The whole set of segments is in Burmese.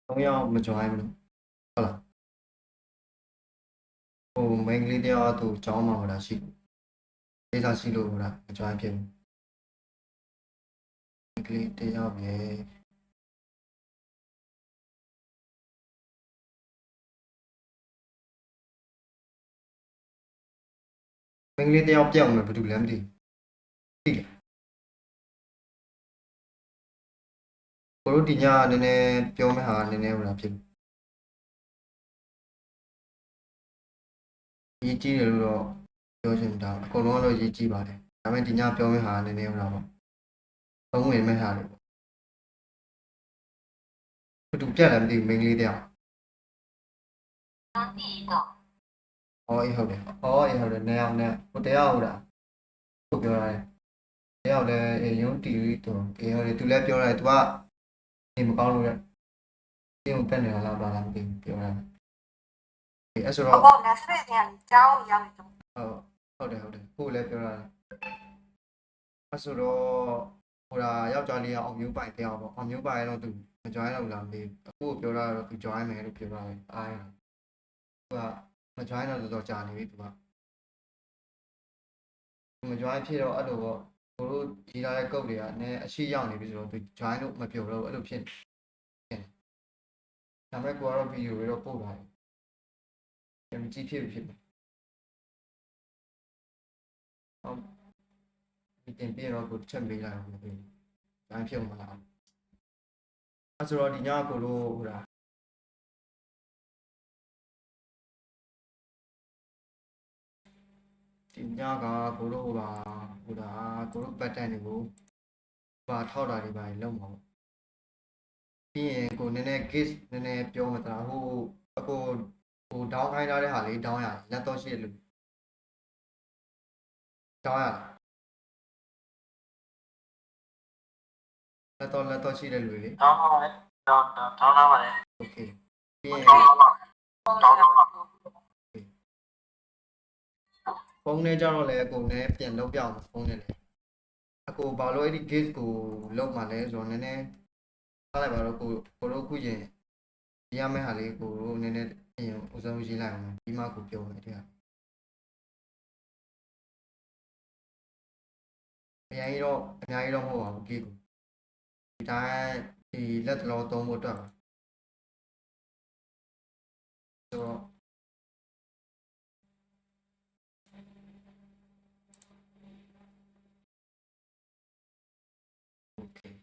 3ယောက်မ join ဘူးဟုတ်လားဟို main ကလေးတယောက်သူကျောင်းမှာဟိုတာရှိဒေတာရှိလို့ဟိုတာမ join ဖြစ်ဘူး main ကလေးတယောက်ရယ်main ကလေးတယောက်ပြောင်းမယ်ဘာလို့လဲမသိသိလားကိုတို့ဒီညနည်းနည်းပြောမယ့်ဟာနည်းနည်းဟိုတာဖြစ်ရေးကြည့်တယ်လို့တော့ပြောချင်တာအကုန်လုံးတော့ရေးကြည့်ပါတယ်ဒါပေမဲ့ဒီညပြောမယ့်ဟာနည်းနည်းဟိုတာပေါ့သုံးဝင်မယ့်ဟာတွေပေါ့ဘာလို့ပြက်လဲမသိဘူး main ကလေးတယောက်အေးဟုတ်တယ်အေးဟုတ်တယ်နှစ်ယောက်နဲ့ဟိုတယောက်ဟိုတာကိုပြောရတယ်တယောက်လည်းရုံးတီရီတော့အေးဟုတ်တယ်သူလည်းပြောရတယ်သူကနေမကောင်းလို့တဲ့ဒီုံတက်နေတာလားဘာလားမသိဘူးပြောရတယ်အဲ့ဆိုတော့ဟုတ်လားဆက်ပြန်ကြောင်းရောက်နေတော့ဟုတ်တယ်ကိုလည်းပြောရတယ်အဲ့ဆိုတော့ဟိုတာယောက်ျားလေးကအောင်မျိုးပိုင်တယောက်ပေါ့အောင်မျိုးပိုင်တော့သူမ join တော့လားမသိဘူးအခုပြောတာတော့သူ join မယ်လို့ပြောပါတယ်အားရသူကမ join တော့တော်ကြာနေပြီသူကမ join ဖြစ်တော့အဲ့လိုပေါ့ကိုတို့ကြီးလာတဲ့ကုတ်တွေကလည်းအရှိရောက်နေပြီဆိုတော့သူ join လို့မပြောတော့အဲ့လိုဖြစ်ဒါပေမဲ့ကိုကတော့ဗီဒီယိုတွေတော့ပို့ထားတယ်ကြည့်ဖြစ်မယ်ဟုတ်ဒီတင်ပြတော့ကိုချက်မေးလိုက်အောင်ပြော join ဖြစ်မှာလားအဲ့ဆိုတော့ဒီညကိုတို့ဟိုတာဒီညကကိုတို့ဟိုတာကိုတို့ပတ်တန်တွေကိုပါထောက်တာတွေပါလုံးမှာပြီးရင်ကိုနည်းနည်း case နည်းနည်းပြောမှတာဟိုအကိုဟို down ခိုင်းထားတဲ့ဟာလေး down ရလက်တော့ရှိလို့ down ရလက်တော့ရှိတဲ့လူလေတောင်းပါလေတောင်းပါလေ okay ပြီးရင်ဖုန်းနဲ့ကြတော့လေအကိုနဲ့ပြန်လောက်ပြအောင်ဖုန်းနဲ့လေအကိုဘာလို့အဲ့ဒီ case ကိုလောက်မှလဲဆိုတော့နည်းနည်းထားလိုက်ပါတော့ကိုတို့ခုရင်ရမယ့်ဟာလေးကိုနည်းနည်းပြင်ဥဆုံးရေးလိုက်အောင်ဒီမှကိုပြောမယ်တဲ့ကအများကြီးတော့မဟုတ်ပါဘူး case ကိုဒီတိုင်းဒီလက်တော်သုံးဖို့အတွက်ပါဆိုတော့okay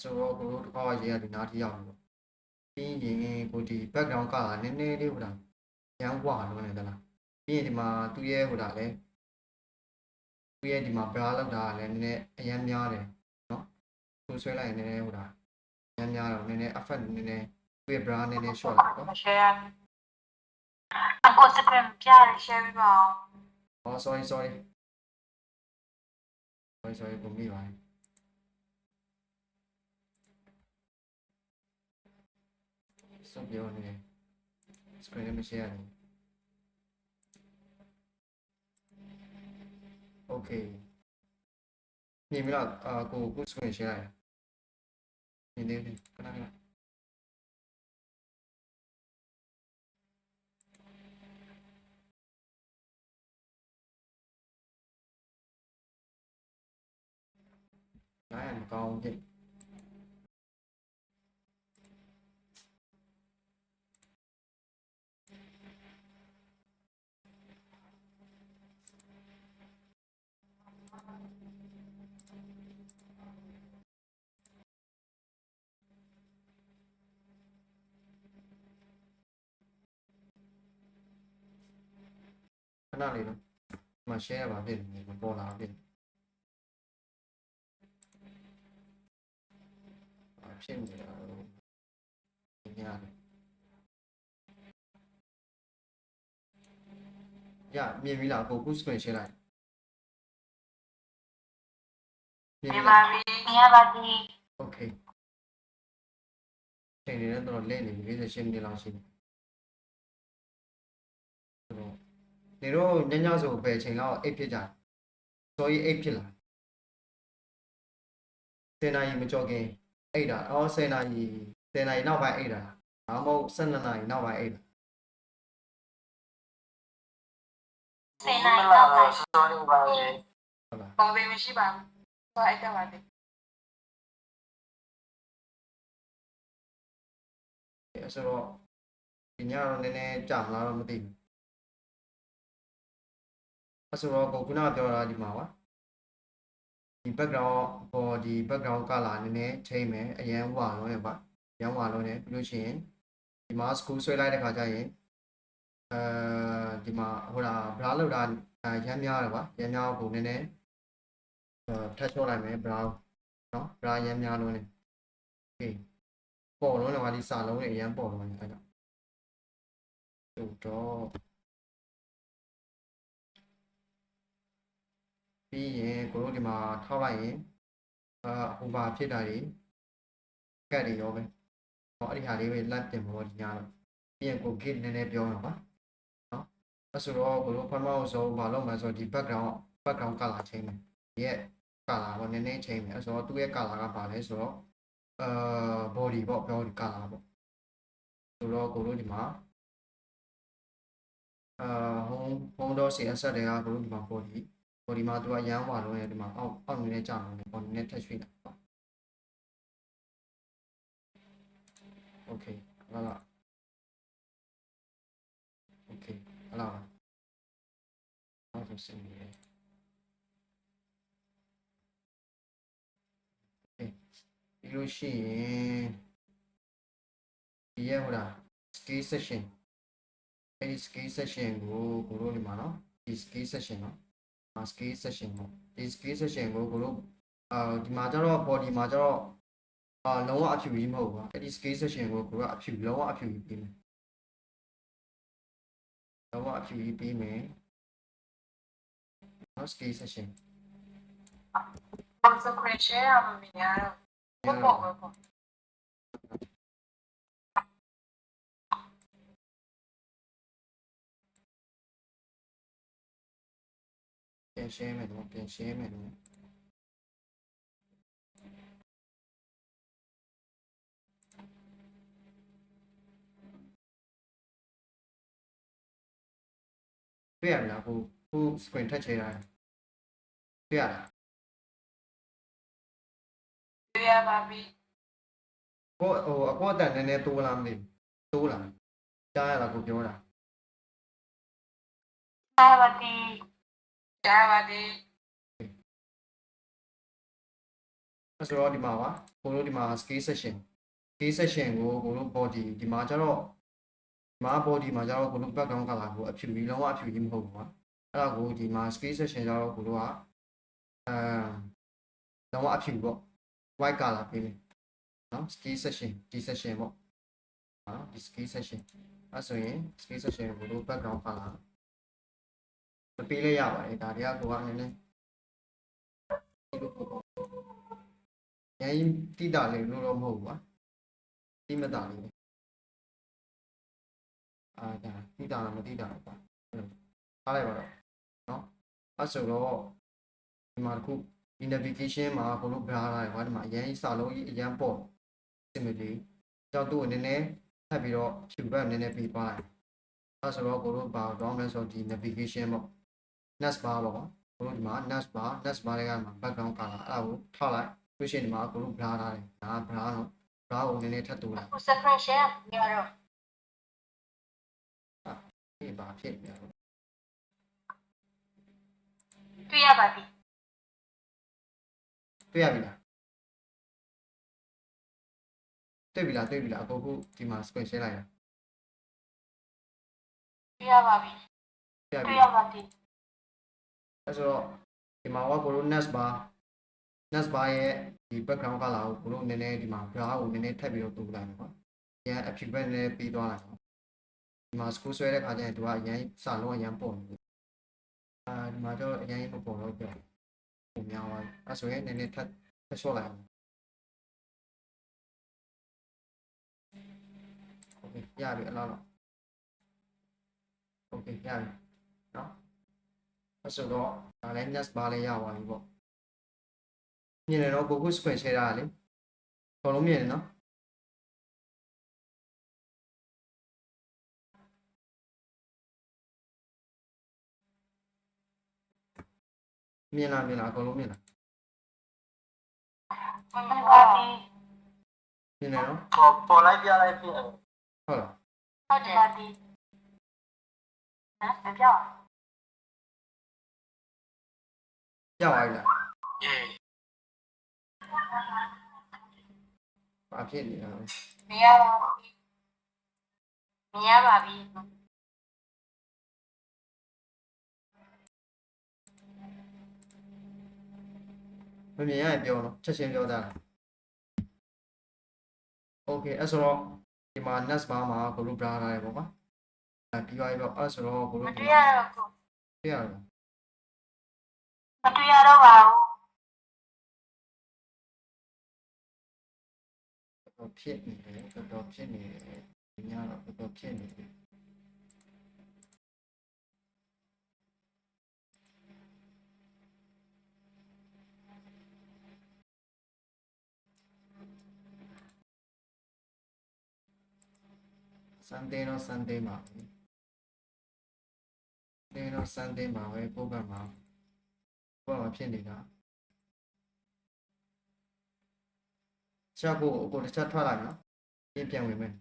ဆိုတော့ကိုတို့တစ်ခါရေးရဒီနားထိရောက်လို့ပြီးရင်ကိုဒီ background ကနည်းနည်းလေးဟိုတာရမ်းဝါလို့နေသလားပြီးရင်ဒီမှာသူ့ရဲ့ဟိုတာလဲသူ့ရဲ့ဒီမှာ bra လောက်တာလည်းနည်းနည်းအရမ်းများတယ်เนาะသူဆွဲလိုက်ရင်နည်းနည်းဟိုတာအရမ်းများတော့နည်းနည်း effect နည်းနည်းသူ့ရဲ့ bra နည်းနည်း short လိုက်တော့ share အကိုစပြန်ပြရ share ပြပါအောင် sorry ကိုမိပါတယ်စပြောနေ screen နဲ့မ share ဘူး okay မြင်ပြီလားကို screen share လိုက်မြင်သေးတယ်ခဏနိုင်မကောင်းဘူးခဏလေးနော်မ share ပါဖြစ်နေမပေါ်လာဖြစ်ဖြစ်နေတာညမြင်ပြီလားကို screen share လိုက်မြင်ပါပြီမြင်ပါပြီ okay ချိန်နေတော့လဲနေပြီ48မိနစ်လောက်ရှိနေတော့ညဆိုပဲချိန်လောက်အိတ်ဖြစ်ကြတယ်စောကြီးအိတ်ဖြစ်လာ10နာရီမကြော်ခင်အိတ်တာ10နာရီ 10 နာရီနောက်ပိုင်းအိတ်တာဒါမှမဟုတ်12 နာရီနောက်ပိုင်းအိတ်တာ 10 နာရီနောက်ပိုင်း စောလေးပါလေ ဟုတ်လား ပေါ်သေးမရှိပါဘူးသွားအိတ်တက်ပါသေး အဲ့ဆိုတော့ဒီညတော့နည်းနည်းကြာမလားတော့မသိဘူးအဲ့ဆိုတော့ကိုခုနကပြောတာဒီမှာပါဒီ background ပေါ်ဒီ background color နည်းနည်းချိန်မယ်အရန်ဝါလုံးနေပါရန်ဝါလုံးနေပြီးလို့ရှိရင်ဒီမှာ screw ဆွဲလိုက်တဲ့ခါကျရင်ဒီမှာဟိုတာ bra လောက်တာရမ်းများတယ်ပါရမ်းများကိုနည်းနည်းထပ်ချောလိုက်မယ် bra နော် bra ရမ်းများလုံးနေ okay ပေါ်လုံးတော့ဒီစာလုံးတွေအရန်ပေါ်လုံးနေအဲ့ဒါတော့ပြီးရင်ကိုတို့ဒီမှာထောက်လိုက်ရင်ဟိုပါဖြစ်တာတွေကတ်တွေရောပဲဟောအဲ့ဒီဟာလေးပဲလက်တင်ပေါ်ဒီညတော့ပြီးရင်ကို git နည်းနည်းပြောမှာပါနော်အဲ့ဆိုတော့ကိုတို့ဖတ်မအောင်ဆိုဘာလုပ်မလဲဆိုတော့ဒီ background color ချိန်မယ်ဒီရဲ့ color ကိုနည်းနည်းချိန်မယ်အဲ့ဆိုတော့သူ့ရဲ့ color ကပါလဲဆိုတော့body ပေါ့ body color ပေါ့ဆိုတော့ကိုတို့ဒီမှာhome dot css တွေကကိုတို့ဒီမှာ body မှာသူကရမ်းဝါလုံးရဲ့ဒီမှာအောက်နည်းနည်းကြာလုံးနဲ့ပေါ်နည်းနည်းထပ်ရွှေ့တာပေါ့ okay ဟုတ်လား okay ဟုတ်လားအောက်ဆိုစင်နေတယ် okay ပြီးလို့ရှိရင်ဒီရဲ့ဟိုလား scale section အဲ့ဒီ scale section ကိုတို့ဒီမှာနော်ဒီ scale section နော်scale section ပေါ့ဒီ scale section ကိုတို့ဒီမှာကျတော့ body မှာကျတော့လုံးဝအဖြူကြီးမဟုတ်ပါအဲ့ဒီ scale section ကိုကအဖြူလုံးဝအဖြူကြီးပေးမယ်လုံးဝအဖြူကြီးပေးမယ်နော် scale section ပုံစံခွင့်ရှယ်ရမှာမများတော့ဘောပေါ့ပေါ့ ပြန်ရှင်းမယ်နော်ပြန်ရှင်းမယ်နော်တွေ့ရမလားဟို screen ထက်ချေတာတွေ့ရလား ပြရပါပြီ ကိုဟိုအကောအတန်နည်းနည်းတိုးလားမသိဘူးတိုးလားကြားရလားကိုပြောတာ အဲ့ပါဒီ ကြားပါသေး အဲ့ဆိုတော့ဒီမှာပါကိုတို့ဒီမှာ scale section ကိုကိုတို့ body ဒီမှာကျတော့ဒီမှာ body မှာကျတော့ကိုတို့ background color ကိုအဖြူကြီးလုံးဝအဖြူကြီးမဟုတ်ဘူးကွာအဲ့ဒါကိုဒီမှာ scale section ကျတော့ကိုတို့ကလုံးဝအဖြူပေါ့ white color ပေးမယ်နော် scale section ဒီ section ပေါ့နော်ဒီ scale section အဲ့ဆိုရင် scale section ကိုတို့ background color မပေးလိုက်ရပါတယ်ဒါတွေကကိုကနည်းနည်းရိုင်းတိတာလေးလို့တော့မဟုတ်ဘူးကွာတိမတာလေးပဲဒါတိတာမတိတာကွာထားလိုက်ပါတော့နော်အဲ့ဆိုတော့ဒီမှာတစ်ခုဒီ navigation မှာကိုလို့ bra လာတယ်ကွာဒီမှာအရင်စာလုံးကြီးအရင်ပေါ့စင်မလီကြောက်သူ့ကိုနည်းနည်းထပ်ပြီးတော့ဖြူဘက်နည်းနည်းပေးပါအဲ့ဆိုတော့ကိုလို့ဘာတော့မလဲဆိုတော့ဒီ navigation ပေါ့ next bar ပေါ့ကွာကိုလို့ဒီမှာ next bar တွေကမှာ background color အဲ့ဒါကိုထောက်လိုက်ပြီးရှင်ဒီမှာကိုလို့ bra လာတယ်ဒါ bra တော့ bra ကိုနည်းနည်းထပ်တိုးလိုက် ကိုစခရရှယ်ရတော့ ဒီဘာဖြစ်နေလဲ တွေ့ရပါပြီ တွေ့ရပြီလားတွေ့ပြီလားအခုဒီမှာ screen share လိုက်တာ တွေ့ရပါပြီ တွေ့ရပြီ တွေ့ရပါပြီ အဲ့ဆိုတော့ဒီမှာကိုတို့ next bar ရဲ့ဒီ background color ကိုကိုတို့နည်းနည်းဒီမှာ bra ကိုနည်းနည်းထပ်ပြီးတော့တိုးလိုက်မယ်ကွာ။ရန်အဖြူဘက်နည်းနည်းပြီးသွားလိုက်ပါ။ဒီမှာ screw ဆွဲတဲ့ခါကျရင်သူကအရင်စာလုံးအရင်ပေါ့နေတယ်။ဒီမှာကျတော့အရင်မပေါ့တော့ပြော။ပုံများသွားပြီ။အဲ့ဆိုရင်နည်းနည်းထပ်လျှော့လိုက်အောင်။ Okay ရပြီအလားလား။ Okay ရပြီ။နော်။အဲ့ဆိုတော့ဒါလည်း next bar လေးရပါပြီပေါ့။မြင်တယ်နော်ကိုကု screen share တာလေ။အကုန်လုံးမြင်တယ်နော် မြင်လားအကုန်လုံးမြင်လား မမပါဒီ မြင်တယ်နော် ပေါ်လိုက်ပြလိုက်ဖြစ်တယ် ဟုတ်လား ဟုတ်တယ်ပါဒီနော်ပြောင်း ကြောက်ရည်လား အေး ဘာဖြစ်နေတာ မြင်ရပါပြီမြင်ရပါပြီ မမြင်ရရင်ပြောနော်ချက်ချင်းပြောသားလား Okay အဲ့ဆိုတော့ဒီမှာ next bar မှာကိုလို bra လာတယ်ပေါ့ကွာပြီးသွားပြီပေါ့အဲ့ဆိုတော့ကို မ လို တွေ့ရတော့ကို တွေ့ရလား မတွေ့ရတော့ပါဘူး တော်ဖြစ်နေတယ်တော်ဖြစ်နေတယ်ဒီညတော့တော်ဖြစ်နေတယ်စန်ဒေးတော့စန်ဒေးမှာဒေးတော့စန်ဒေးမှာပဲကိုယ့်ဘက်မှာဖြစ်နေတာချက်ကိုတစ်ချက်ထွက်လိုက်နော်ပြန်ဝင်မယ်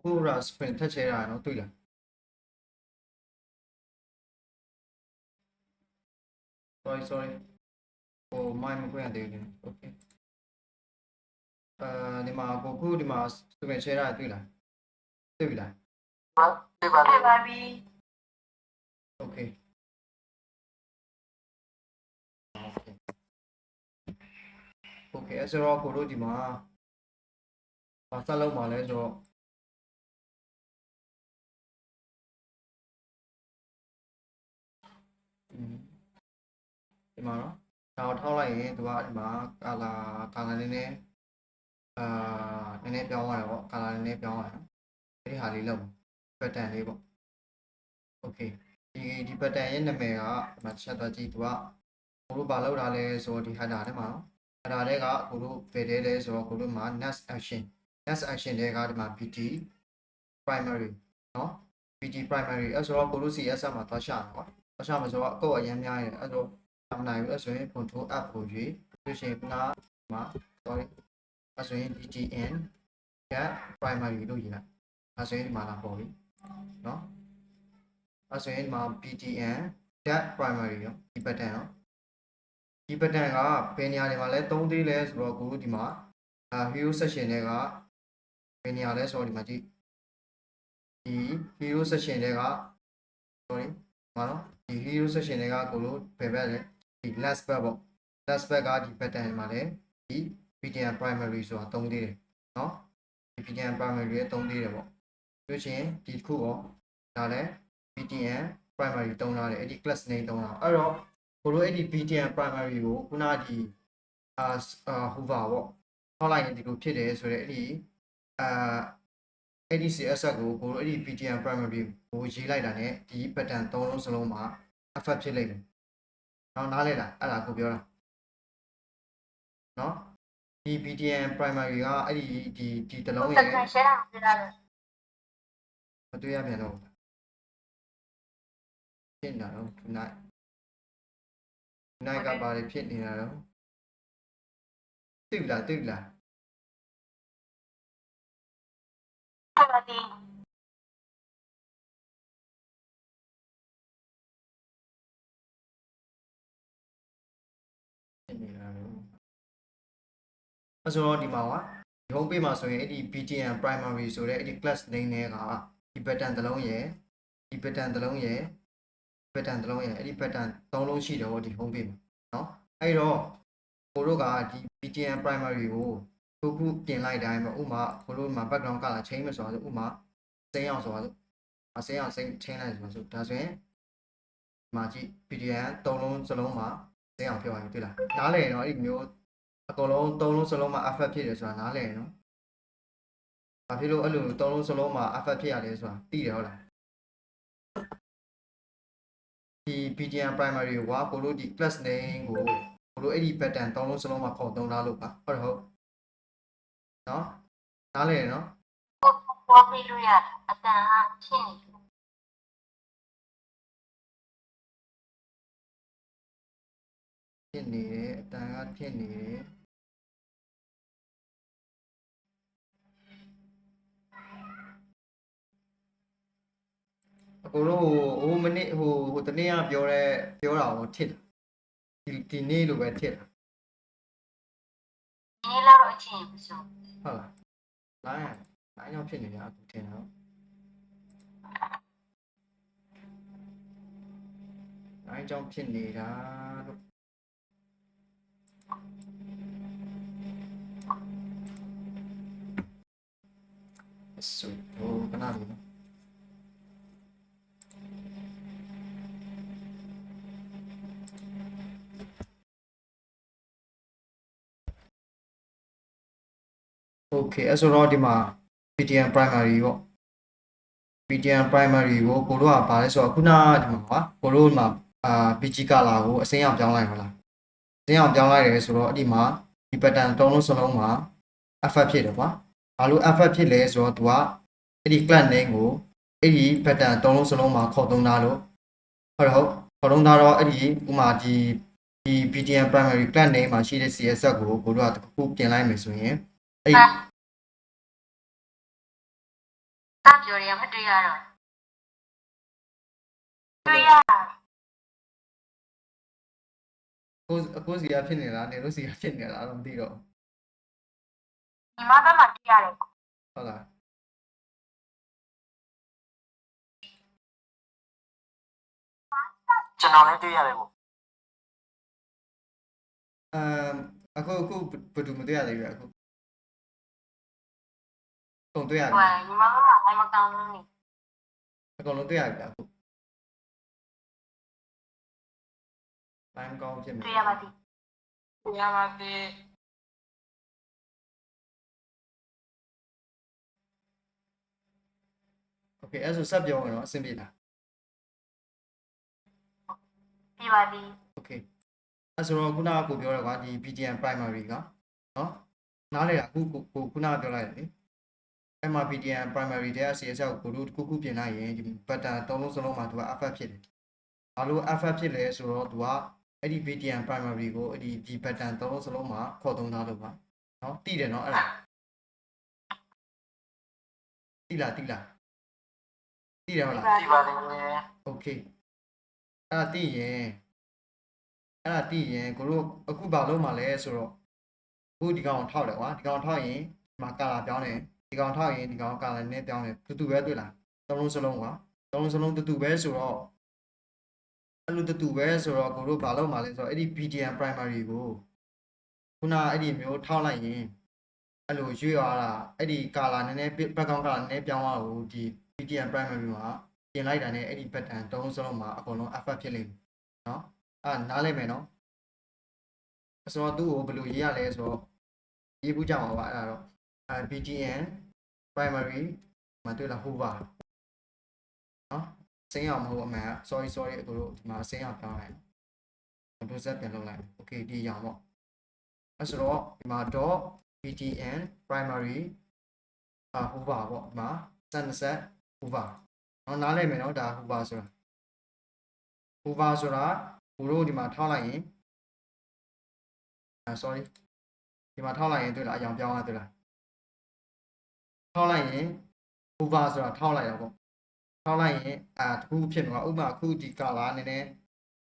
ကိုရာစပင်ထက်ချဲတာနော်တွေ့လား sorry ဟိုမိုင်းမခွင့်ရသေးဘူး okay ဒီမှာဒီမှာစပင်ချဲတာတွေ့လားတွေ့ပြီလား ပြပါ တွေ့ပါပြီ okay okay အဲ့ဆိုတော့ကိုတို့ဒီမှာ ဘာဆက်လုံးမှာလဲဆိုတော့ဒီမှာနော်ဒါကိုထောက်လိုက်ရင်သူကဒီမှာကာလာနည်းနည်းနည်းနည်းပြောင်းသွားတယ်ပေါ့ကာလာနည်းနည်းပြောင်းသွားတယ်အဲ့ဒီဟာလေးလောက်ပတ်တန်လေးပေါ့โอเคဒီပတ်တန်ရဲ့နာမည်ကဒီမှာချက်သွားကြည့်သူကကိုတို့ဘာလောက်တာလဲဆိုတော့ဒီ header ထဲမှာနော် header ထဲကကိုတို့ဘယ်တဲလဲဆိုတော့ကိုတို့မှာ next action တွေကဒီမှာ pt primary နော် pt primary အဲ့ဆိုတော့ကိုတို့ cs မှာသွားရှာတယ်ကွာသွားရှာမှာဆိုတော့အကုတ်အရင်များရတယ်အဲ့တော့မနိုင်ဘူးအဲ့ဆိုရင် control f ကိုရွေးပြီးရှင်ခုနမှာ sorry အဲ့ဆိုရင် btn get primary လို့ရေးလိုက်အဲ့ဆိုရင်ဒီမှာလာပေါ်ပြီနော်အဲ့ဆိုရင်ဒီမှာ btn get primary ရောဒီ pattern နော်ဒီ pattern ကဘယ်နေရာတွေမှာလဲသုံးသေးလဲဆိုတော့ကိုတို့ဒီမှာhero section တွေကဘယ်နေရာလဲဆိုတော့ဒီမှာကြည့်ဒီ hero section တွေက sorry မှာနော်ဒီ hero section တွေကကိုတို့ဘယ်ဘက်လဲဒီ last back ပေါ့ last back ကဒီ pattern မှာလဲဒီ btn primary ဆိုတာသုံးသေးတယ်နော်ဒီ btn primary ရဲ့သုံးသေးတယ်ပေါ့ပြောချင်းဒီတစ်ခုရောဒါလဲ btn primary သုံးထားတယ်အဲ့ဒီ class name သုံးတာအဲ့တော့ကိုတို့အဲ့ဒီ btn primary ကိုခုနဒီhoover ပေါ့ထောက်လိုက်ရင်ဒီလိုဖြစ်တယ်ဆိုတော့အဲ့ဒီအဲ့ဒီ CSS ကိုကိုတို့အဲ့ဒီ btn primary ကိုရေးလိုက်တာ ਨੇ ဒီ pattern သုံးလုံးစလုံးမှာ effect ဖြစ်လိမ့်မယ်နော်နားလဲလားအဲ့ဒါကိုပြောတာနော်ဒီ btn primary ကအဲ့ဒီတလုံး တ ရဲ့ ကယ်ရှယ်တာပြရတယ် မတွေ့ရပြန်တော့ဖြစ်နေတာတော့ tonight ကဘာတွေဖြစ်နေတာတော့သိလား ဟုတ်ပါဒီ ဖြစ်နေတာတော့အဲ့ဆိုတော့ဒီမှာကဒီ home page မှာဆိုရင်အဲ့ဒီ btn primary ဆိုတဲ့အဲ့ဒီ class name တွေကဒီ pattern တစ်လုံးရဲ့ဒီ pattern တစ်လုံးရဲ့ pattern တစ်လုံးရဲ့အဲ့ဒီ pattern သုံးလုံးရှိတယ်ဟောဒီ home page မှာเนาะအဲ့တော့ကိုတို့ကဒီ btn primary ကိုခုပြင်လိုက်တိုင်းမှာဥမာကိုတို့မှာ background color change မဆိုတာဆိုဥမာစိမ်းအောင်ဆိုတာဆိုစိမ်းအောင်change လိုက်ဆိုတာဆိုဒါဆိုရင်မှာကြည့် btn သုံးလုံးစလုံးမှာစိမ်းအောင်ပြောရရင်တွေ့လားနားလည်တော့အဲ့ဒီမျိုးအကုန်လုံးသုံးလုံးစလုံးမှာ effect ဖြစ်တယ်ဆိုတာနားလည်နော်ဘာဖြစ်လို့အဲ့လိုသုံးလုံးစလုံးမှာ effect ဖြစ်ရလဲဆိုတာသိတယ်ဟုတ်လားဒီ btn primary ကိုကိုတို့ဒီ class name ကိုတို့အဲ့ဒီ pattern သုံးလုံးစလုံးမှာခေါ်သုံးထားလို့ပါဟုတ်တယ်ဟုတ်နော်နားလည်နော် ပေါ်ပြီးလို့ရအတန်ဟာဖြစ်နေတယ် ဖြစ်နေတယ်အတန်ကဖြစ်နေတယ်အကိုတို့ဟိုမနေ့ဟိုတနေ့ကပြောတာကိုထစ်ဒီနေ့လိုပဲထစ်တာ ဒီနေ့လောက်တော့အချင်းမစိုး ဟုတ်လားလိုင်းရောက်ဖြစ်နေတာအခုထင်တော့လိုင်းကြောင့်ဖြစ်နေတာလို့ဆိုတော့ခဏလေးနော်โอเคအဲ့ဆိုတော့ဒီမှာ btn primary ပေါ့ btn primary ကိုကိုတို့ကဘာလဲဆိုတော့ခုနဒီမှာကွာကိုတို့မှာbg color ကိုအစိမ်းအောင်ပြောင်းလိုက်မလားအစိမ်းအောင်ပြောင်းလိုက်တယ်ဆိုတော့အဲ့ဒီမှာဒီ pattern သုံးလုံးစလုံးမှာ effect ဖြစ်တယ်ကွာဘာလို့ effect ဖြစ်လဲဆိုတော့သူကအဲ့ဒီ class name ကိုအဲ့ဒီ pattern သုံးလုံးစလုံးမှာခေါ်သုံးတာလို့ဟုတ်ခေါ်သုံးတာတော့အဲ့ဒီဥမာဒီ btn primary class name မှာရှိတဲ့ CSS ကိုကိုတို့ကတစ်ခုပြင်လိုက်မယ်ဆိုရင်အဲ့ဒီ တာပြောရမတွေ့ရတော့တွေ့ရ ကိုစီကဖြစ်နေလားနေလို့စီကဖြစ်နေလားတော့မသိတော့ ညီမဘက်မှာတွေ့ရတယ် ဟုတ်လား ကျွန်တော်လည်းတွေ့ရတယ်ပေါ့ အခုဘယ်သူမတွေ့ရသေးဘူးအခု ကုန်တွေ့ရပြီ 对，你妈妈还没讲呢。 အကုန်လုံးတွေ့ရပြီလားအခု line ကောင်းဖြစ်မယ် 对呀吧的。 ဒီရပါသေး โอเคအဲ့ဆိုဆက်ပြောမယ်နော်အဆင်ပြေလား 对吧的。 โอเคအဲ့ဆိုတော့ခုနကကိုပြောရကွာဒီ BTN primary ကနော်နားလေတာအခုခုနကပြောလိုက်တယ်လေအဲ့မှာ BTN primary တဲ့ CSS ကိုတို့တစ်ခုပြင်လိုက်ရင်ဒီ pattern သုံးလုံးစလုံးမှာသူက FF ဖြစ်တယ်ဘာလို့ FF ဖြစ်လဲဆိုတော့သူကအဲ့ဒီ BTN primary ကိုအဲ့ဒီ pattern သုံးလုံးစလုံးမှာခေါ်သုံးထားလို့ပါနော်တိတယ်နော်အဲ့ဒါတိလားတိတယ်ဟုတ်လား ဒီပါလေ โอเคအဲ့ဒါတိရင်ကိုတို့အခုဘာလုပ်မှာလဲဆိုတော့အခုဒီကောင်ထောက်တယ်ကွာဒီကောင်ထောက်ရင်ဒီမှာကာလာပြောင်းတယ်ဒီကောင်ထောက်ရင်ဒီကောင်ကာလာနဲ့ပြောင်းတယ်တူပဲတွေ့လားသုံးလုံးစလုံးကွာသုံးလုံးစလုံးတူပဲဆိုတော့အဲ့လိုတူပဲဆိုတော့ကိုတို့ဘာလုပ်မှာလဲဆိုတော့အဲ့ဒီ BTN primary ကိုခုနအဲ့ဒီမျိုးထောက်လိုက်ရင်အဲ့လိုရွေ့သွားတာအဲ့ဒီကာလာနည်းနည်း background ကာလာနည်းနည်းပြောင်းသွားလို့ဒီ BTN primary မှာပြင်လိုက်တာနဲ့အဲ့ဒီ pattern သုံးလုံးစလုံးမှာအကုန်လုံး FF ဖြစ်လိမ့်မယ်နော်အဲ့နားလိုက်မယ်နော်ဆိုတော့သူ့ကိုဘယ်လိုရေးရလဲဆိုတော့ရေးဘူးကြမှာပါအဲ့ဒါတော့ BTN primary မှာတွေ့လား hover နော်စင်းအောင်မဟုတ်အမှန် sorry အခုတို့ဒီမှာစင်းအောင်ပြောင်းလိုက် control z ပြန်လုပ်လိုက် okay ဒီရအောင်ပေါ့အဲ့ဆိုတော့ဒီမှာ .btn primary hover ပေါ့ဒီမှာset hover နော်နားလည်မယ်နော်ဒါ hover ဆိုတာကိုတို့ဒီမှာထောက်လိုက်ရင်sorry ဒီမှာထောက်လိုက်ရင်တွေ့လားအရောင်ပြောင်းသွားတွေ့လားထောက်လိုက်ရင် hover ဆိုတာထောက်လိုက်တော့ပေါ့ထောက်လိုက်ရင်တခုဖြစ်မှာဥပမာအခုဒီ color နည်းနည်း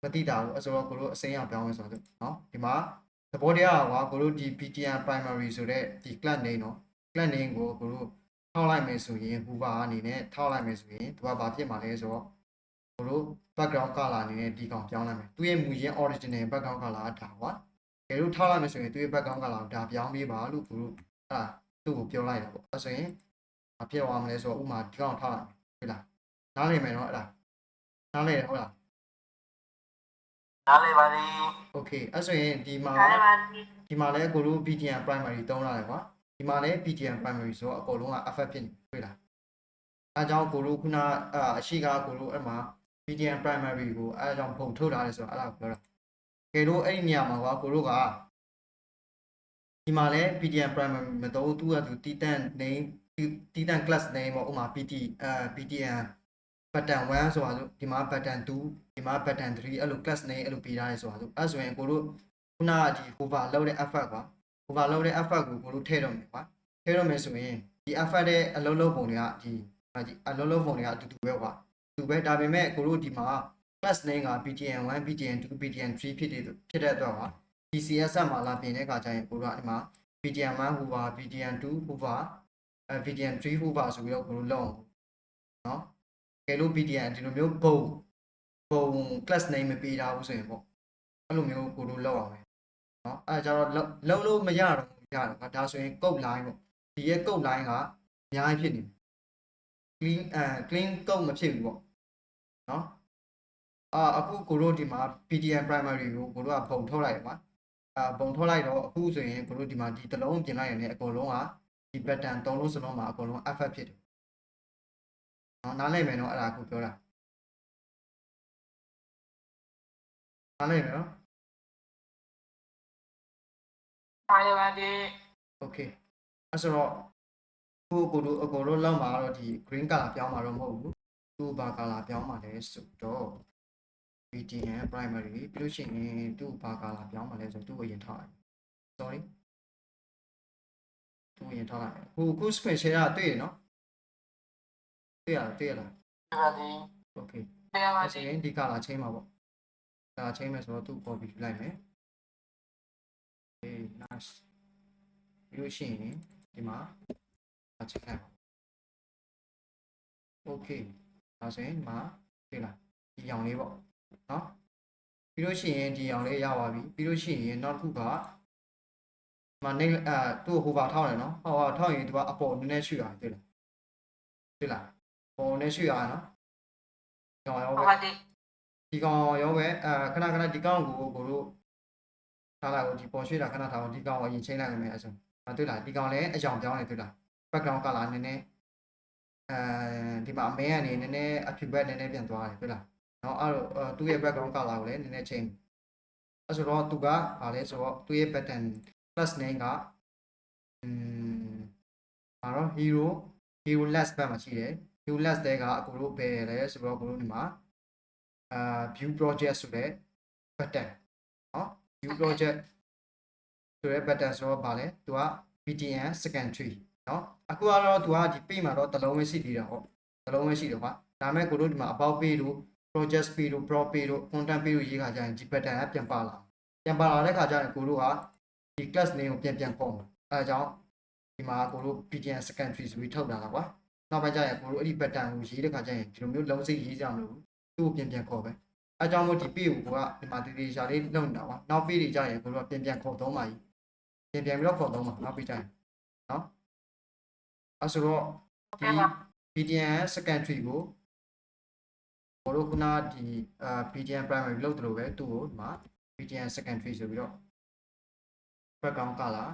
မသိတာဘူးဆိုတော့ကိုတို့အစိမ်းအောင်ပြောင်းမယ်ဆိုတော့နော်ဒီမှာသဘောတရားကကိုတို့ဒီ BTN primary ဆိုတဲ့ဒီ class name နော် class name ကိုတို့ထောက်လိုက်မယ်ဆိုရင် hover အနေနဲ့ထောက်လိုက်မယ်ဆိုရင်သူကဘာဖြစ်မှာလဲဆိုတော့ကိုတို့ background color အနေနဲ့ဒီကောင်ပြောင်းလိုက်မယ်သူရဲ့မူရင်း original background color ကဒါကွာကဲလို့ထားလိုက်မယ်ဆိုရင်သူရဲ့ background color ကိုဒါပြောင်းပေးပါလို့သူတို့သူ့ကိုပြောလိုက်တာပေါ့အဲဆိုရင်မဖြစ်သွားမလဲဆိုတော့ဥမာဒီကောင်ထားလိုက်ဟုတ်လားနားလည်မယ်နော်အဲ့ဒါနားလည်တယ်ဟုတ်လား နားလေပါလေ โอเคအဲဆိုရင်ဒီမှာ 对吧的。 ဒီမှာလဲကိုတို့ BTN primary သုံးရတယ်ကွာဒီမှာလဲ BTN primary ဆိုတော့အကုန်လုံးက FF ဖြစ်နေတွေ့လားအဲကြောင့်ကိုတို့ခုနအရှိကကိုတို့အဲ့မှာ BTN primary ကိုအဲကြောင့်ပုံထုတ်ထားတယ်ဆိုတော့အဲ့ဒါကိုပြောတာကဲလို့အဲ့ဒီနေရာမှာကွာကိုတို့ကဒီမှာလဲ BTN primary မသုံးသူကသူတီတန် name တီတန် class name ပေါ့ဥမာ BTN pattern 1ဆိုတာဆိုဒီမှာ pattern 2ဒီမှာ pattern 3အဲ့လို class name အဲ့လိုပေးထားရဲဆိုတာဆိုအဲ့ဆိုရင်ကိုတို့ခုနကဒီ hover လောက်တဲ့ effect ကွာ hover လောက်တဲ့ effect ကိုကိုတို့ထည့်တော့မယ်ကွာထည့်တော့မယ်ဆိုရင်ဒီ effect ရဲ့အလုံးလုံးပုံတွေကဒီအလုံးလုံးပုံတွေကအတူတူပဲကွာတူပဲဒါပေမဲ့ကိုတို့ဒီမှာ class name က BTN 1 BTN 2 BTN 3ဖြစ်တဲ့အတွက်ကွာ DCS မှာလာပြင်တဲ့အခါကျရင်ကိုတို့ကဒီမှာ BTN 1 hover BTN 2 hover BTN 3 hover ဆိုပြီးတော့ကိုတို့လောက်နော်ကဲလို့ BTN ဒီလိုမျိုးပုံ class name မပေးထားဘူးဆိုရင်ပေါ့အဲ့လိုမျိုးကိုတို့လောက်အောင်မယ်နော်အဲ့ကြတော့လောက်လို့မရတော့ရတယ်ဒါဆိုရင် code line ပေါ့ဒီရဲ့ code line ကအများကြီးဖြစ်နေတယ်clean code မဖြစ်ဘူးပေါ့နော်အခုကိုတို့ဒီမှာ BTN primary ကိုတို့ကပုံထုတ်လိုက်ပါပုံထုတ်လိုက်တော့အခုဆိုရင်ကိုတို့ဒီမှာဒီတစ်လုံးပြင်လိုက်ရင်လည်းအကုန်လုံးကဒီ pattern သုံးလုံးစလုံးမှာအကုန်လုံး FF ဖြစ်တယ်နော်နားလည်မယ်နော်အဲ့ဒါကိုပြောတာနားလည်မယ်နော် ပါရပါသေး okay အဲ့ဆိုတော့ကိုတို့အကုန်လုံးလောက်မှာတော့ဒီ green color ပြောင်းမှာတော့မဟုတ်ဘူးသူ့ဘာ color ပြောင်းမှာလဲဆိုတော့ BTN primary ပြီးလို့ရှိရင်သူ့ဘာ color ပြောင်းမှာလဲဆိုတော့သူ့ကိုရင်ထားလိုက် sorry သူ့ကိုရင်ထားလိုက်ခု screen share ကတွေ့ရနော်တွေ့ရလား ဒီပါလေ okay ဒီရပါ အဲ့ဆို သေး ရင်ဒီ color change မှာပေါ့ color change မယ်ဆိုတော့သူ့ copy ယူလိုက်မယ် okay nice ပြီးလို့ရှိရင်ဒီမှာcheck လိုက်ပါ okay ဒါဆိုရင်ဒီမှာတွေ့လားဒီရောင်လေးပေါ့နော်ပြီးလို့ရှိရင်ဒီရောင်လေးရပါပြီပြီးလို့ရှိရင်နောက်တစ်ခုက မှာနေသူ့ဟိုပါထောင်းတယ်နော်ဟိုပါထောင်းရင်သူကအပေါ်နည်းနည်းရွှေ့ရတယ်တွေ့လားပေါ်နည်းရွှေ့ရနော်ကောင်ရော ဟုတ် ပဲ ပါသေး ဒီကောင်ရောပဲခဏခဏဒီကောင်ကိုတို့ထားလိုက်ဒီပေါ်ရွှေ့တာခဏထားအောင်ဒီကောင်ကိုအရင်ချိန်လိုက်ရမယ်အဲ့ဆိုတွေ့လားဒီကောင်လည်းအယောင်ပြောင်းနေတွေ့လား background color နည်းနည်းဒီမှာအမဲကနေနည်းနည်းအဖြူဘက်နည်းနည်းပြန်သွားတယ်တွေ့လားနော်အဲ့တော့သူ့ရဲ့ background color ကိုလည်းနည်းနည်းချိန်အဲ့ဆိုတော့သူကဗာလဲဆိုတော့သူ့ရဲ့ pattern plus name ကဘာတော့ hero less ဘက်မှာရှိတယ် hero less တဲကအကိုတို့ဘယ်လဲဆိုတော့ကိုတို့ဒီမှာview project ဆိုတဲ့ pattern နော် view project ဆိုတဲ့ pattern ဆိုတော့ဗာလဲသူက BTN secondary နော်အခုကတော့သူကဒီ page မှာတော့တစ်လုံးပဲရှိသေးတာဟုတ်တစ်လုံးပဲရှိတယ်ကွာဒါပေမဲ့ကိုတို့ဒီမှာ about page တို့ project page တို့ pro page တို့ content page တို့ရေးခါကြရင်ဒီ pattern ကပြန်ပါလာတဲ့ခါကျရင်ကိုတို့ကဒီ class name ကိုပြန်ခေါ်မှာအဲဒါကြောင့်ဒီမှာကိုတို့ BTN secondary ဆိုပြီးထုတ်တာလားကွာနောက်ပိုင်းကျရင်ကိုတို့အဲ့ဒီ pattern ကိုရေးတဲ့ခါကျရင်ဒီလိုမျိုးလုံးစိတ်ရေးကြမလို့သူ့ကိုပြန်ခေါ်ပဲအဲကြောင့်မို့ဒီ page ကိုကဒီမှာတည်ရှာလေးလုပ်နေတာကွာနောက် page တွေကျရင်ကိုတို့ကပြန်ခေါ်သုံးပါကြီးပြန်ပြီးတော့ခေါ်သုံးပါနောက် page ကျရင်နော်အဲ့ဆိုတော့ဒီ BTN secondary ကိုဘောလို့ခုနဒီ BTN primary လို့တို့ပဲသူ့ကိုဒီမှာ BTN secondary ဆိုပြီးတော့ background color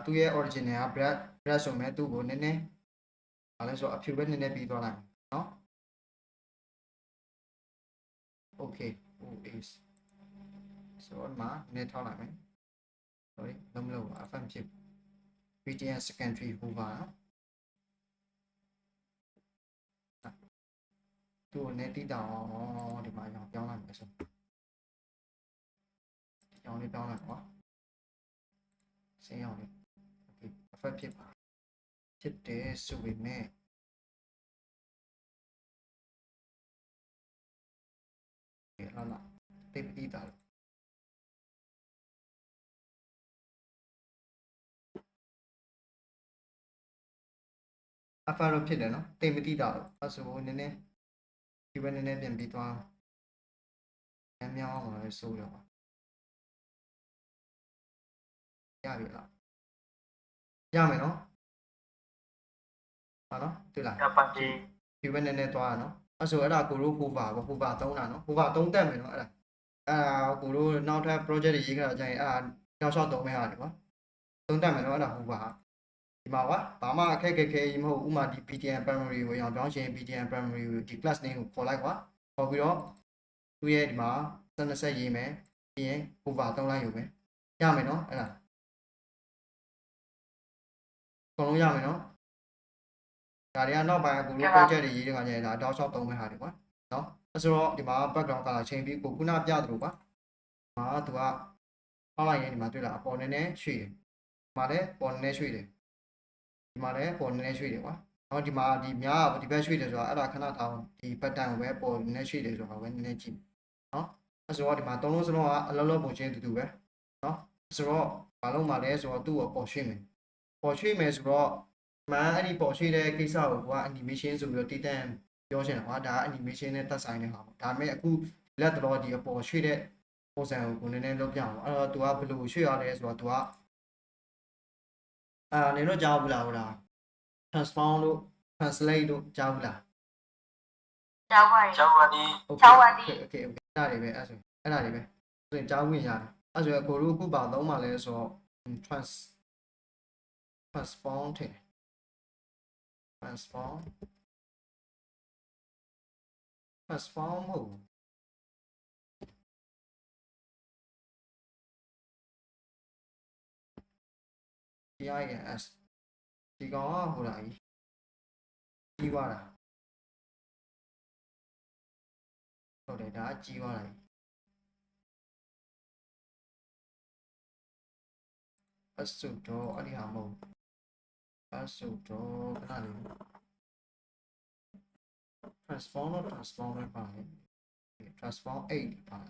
သူ့ရဲ့ original က black ဆိုမဲ့သူ့ကိုနည်းနည်းဘာလဲဆိုအဖြူပဲနည်းနည်းပြီးသွားလိုက်နော် okay is ဆိုတော့မှာနည်းထောက်လိုက်မယ် sorry လုံးလုံးပါ FM ဖြစ် BTN secondary ဟိုပါနော်သူ့နဲ့တိတောင်ဒီမှာရောင်ပြောင်းလိုက်မယ်ဆိုရောင်လေးပြောင်းလိုက်ကွာစင်းရောင်လေး okay effect ဖြစ်တယ်ဆိုပေမဲ့လာလာတိတ်တိတာအဖာလို့ဖြစ်တယ်နော်တိတ်မတိတာလို့အဲဆိုနည်းနည်းဒီဘက်နည်းနည်းပြန်ပြီးသွားမြောင်းအောင်လည်းစိုးရပါရပြီလားရမယ်နော်ဟာနော်တွေ့လား ရပါပြီ ဒီဘက်နည်းနည်းသွားတာနော်အဲဆိုအဲ့ဒါကိုတို့ဟိုပါသုံးတာနော်ဟိုပါသုံးတက်မယ်နော်အဲ့ဒါကိုတို့နောက်ထပ် project တွေရေးကြတာကြရင်အဲ့ဒါနောက်လျှောက်သုံးမဲ့ဟာတွေကွာသုံးတက်မယ်နော်အဲ့ဒါဟိုပါဒီမှာကွာဘာမှအခက်ခဲကြီးမဟုတ်ဥမာဒီ BTN primary ကိုရောပြောင်းရှင် BTN primary ကိုဒီ class name ကိုခေါ်လိုက်ကွာခေါ်ပြီးတော့သူ့ရဲ့ဒီမှာ20ရေးမယ်ပြီးရင်ဟိုပါသုံးလိုက်ယူမယ်ရမယ်နော်အဲ့ဒါအကုန်လုံးရမယ်နော်ဒါတွေကနောက်ပိုင်းကိုတို့ project တွေရေးတဲ့ခါကျရင်ဒါတောက်လျှောက်သုံးမဲ့ဟာတွေကွာနော်အဲဆိုတော့ဒီမှာ background color ချိန်ပြီးကိုခုနပြသလိုကွာဒီမှာသူကဖောက်လိုက်ရင်ဒီမှာတွေ့လားအပေါ်နည်းနည်းရွှေ့တယ်ဒီမှာလည်းပေါ်နည်းနည်းရွှေ့တယ်ဒီမှာလည်းပေါ်နည်းနည်းရွှေ့တယ်ကွာနော်ဒီမှာဒီများဒီဘက်ရွှေ့တယ်ဆိုတာအဲ့ဒါခဏထောင်ဒီ pattern ကိုပဲပေါ်နည်းနည်းရွှေ့တယ်ဆိုတာပဲနည်းနည်းကြည့်နော်အဲဆိုတော့ဒီမှာသုံးလုံးစလုံးကအလုံးလုံးပုံချင်းတူတူပဲနော်ဆိုတော့ဘာလို့မှလဲဆိုတော့သူ့ကိုပေါ်ရွှေ့မယ်ဆိုတော့မှန်အဲ့ဒီပေါ်ရွှေ့တဲ့ကိစ္စကိုက animation ဆိုပြီးတော့တည်တံ့ပြောချင်တာကွာဒါ animation နဲ့သက်ဆိုင်တဲ့ဟာပေါ့ဒါပေမဲ့အခုလက်တော်ဒီအပေါ်ရွှေ့တဲ့ပုံစံကိုနည်းနည်းလုပ်ပြအောင်အဲ့တော့ तू ကဘယ်လိုရွှေ့ရလဲဆိုတော့ तू ကနင်တို့ကြားဘူးလားဟိုလား transform လို့ translate လို့ကြားဘူးလား ကျောင်းပါရီ ကျောင်းပါဒီ okay အဲ့ဒါတွေပဲအဲ့ဆိုရင်ကြားဝင်ရတယ်အဲ့ဆိုကိုတို့အခုပါသုံးပါလဲဆိုတော့ transform ထင် transform ဟုတ် TINS ဒီကောင်ကဟိုလားကြီးသွားတာဟုတ်တယ်ဒါကြီးသွားတာအစုတော့အဲ့ဒီဟာမဟုတ်အစုတော့ခဏလေး transform ပဲပါလေ transform 8ပါ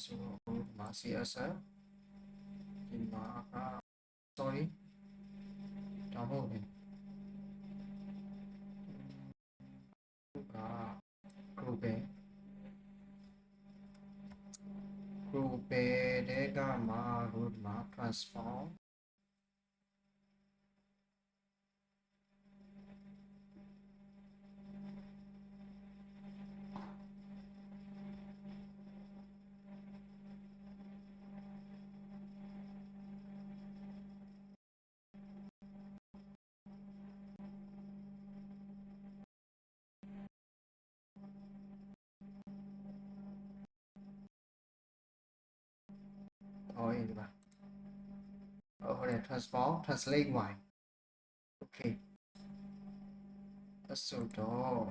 ဆိုတော့ဒီမှာ CSS ဒီမှာက sorry ဒါမဟုတ်ဘူးက group တဲကမှာဒီမှာ transform ဟောရေးဒီပါဟို transform translate y okay အဲ့ဆိုတော့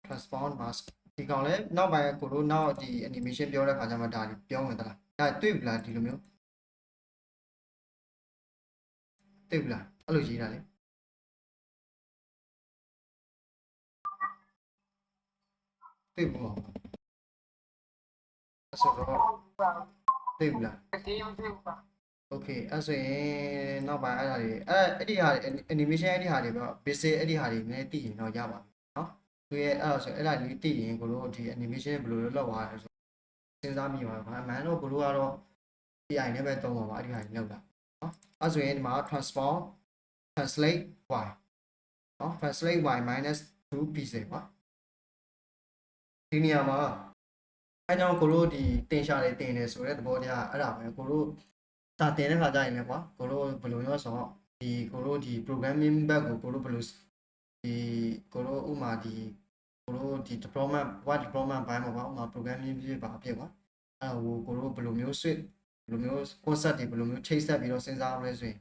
transform mask ဒီကောင်လဲနောက်ပိုင်းကိုတို့နောက်ဒီ animation ပြောတဲ့ခါကျမှဒါပြောမယ်တလားဒါတွေ့ပြီလားဒီလိုမျိုးတွေ့ပြီလားအဲ့လိုရေးတာလေတွေ့ဘူးမဟုတ်အဲ့ဆိုတော့တွေ့ပြီလား ဒီမသိဘူးပါ okay အဲ့ဆိုရင်နောက်ပိုင်းအဲ့ဒါတွေအဲ့ဒီဟာ animation အဲ့ဒီဟာတွေပေါ့ basic အဲ့ဒီဟာတွေနည်းသိရင်တော့ရပါပြီเนาะသူရဲ့အဲ့ဒါဆိုအဲ့ဒါလေးသိရင်ကိုတို့ဒီ animation ဘယ်လိုလုပ်သွားလဲဆိုစဉ်းစားမိပါဘာမှန်တော့ကိုတို့ကတော့ AI နဲ့ပဲသုံးပါပါအဲ့ဒီဟာတွေလောက်တာเนาะအဲ့ဆိုရင်ဒီမှာ transform translate y เนาะ translate y minus 2 pixel ပါဒီနေရာမှာအဲကြောင့်ကိုတို့ဒီတင်ရှာတယ်တင်တယ်ဆိုတဲ့သဘောတရားအဲ့ဒါပဲကိုတို့ဒါတင်တဲ့ခါကျရင်လည်းကွာကိုတို့ဘယ်လိုပြောဆိုတော့ဒီကိုတို့ဒီ programming back ကိုကိုတို့ဘယ်လိုဒီကိုတို့ဥမာဒီကိုတို့ဒီ deployment web deployment ဘိုင်းမှာကွာဥမာ programming ပြပါအဖြစ်ကွာအဲ့ဟိုကိုတို့ဘယ်လိုမျိုး switch ဘယ်လိုမျိုး concept တွေဘယ်လိုမျိုးချိတ်ဆက်ပြီးတော့စဉ်းစားအောင်လဲဆိုရင်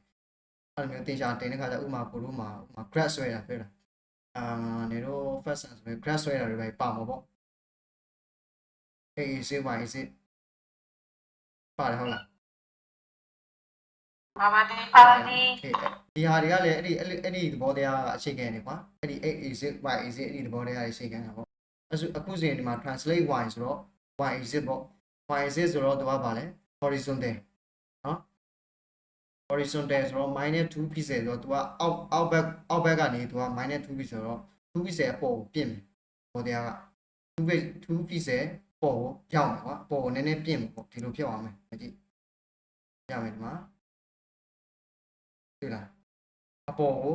အဲ့လိုမျိုးတင်ရှာတင်တဲ့ခါကျဥမာကိုတို့မှာဥမာ crash ဆွဲတာပြောတာနေတော့ first sense ဆို crash ဆွဲတာတွေပဲပါမှာပေါ့is it why is it ပါတယ်ဟုတ်လား ဘာမှဒီ ဒီဟာတွေကလည်းအဲ့ဒီသဘောတရားကအခြေခံနေကွာအဲ့ဒီ is it y is it အဲ့ဒီသဘောတရားတွေအခြေခံတာပေါ့အခုဆိုရင်ဒီမှာ translate y ဆိုတော့ y is it ပေါ့ y is it ဆိုတော့သူကပါလဲ horizontal နော် horizontal ဆိုတော့ -2 pixel ဆိုတော့သူကအောက်ဘက်ကနေသူက -2 pixel ဆိုတော့2 pixel အပေါ်ကိုပြင်မယ်သဘောတရားက2 pixel ပေါ်ကိုရောက်မယ်ကွာပေါ်ကိုနည်းနည်းပြင်မယ်ပေါ့ဒီလိုဖြစ်အောင်မယ်ကြည့်ရမယ်ဒီမှာတွေ့လားအပေါ်ကို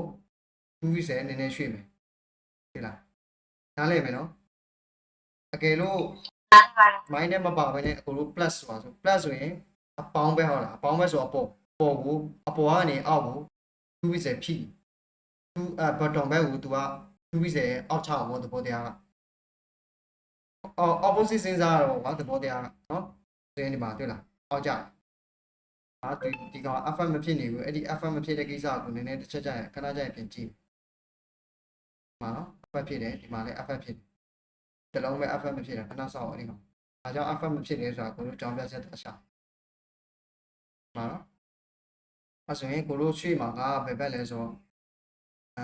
2 pixel နည်းနည်းရွှေ့မယ်တွေ့လားနားလည်မယ်နော်အကယ်လို့ minus မပါဘဲနဲ့အခုလို plus ဆိုတာဆို plus ဆိုရင်အပေါင်းပဲဟုတ်လားအပေါင်းပဲဆိုအပေါ်ကိုအပေါ်ကနေအောက်ကို2 pixel ဖြည့်bottom ဘက်ကိုသူက2 pixel အောက်ချအောင်ပေါ့သဘောတရားကopposite စဉ်းစားရတော့ကွာသဘောတရားကနော်ဆိုရင်ဒီမှာတွေ့လားအောက်ကြဒီကောင် FM မဖြစ်နေဘူးအဲ့ဒီ FM မဖြစ်တဲ့ကိစ္စကိုနည်းနည်းတစ်ချက်ကြရင်ခဏကြရင်ပြင်ကြည့်မှာနော် FM ဖြစ်တယ်ဒီမှာလည်း FM ဖြစ်တယ်တလုံးပဲ FM မဖြစ်တာခဏစောင့်အဲ့ဒီကောင်ဒါကြောင့် FM မဖြစ်နေဆိုတာကိုတို့ကြောင်းပြချက်တော့ရှာမှာနော်အဲ့ဆိုရင်ကိုတို့ရွှေ့မှာကဘယ်ဘက်လဲဆို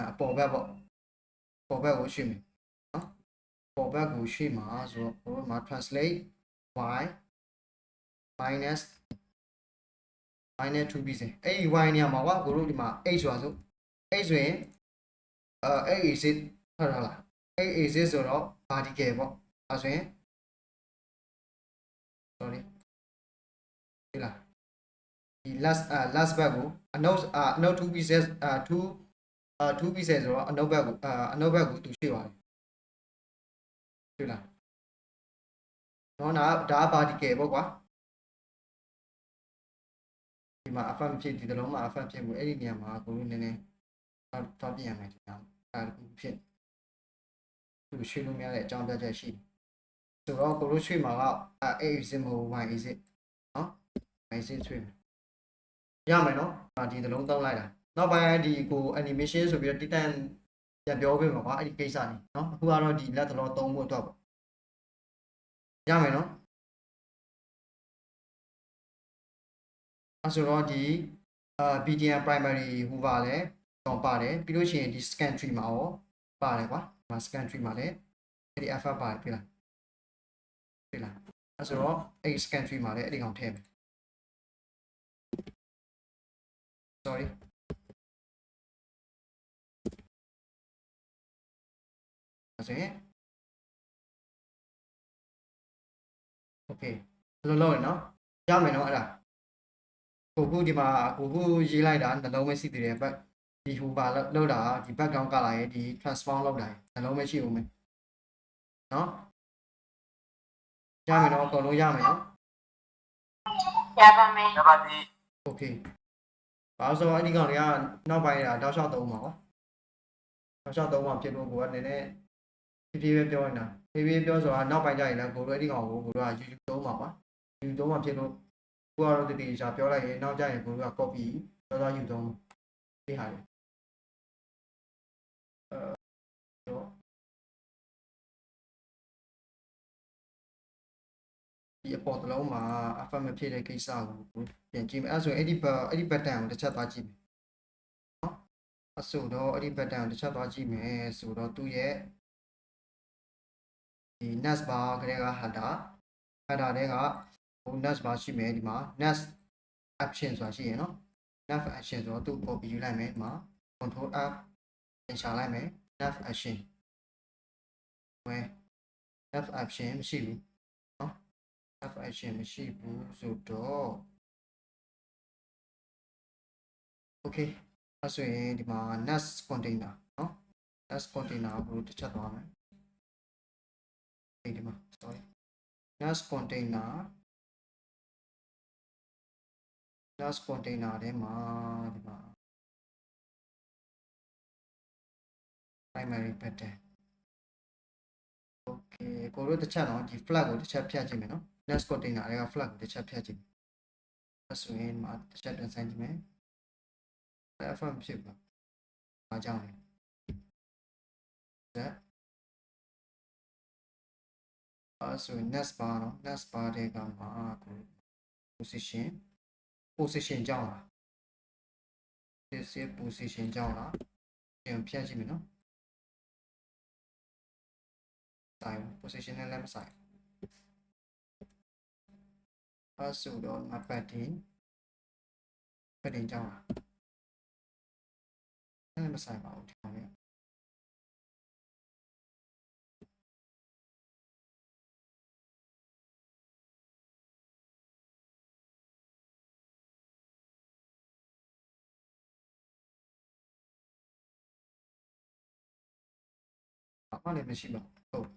အပေါ်ဘက်ပေါ့ပေါ်ဘက်ကိုရွှေ့မယ်နော်ပေါ်ဘက်ကိုရွှေ့မှာဆိုတော့ကိုတို့မှာ translate y minus 2 pixel အဲ့ဒီ y နေရာမှာကွာကိုတို့ဒီမှာ h ဆိုတာဆို h ဆိုရင်h is it ဟုတ်လား h is it ဆိုတော့ vertical ပေါ့အဲ့ဆိုရင် sorry ဒီလားဒီ last back ကိုအနောက်2 pieces 2 pieces ဆိုတော့အနောက်ဘက်ကိုသူရွှေ့သွားတယ်တွေ့လားနော်ဒါ vertical ပေါ့ကွာဒီမှာ FM ဖြစ်ဒီတလုံးမှာ FM ဖြစ်မှုအဲ့ဒီနေရာမှာကိုလို့နည်းနည်းတော့ပြင်ရမယ်ဒီကောင်အဲ့ဒါဖြစ်သူရွှေ့လို့မရတဲ့အကြောင်းပြချက်ရှိတယ်ဆိုတော့ကိုလို့ရွှေ့မှာကA is it မဟုတ် Y is it နော် Y is it ရွှေ့မယ်ရမယ်နော်ဒီတလုံးတောင်းလိုက်တာနောက်ပိုင်းဒီကို animation ဆိုပြီးတော့တိတန်ပြန်ပြောပေးမှာကွာအဲ့ဒီကိစ္စနေနော်အခုကတော့ဒီလက်တလောသုံးဖို့အတွက်ပေါ့ရမယ်နော်ဆိုတော့ဒီ BDM primary ဟိုပါလဲတော့ပါတယ်ပြီးလို့ရှိရင်ဒီ scan tree မှာရောပါတယ်ကွာဒီမှာ scan tree မှာလည်းအဲ့ဒီ alpha ပါတယ်တွေ့လား အဲ့ဆိုတော့အဲ့ scan tree မှာလည်းအဲ့ဒီကောင်ထည့်မယ် sorry အဲ့ဆိုရင် okay ဘယ်လိုလုပ်ရနော်ရမယ်နော်အဲ့ဒါကိုခုဒီမှာကိုခုရေးလိုက်တာနှလုံးပဲရှိသေးတယ် back ဒီဟိုပါလောက်တာဒီ background color ရဲ့ဒီ transform လောက်တာနှလုံးပဲရှိဦးမယ်နော်ရမယ်နော်အကုန်လုံးရမယ်နော် ရပါမယ် ရပါသည် okay ဘာလို့ဆိုတော့အဲ့ဒီကောင်တွေကနောက်ပိုင်းတာတောက်လျှောက်သုံးပါကွာတောက်လျှောက်သုံးပါဖြစ်လို့ကိုကနည်းနည်းဖြည်းဖြည်းပဲပြောနေတာဖြည်းဖြည်းပြောဆိုတာနောက်ပိုင်းကျရင်လည်းကိုတို့အဲ့ဒီကောင်ကိုကိုတို့က YouTube သုံးပါကွာ YouTube သုံးပါဖြစ်လို့ကိုကတော့တတိယပြောလိုက်ရင်နောက်ကျရင်ကိုတို့က copy သွားသွားယူသုံးဒီဟာလေဒီအပေါ်တစ်လုံးမှာ affect မဖြစ်တဲ့ကိစ္စကိုပြန်ကြည့်မယ်အဲ့ဆိုရင်အဲ့ဒီ pattern ကိုတစ်ချက်သွားကြည့်မယ်နော်အဲ့ဆိုတော့အဲ့ဒီ pattern ကိုတစ်ချက်သွားကြည့်မယ်ဆိုတော့သူ့ရဲ့ဒီ next bar ကလေးက header တွေကဟို next bar ရှိမယ်ဒီမှာ next action ဆိုတာရှိရယ်နော် next action ဆိုတော့သူ့ copy ယူလိုက်မယ်ဒီမှာ control F ပြန်ရှာလိုက်မယ် next action ဝယ် next action မရှိဘူးနော် next action မရှိဘူးဆိုတော့ okay အဲ့ဆိုရင်ဒီမှာ next container နော် next container ကိုတစ်ချက်သွားမယ်ဒီမှာ sorry next container ထဲမှာဒီမှာ primary pattern okay ကိုတို့တစ်ချက်တော့ဒီ flag ကိုတစ်ချက်ဖြတ်ကြည့်မယ်နော် next container တွေက flag ကိုတစ်ချက်ဖြတ်ကြည့်အဲ့ဆိုရင်မှာတစ်ချက်တွင်ဆိုင်ကြည့်မယ် FM ဖြစ်ပါဘာကြောင့်လဲအဲ့ဆိုရင် next bar နော် next bar တွေကမှာကို position ကြောင်းလား position ကြောင်းလားပြန်ဖြတ်ကြည့်မယ်နော်ဆိုင် position နဲ့လည်းမဆိုင်အဲ့ဆိုတော့ padding ကြောင်းလားအဲ့မဆိုင်ပါဘူးဒီကောင်လေးဘာလည်းမရှိပါဘူးဟုတ်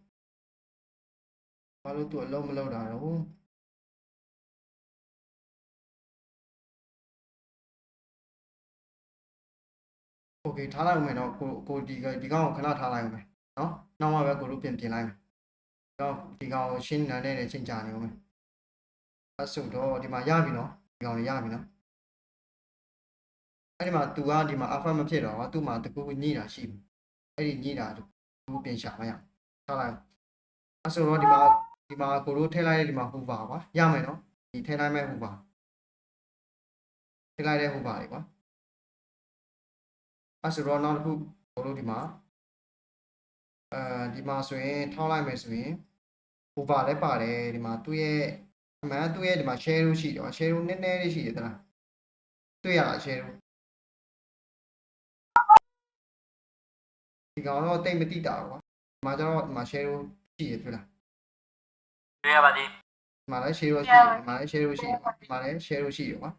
ဘာလို့သူအလုံးမလုံးတာတော့ okay ထားလိုက်ဦးမယ်နော်ကိုဒီကောင်ကိုခဏထားလိုက်ဦးမယ်နော်နောက်မှပဲကိုတို့ပြင်လိုက်မယ်တော့ဒီကောင်ကိုရှင်းနေတဲ့ချိန်ကြာနေဦးမယ်အဲ့ဆိုတော့ဒီမှာရပြီနော်ဒီကောင်ရပြီနော်အဲ့ဒီမှာသူကဒီမှာ alpha မဖြစ်တော့သူ့မှာတကူညှိတာရှိပြီအဲ့ဒီညှိတာသူပြင်ရှာမရထားလိုက်အဲ့ဆိုတော့ဒီမှာကိုတို့ထည့်လိုက်တဲ့ဒီမှာဟူပါကွာရမယ်နော်ဒီထည့်လိုက်မဲ့ဟူပါထည့်လိုက်တဲ့ဟူပါလေကွာအဲ့ဆိုတော့နောက်တစ်ခုကိုတို့ဒီမှာဒီမှာဆိုရင်ထောက်လိုက်မယ်ဆိုရင်ဟူပါလည်းပါတယ်ဒီမှာသူ့ရဲ့အမှန်သူ့ရဲ့ဒီမှာ share ရှိတယ်ကွာ share နည်းနည်းလေးရှိတယ်သလားတွေ့ရလား share ဒီကောင်တော့တိတ်မတိတာကွာဒီမှာကျတော့ဒီမှာ share ရှိရတွေ့လား တွေ့ရပါသည် ဒီမှာလည်း share ရှိတယ်ဒီမှာလည်း share ရှိတယ်ဒီမှာလည်း share ရှိတယ်ကွာ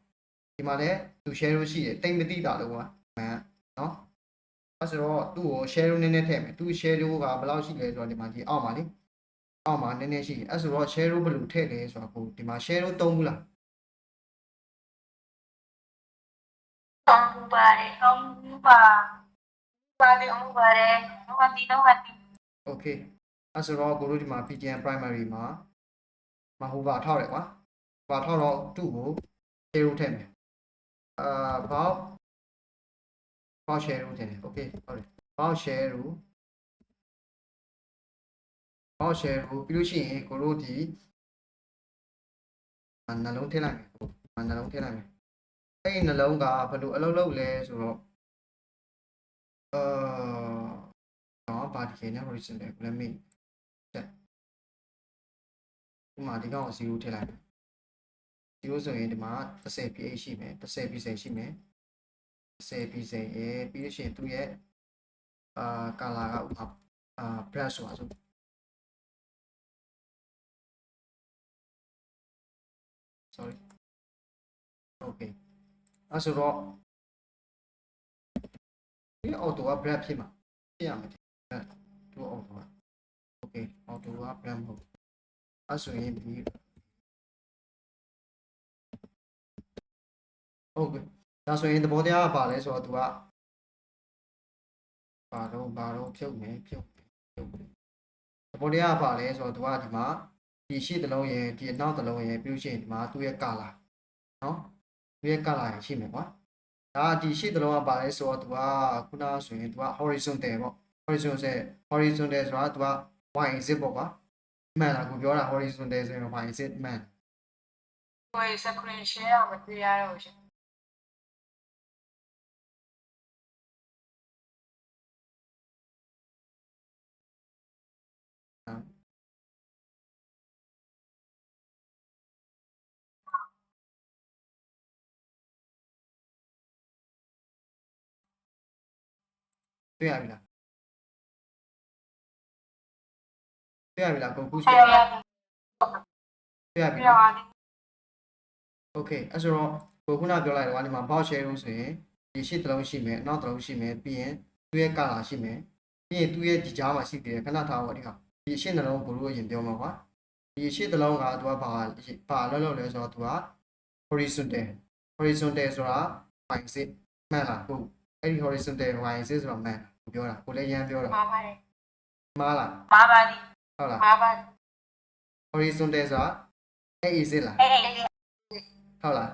ဒီမှာလည်းသူ share ရှိတယ်တိတ်မတိတာလို့ကွာမှန်နော်အဲ့ဆိုတော့သူ့ကို share နည်းနည်းထည့်မယ်သူ share ကဘယ်လောက်ရှိလဲဆိုတော့ဒီမှာဒီအောက်မှာလေအောက်မှာနည်းနည်းရှိတယ်အဲ့ဆိုတော့ share ဘယ်လိုထည့်လဲဆိုတော့ကိုဒီမှာ share သုံးဘူးလား သုံးပါတယ်သုံးပါတယ်သုံးပါတယ်တော့ဒီ okay အဲ့ဆိုတော့ကိုတို့ဒီမှာ PTN primary မှာဟိုပါထောက်တယ်ကွာဟိုပါထောက်တော့သူ့ကို share ထည့်မယ်ဘောက် share ထည့်တယ် okay ဟုတ်တယ်ဘောက် share ပြီးလို့ရှိရင်ကိုတို့ဒီနှလုံးထည့်လိုက်မယ်နှလုံးထည့်လိုက်မယ်အဲ့ဒီနှလုံးကဘယ်လိုအလုပ်လုပ်လဲဆိုတော့ဘာဒီကေနဲ့ horizontal လဲမေး ဒီမှာဒီကောင်0ထည့်လိုက်0ဆိုရင်ဒီမှာ10 pH ရှိမယ်10 pH ရှိမယ်10 pH ရေပြီးလို့ရှိရင်သူ့ရဲ့color ကဥပမာbrush ဆိုတာဆိုsorry okay အဲ့ဆိုတော့ဒီ auto က brush ဖြစ်မှာဖြစ်ရမယ်ဒီ auto က okay auto က brush မဟုတ်အဲ့ဆိုရင်ဒီဟုတ်ကဲ့ဒါဆိုရင်သဘောတရားကပါလဲဆိုတော့ तू ကဘာတော့ဖြုတ်မယ်သဘောတရားကပါလဲဆိုတော့ तू ကဒီမှာဒီရှေ့တစ်လုံးရယ်ဒီအနောက်တစ်လုံးရယ်ပြီးလို့ရှိရင်ဒီမှာသူ့ရဲ့ color နော်သူ့ရဲ့ color ရရှိမယ်ကွာဒါဒီရှေ့တစ်လုံးကပါလဲဆိုတော့ तू ကခုနဆိုရင် तू က horizontal ပေါ့ horizontal ဆိုတာ तू က y z ပေါ့ကွာမှန်လားကိုပြောတာ horizontal ဆိုရင် y z မှန် ကိုယ် screen share ရမတွေ့ရတော့ရှင် တွေ့ရပြီလားကိုကူး ဆရာရ တွေ့ရပြီ ပြပါသည် okay အဲ့ဆိုတော့ကိုခုနပြောလိုက်တော့ဒီမှာ box share လို့ဆိုရင်ဒီရှေ့တစ်လုံးရှိမယ်နောက်တစ်လုံးရှိမယ်ပြီးရင်သူ့ရဲ့ color ရှိမယ်ပြီးရင်သူ့ရဲ့ဒီကြားမှာရှိသေးတယ်ခဏထားပါဒီကဒီရှေ့နှလုံးကိုလို့ရင်ပြောမှာကွာဒီရှေ့တစ်လုံးကသူကဘာလောက်လဲဆိုတော့သူက horizontal ဆိုတာ y z မှန်လားဟုတ်အဲ့ဒီ horizontal y z ဆိုတော့မှန်ကိုပြောတာကိုလည်းရမ်းပြောတာ မှားပါတယ် မှားလား မှားပါသည် ဟုတ်လား မှားပါ horizontal ဆိုတာ a z လား အဲ့ ဟုတ်လား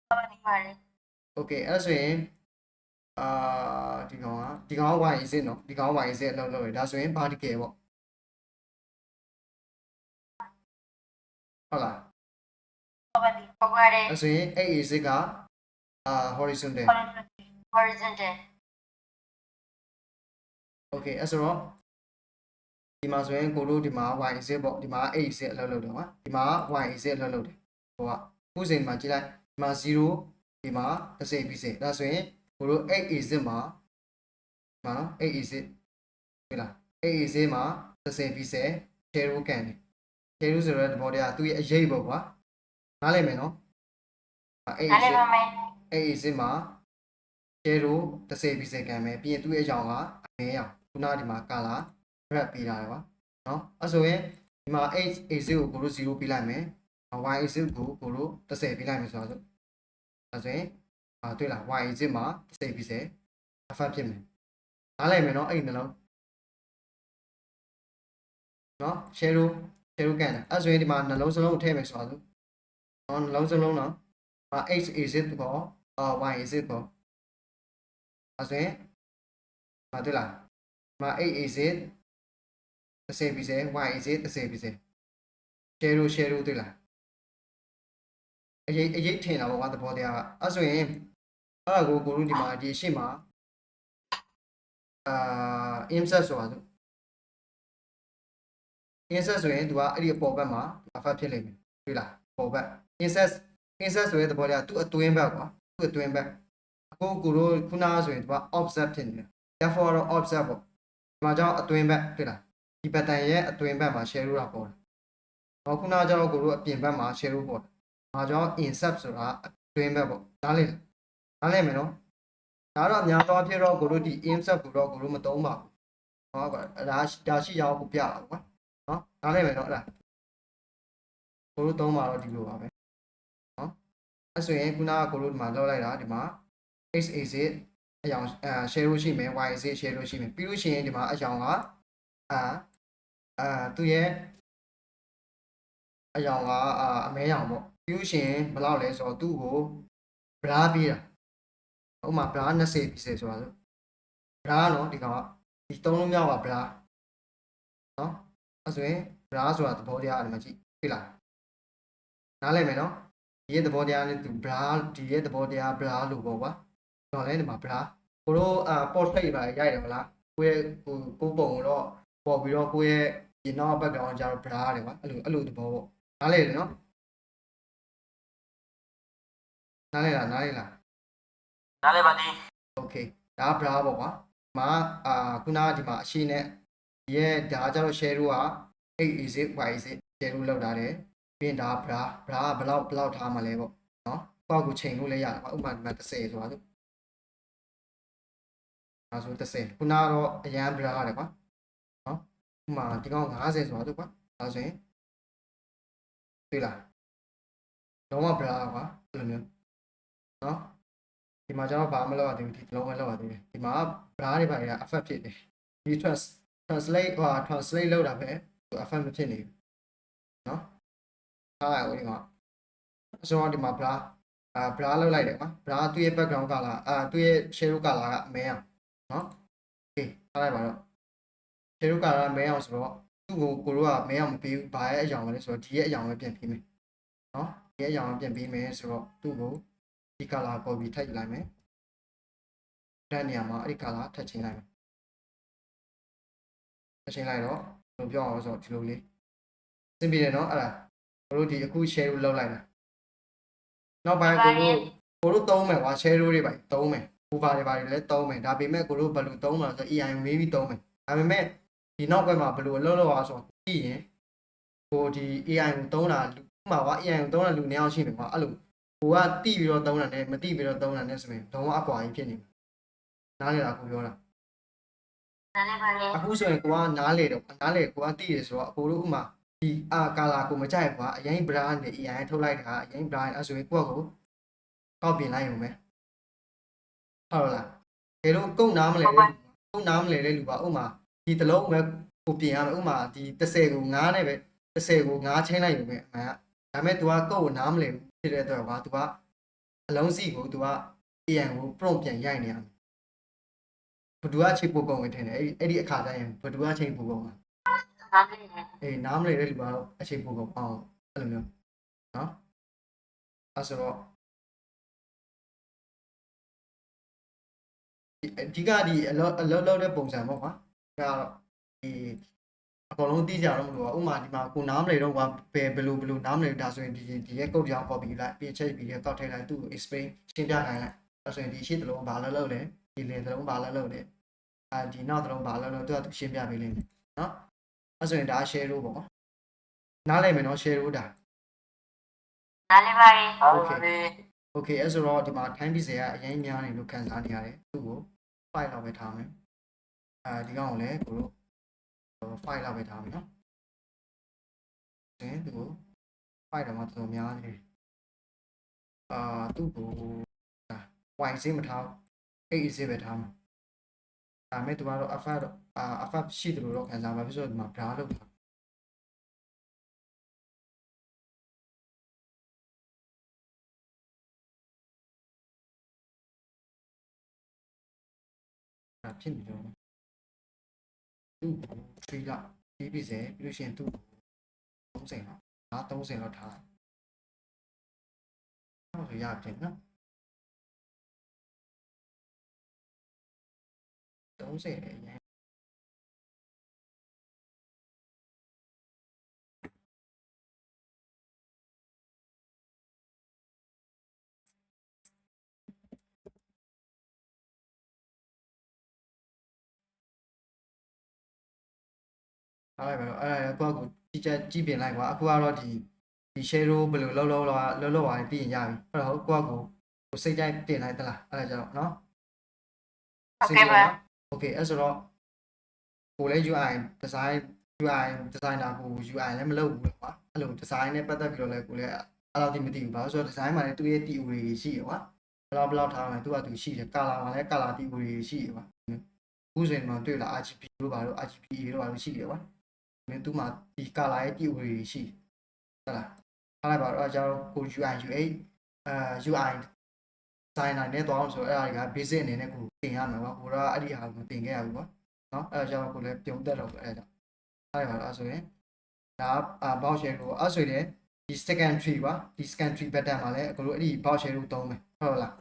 မှားပါတယ် okay အဲ့ဆိုရင်ဒီကောင်က y z နော်ဒီကောင် y z အလုပ်လုပ်ရဒါဆိုရင် vertical ပေါ့ဟုတ်လား ဟုတ်ပါတယ် အဲ့ဆိုရင် az ကhorizontal horizontal okay အဲ့ဆိုတော့ဒီမှာဆိုရင်ကိုတို့ဒီမှာ y z ပေါ့ဒီမှာ az အလုပ်လုပ်တယ်ကွာဒီမှာ y z အလုပ်လုပ်တယ်ဟိုကခုစဉ်မှာကြည့်လိုက်ဒီမှာ0ဒီမှာ30 pixel ဒါဆိုရင်ကိုတို့ 8az မှာနော် 8az ဟုတ်လား 8az မှာ30 pixel share ကန်တယ် share ဆိုတော့ဒီဘောတရားသူ့ရဲ့အရေးပေါ့ကွာနားလည်မယ်နော် နားလည်ပါမယ် 8az မှာ share 30 pixel ကန်မယ်ပြီးရင်သူ့ရဲ့အကြောင်းကအမဲရောင်ခုနဒီမှာ color red ပေးထားတယ်ကွာနော်အဲ့ဆိုရင်ဒီမှာ 8az ကိုကိုတို့0ပေးလိုက်မယ် y/az ကိုကိုတို့30ပေးလိုက်မယ်ဆိုတော့အဲ့ဆိုရင်တွေ့လား y/az မှာ30 pixel effect ဖြစ်မယ်နားလည်မယ်နော်အဲ့ဒီနှလုံးနော် share ကန်တယ်အဲ့ဆိုရင်ဒီမှာနှလုံးစလုံးကိုထည့်မယ်ဆိုတော့နော်နှလုံးစလုံးနော်8az ပေါ့y/az ပေါ့အဲ့ဆိုရင်တွေ့လား8az 30 pixel y/az 30 pixel share တွေ့လားအရေးထင်တာပေါ့ကွာသဘောတရားကအဲ့ဆိုရင်အဲ့ဒါကိုတို့ဒီမှာဒီရှေ့မှာinsert ဆိုတာဆို insert ဆိုရင်သူကအဲ့ဒီအပေါ်ဘက်မှာ effect ဖြစ်လိမ့်မယ်တွေ့လားပေါ်ဘက် insert ဆိုတဲ့သဘောတရားသူ့အတွင်းဘက်ကွာသူ့အတွင်းဘက်အခုကိုတို့ခုနဆိုရင်သူက offset ဖြစ်နေတယ် therefore တော့ offset ပေါ့ဒီမှာကြောင့်အတွင်းဘက်တွေ့လားဒီ button ရဲ့အတွင်းဘက်မှာ share တာပေါ်တယ်တော့ခုနကျတော့ကိုတို့အပြင်ဘက်မှာ share ပေါ်တယ်ဒါကြောင့် insert ဆိုတာအတွင်းဘက်ပေါ့နားလည်မယ်နော်ဒါတော့အများသောအားဖြင့်တော့ကိုတို့ဒီ insert ကိုတော့ကိုတို့မသုံးပါဘူးဟောဒါရှိရအောင်ကိုပြတာကွာနော်နားလည်မယ်နော်အဲ့ဒါကိုတို့သုံးပါတော့ဒီလိုပါပဲနော်အဲ့ဆိုရင်ခုနကကိုတို့ဒီမှာလောက်လိုက်တာဒီမှာ xaz အယောင်share လို့ရှိမယ် yaz share လို့ရှိမယ်ပြီးလို့ရှိရင်ဒီမှာအယောင်ကသူ့ရဲ့အယောင်ကအမဲရောင်ပေါ့ပြီးလို့ရှိရင်ဘယ်လောက်လဲဆိုတော့သူ့ကို bra ပေးတာဥပမာ bra 20 pixel ဆိုတာဆို bra နော်ဒီကောင်ကဒီသုံးလုံးမြောက်က bra နော်အဲ့ဆိုရင် bra ဆိုတာသဘောတရားအဲ့မှာကြည့်တွေ့လားနားလည်မယ်နော်ဒီရဲ့သဘောတရားနဲ့သူ bra ဒီရဲ့သဘောတရား bra လို့ပေါ့ကွာတော့လဲဒီမှာ bra ကိုတို့portrait ပါရိုက်တယ်မလားကိုယ့်ရဲ့ကိုပုံတော့ပေါ်ပြီးတော့ကိုယ့်ရဲ့ ဒီနောက် background ကျတော့ bra တယ်ကွာအဲ့လိုသဘောပေါ့နားလေတယ်နော်နားလေလား နားလဲပါဒီ okay ဒါ bra ပေါ့ကွာဒီမှာခုနကဒီမှာအရှိနဲ့ဒီရဲ့ဒါကျတော့ share တို့က 8 is it y is it share တို့လောက်တာတယ်ပြီးရင်ဒါ bra ကဘလောက်ထားမှလဲပေါ့နော်ကောက်ကိုချိန်လို့လည်းရတယ်ကွာဥပမာဒီမှာ30ဆိုတာလို့ဒါဆို30ခုနကတော့အရန် bra ရတယ်ကွာနော်ဥပမာဒီကောင်50ဆိုတာလို့ကွာဒါဆိုရင်တွေ့လားလုံးဝ bra ကွာအဲ့လိုမျိုးနော်ဒီမှာကျတော့ဘာမှမလုပ်ရသေးဘူးဒီလုံးဝလောက်ရသေးတယ်ဒီမှာ bra တွေပါရ effect ဖြစ်တယ်ဒီ translate လုပ်တာပဲသူ effect မဖြစ်နေဘူးနော်ထားလိုက်ဦးဒီမှာအစောဒီမှာ bra လောက်လိုက်တယ်ကွာ bra သူ့ရဲ့ background color သူ့ရဲ့ shadow color ကမဲအောင်နော် okay ထားလိုက်ပါတော့ shadow color ကမဲအောင်ဆိုတော့သူ့ကိုတို့ကမဲအောင်မပေးဘူးဘာရဲ့အကြောင်းလဲဆိုတော့ဒီရဲ့အကြောင်းပဲပြန်ပေးမယ်နော်ဒီရဲ့အကြောင်းပြန်ပေးမယ်ဆိုတော့သူ့ကိုဒီ color copy ထည့်လိုက်မယ်တဲ့နေရာမှာအဲ့ဒီ color ထည့်ချင်းလိုက်မယ်ထည့်ချင်းလိုက်တော့ဘယ်လိုပြောအောင်ဆိုတော့ဒီလိုလေးသင်ပြတယ်နော်အဲ့ဒါတို့ဒီအခု share လုပ်လိုက်တာနောက်ပိုင်းကိုတို့သုံးမယ်ကွာ share တွေပါသုံးမယ် over တွေပါလည်းသုံးမယ်ဒါပေမဲ့ကိုတို့ဘယ်လိုသုံးမှာဆိုတော့ AI မေးပြီးသုံးမယ်ဒါပေမဲ့ဒီနောက်ဘက်မှာဘယ်လိုအလုပ်လုပ်အောင်ဆိုတော့ပြီးရင်ကိုဒီ AI ကိုသုံးတာဥပမာကွာ AI ကိုသုံးတာလူနှစ်ယောက်ရှိတယ်ကွာအဲ့လိုကိုကတိပြီးတော့သုံးတာနဲ့မတိပြီးတော့သုံးတာနဲ့ဆိုရင်လုံးဝအကွာကြီးဖြစ်နေမှာနားလေလားကိုပြောတာ နားလဲပါလေ အခုဆိုရင်ကိုကနားလေတော့နားလေကိုကတိရဆိုတော့ကိုတို့ဥမာဒီကာလာကိုမကြိုက်ကွာအရင် brand နဲ့ AI ထုတ်လိုက်တာအရင် brand အဲ့ဆိုရင်ကိုကကိုကောက်ပြင်လိုက်ရုံပဲဟုတ်လားဒါလို့ကုတ်နားမလဲတဲ့လူပါဥမာဒီတလုံးပဲကိုပြင်ရမယ်ဥမာဒီ30ကို9နဲ့ပဲ30ကို9ချင်းလိုက်ရုံပဲအမှန်ကဒါပေမဲ့ तू ကကုတ်ကိုနားမလဲဘူးဖြစ်တဲ့အတွက်ကွာ तू ကအလုံးစီကို तू က AI ကို prompt ပြန်ရိုက်နေရမယ်ဘယ်သူကချိန်ပို့ကုန်ဝင်ထင်တယ်အဲ့ဒီအခါကျရင်ဘယ်သူကချိန်ပို့ကုန်မှာ နားလဲတယ် အေးနားမလဲတဲ့လူကတော့အချိန်ပို့ကုန်အောင်အဲ့လိုမျိုးနော်အဲ့ဆိုတော့အဓိကဒီအလောက်တဲ့ပုံစံပေါ့ကွာဒါကတော့ဒီအကုန်လုံးသိကြတော့မလို့ဥမာဒီမှာကိုနားမလဲတော့ကွာဘယ်လိုနားမလဲဒါဆိုရင်ဒီရဲ့ code ကြောင် copy လိုက်ပြီးချက်ပြီးကောက်ထည့်လိုက်သူ့ကို explain ရှင်းပြနိုင်လိုက်အဲ့ဆိုရင်ဒီရှင်းတလုံးဘာလုပ်လဲဒီလင်တလုံးဘာလုပ်လဲဒီနောက်တလုံးဘာလုပ်သူကသူရှင်းပြပေးလိမ့်မယ်နော်အဲ့ဆိုရင်ဒါ share လို့ပေါ့ကွာနားလည်မယ်နော် share လို့ဒါ နားလဲပါလေ ဟုတ်ပါပြီ okay အဲ့ဆိုတော့ဒီမှာ time piece ကအရင်များနေလို့ခံစားနေရတယ်သူ့ကို file လောက်ပဲထားမယ်ဒီကောင်ကိုလည်းကိုတို့ file လောက်ပဲထားမယ်နော်သူ့ကို file တော့မှတော်တော်များနေသူ့ကို y စင်းမထား8 is ပဲထားမှာဒါမဲ့သူကတော့ alpha ရှိတယ်လို့တော့ခံစားမှာဖြစ်ဆိုဒီမှာ bra လောက်ထားဖြစ်နေတော့သူ့3လောက်ပြီးပြီစေပြီးလို့ရှိရင်သူ့30လောက်30လောက်ထားဟုတ်ရရတယ်နော်30ရယ်အဲ့ဒါပဲအဲ့ဒါကိုကြည့်ပြင်လိုက်ကွာအခုကတော့ဒီ share ဘယ်လိုလောက်သွားပြီးရင်ရပြီအဲ့တော့ကိုစိတ်ကြိုက်တင်လိုက်သလားအဲ့ဒါကြတော့နော် ဟုတ်ကဲ့ပါ okay အဲ့ဆိုတော့ကိုလည်း UI designer ကို UI လည်းမလုပ်ဘူးကွာအဲ့လို design နဲ့ပတ်သက်ပြီးတော့လည်းကိုလည်းအဲ့လောက်တိမသိဘူးဘာလို့ဆိုတော့ design မှာလည်းသူ့ရဲ့ theory တွေရှိရကွာဘယ်လောက်ထားမှသူကသူရှိတယ် color မှာလည်း color theory တွေရှိရကွာအခုဆိုရင်မှတွေ့လာ RGB တို့ဘာလို့ RGB တို့ဘာလို့ရှိတယ်ကွာမင်းသူမှဒီ color ရဲ့ theory တွေရှိဟုတ်လားထားလိုက်ပါတော့အဲ့ကြောင့်ကို UI UX UI designer နဲ့တော့ဆိုအဲ့ဒါက basic အနေနဲ့ကိုတင်ရမှာကွာကိုတော့အဲ့ဒီဟာကိုတင်ခဲ့ရဘူးကွာနော်အဲ့ဒါကြောင့်ကိုလည်းပြုံးတက်တော့အဲ့ဒါကြောင့်ထားလိုက်ပါတော့အဲ့ဆိုရင်ဒါဘောက်ရှယ်ကိုအဲ့ဆိုရင်ဒီ secondary ကွာဒီ secondary pattern မှာလည်းကိုတို့အဲ့ဒီဘောက်ရှယ်ကိုသုံးမယ်ဟုတ်လား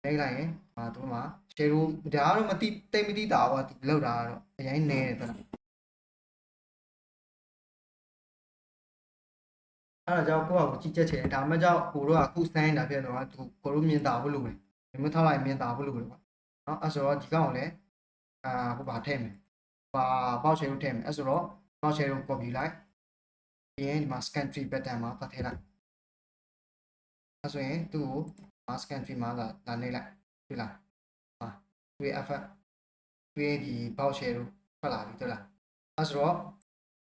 လိုက်လိုက်ရင်သူမှာ share ဒါကတော့တိတ်မတိတာကွာလောက်တာကတော့အရင်နေတယ်ဗျာ အဲ့ဒါကြောင့်ကိုယ့်ဟာကိုကြည့်ချက်ချင်တယ်ဒါမှမကြောင့်ကိုတို့ကအခုစမ်းနေတာဖြစ်တော့သူကိုတို့မြင်တာဘူးလို့ပဲဒီမထောက်လိုက်မြင်တာဘူးလို့ပဲနော်အဲ့ဆိုတော့ဒီကောင်ကိုလည်းဟိုပါထည့်မယ်ပေါက်ချယ်ကိုထည့်မယ်အဲ့ဆိုတော့ပေါက်ချယ်ကို copy လိုက်ပြီးရင်ဒီမှာ scan tree pattern မှာပတ်ထည့်လိုက်အဲ့ဆိုရင်သူ့ကို scan tree မှာလာနေလိုက်တွေ့လားတွေ့ effect တွေ့ဒီပေါက်ချယ်ကိုဖတ်လာပြီတွေ့လားအဲ့ဆိုတော့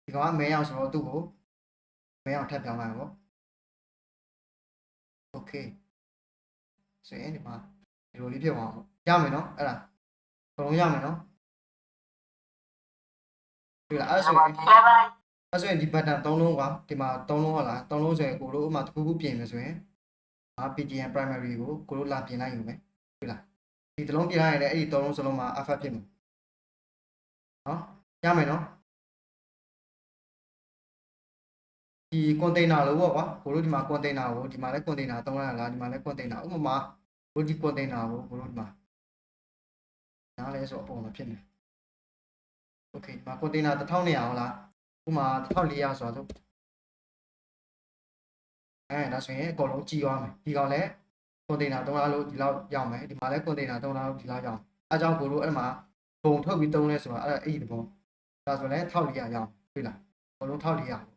ဒီကောင်ကမဲအောင်ဆိုတော့သူ့ကိုမဲအောင်ထပ်ပြောင်းလိုက်ပါโอเคဆိုရင်ဒီမှာဒီလိုလေးဖြစ်သွားအောင်ရမယ်နော်အဲ့ဒါဘလုံးရမယ်နော်တွေ့လားအဲ့ဆိုရင်ဒီ button 3လုံးကွာဒီမှာ3လုံးဟုတ်လား3လုံးဆိုရင်ကိုတို့ဥမာတစ်ခုခုပြင်မယ်ဆိုရင်PGM primary ကိုကိုတို့လာပြင်လိုက်ယူမယ်တွေ့လားဒီတစ်လုံးပြင်လိုက်ရင်လည်းအဲ့ဒီ3လုံးစလုံးမှာ effect ဖြစ်မှာနော်ရမယ်နော်ဒီ container လို့ပေါ့ကွာကိုတို့ဒီမှာ container ကိုဒီမှာလည်း container သုံးရလားဒီမှာလည်း container ဥပမာကိုဒီ container ကိုကိုတို့ဒီမှာနားလဲဆိုအပေါ်မှာဖြစ်နေ okay ဒီမှာ container 1200ဟုတ်လားဥပမာ1400ဆိုတော့ဒါဆိုရင်အကုန်လုံးကြည့်သွားမယ်ဒီကောင်လည်း container 300လို့ဒီလောက်ရောက်မယ်ဒီမှာလည်း container 300လို့ဒီလောက်ရောက်အဲကြောင့်ကိုတို့အဲ့မှာပုံထုတ်ပြီးသုံးလဲဆိုတော့အဲ့ဒီသဘောဒါဆိုလည်း1400ရောက်တွေ့လားအကုန်လုံး1400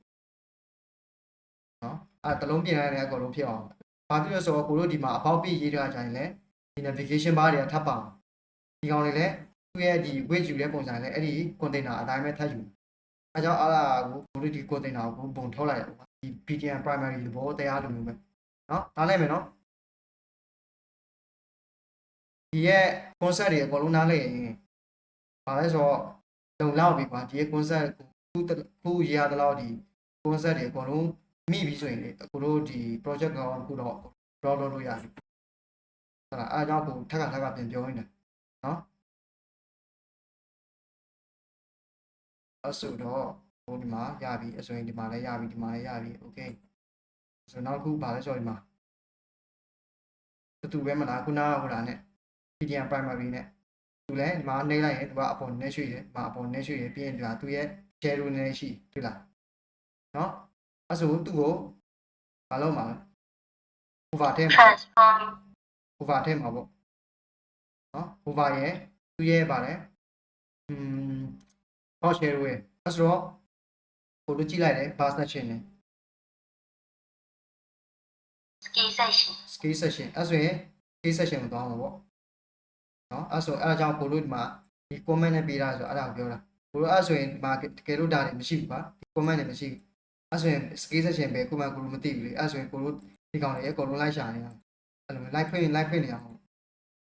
နော်အဲ့တလုံးပြင်လိုက်တဲ့အကုန်လုံးဖြစ်အောင်ဘာဖြစ်လို့ဆိုတော့ကိုတို့ဒီမှာ about page ရေးထားကြရင်လည်းဒီ navigation bar တွေကထပ်ပါအောင်ဒီကောင်တွေလည်းသူ့ရဲ့ဒီ weight ယူတဲ့ပုံစံလည်းအဲ့ဒီ container အတိုင်းပဲထပ်ယူအဲကြောင့်အားလာကိုတို့ဒီ container ကိုပုံထုတ်လိုက်ရအောင်ဒီ PTM primary သဘောတရားလိုမျိုးပဲနော်နားလည်မယ်နော်ဒီရဲ့ concept တွေအကုန်လုံးနားလည်ရင်ဘာလဲဆိုတော့လုံလောက်ပြီကွာဒီရဲ့ concept ခုရေးရတဲ့လောက်ဒီ concept တွေအကုန်လုံးမိပြီဆိုရင်လေအခုတို့ဒီ project ကောင်အခုတော့ draw လုပ်လို့ရပြီဟုတ်လားအားကြောင့်ကိုထပ်ပြန်ပြောနေတာနော်အဲ့ဆိုတော့ဟိုဒီမှာရပြီအဆိုရင်ဒီမှာလည်းရပြီဒီမှာလည်းရပြီ okay ဆိုနောက်ခုဘာလဲဆိုဒီမှာတူပဲမလားခုနကဟိုတာနဲ့ PTM primary နဲ့သူလည်းဒီမှာနှိပ်လိုက်ရင်သူကအပေါ်နဲ့ရွှေ့တယ်ဒီမှာအပေါ်နဲ့ရွှေ့ရပြီးရင်ဒီမှာသူရဲ့ share နဲ့ရှိတွေ့လားနော်အဲ့ဆိုသူ့ကိုမလုပ်မှာ over ထဲမှာ transform over ထဲမှာပေါ့နော် over ရဲ့သူရဲ့ဗာလဲhot share ရဲ့အဲ့ဆိုတော့ကိုတို့ကြည့်လိုက်တယ် bar section နဲ့ skill section skill section အဲ့ဆိုရင် skill section ကိုသွားမှာပေါ့နော်အဲ့ဆိုအဲ့အကြောင်းကိုတို့ဒီမှာဒီ comment နဲ့ပေးတာဆိုအဲ့ဒါကိုပြောတာကိုတို့အဲ့ဆိုရင်ဒီမှာတကယ်လို့ဒါတွေမရှိဘူးပါဒီ comment တွေမရှိဘူးအဲ့ဆိုရင် skill section ပဲခုမှကိုတို့မသိဘူးလေအဲ့ဆိုရင်ကိုတို့ဒီကောင်တွေအကုန်လုံးလိုက်ရှာနေတာအဲ့လိုမျိုး like ဖွင့်နေအောင်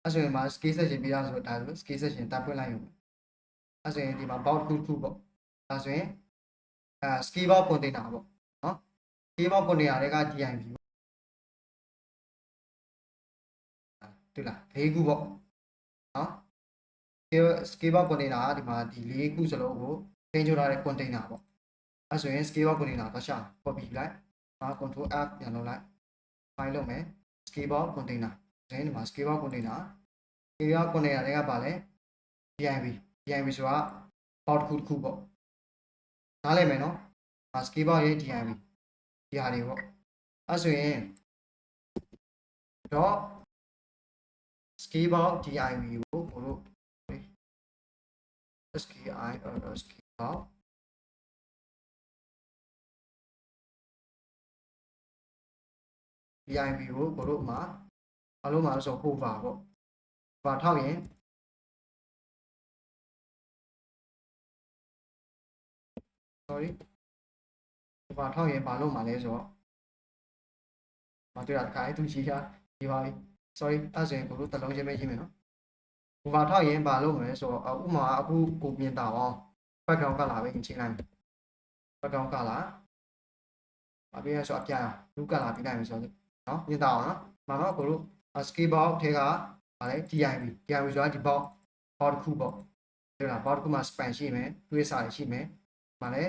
အဲ့ဆိုရင်မှာ skill section ပေးတာဆိုတော့ဒါဆို skill section တပ်ဖွင့်လိုက်ရုံအဲ့ဆိုရင်ဒီမှာ box 2ပေါ့ဒါဆိုရင်skill box container ပေါ့နော် skill box container တွေက DIV တွေ့လား၄ခုပေါ့နော် skill box container ကဒီမှာဒီ၄ခုစလုံးကိုတင်ချိုထားတဲ့ container ပေါ့အဲ့ဆိုရင် skill box container တော့ရှာ copy လိုက်control F ပြန်လုပ်လိုက် file လုပ်မယ် skill box container ဒီမှာ skill box container တွေကပါလဲ DIV ဆိုတာ box တစ်ခုပေါ့နားလည်မယ်နော် skill box ရဲ့ DIV ဒီဟာတွေပေါ့အဲ့ဆိုရင်တော့ skill box DIV ကိုဘို့လို့ skill box DIV ကိုဘို့လို့မှာအလုံးမှာဆို over ပေါ့ over ထောက်ရင် sorry over ထောက်ရင်ဘာလို့မှာလဲဆိုတော့မတွေ့တာတခါအဲ့သူရေးတာဒီပါပြီ sorry အဲ့ဆိုရင်ကိုတို့တစ်လုံးချင်းပဲရေးမယ်နော် over ထောက်ရင်ဘာလို့မလဲဆိုတော့ဥမာအခုကိုမြင်တာအောင် background color ပဲချိန်လိုက်မယ် background color ဘာပြရဆိုအပြာရော blue color ပြလိုက်မယ်ဆိုတော့နော်မြင်တာအောင်နော်မှန်တော့ကိုတို့ skill box ထဲကဗာလဲ DIV ဆိုတာဒီ box တစ်ခုပေါ့ဟုတ်လား box တစ်ခုမှာ span ရှိမယ်တွေးစာရှိမယ်ဗာလဲ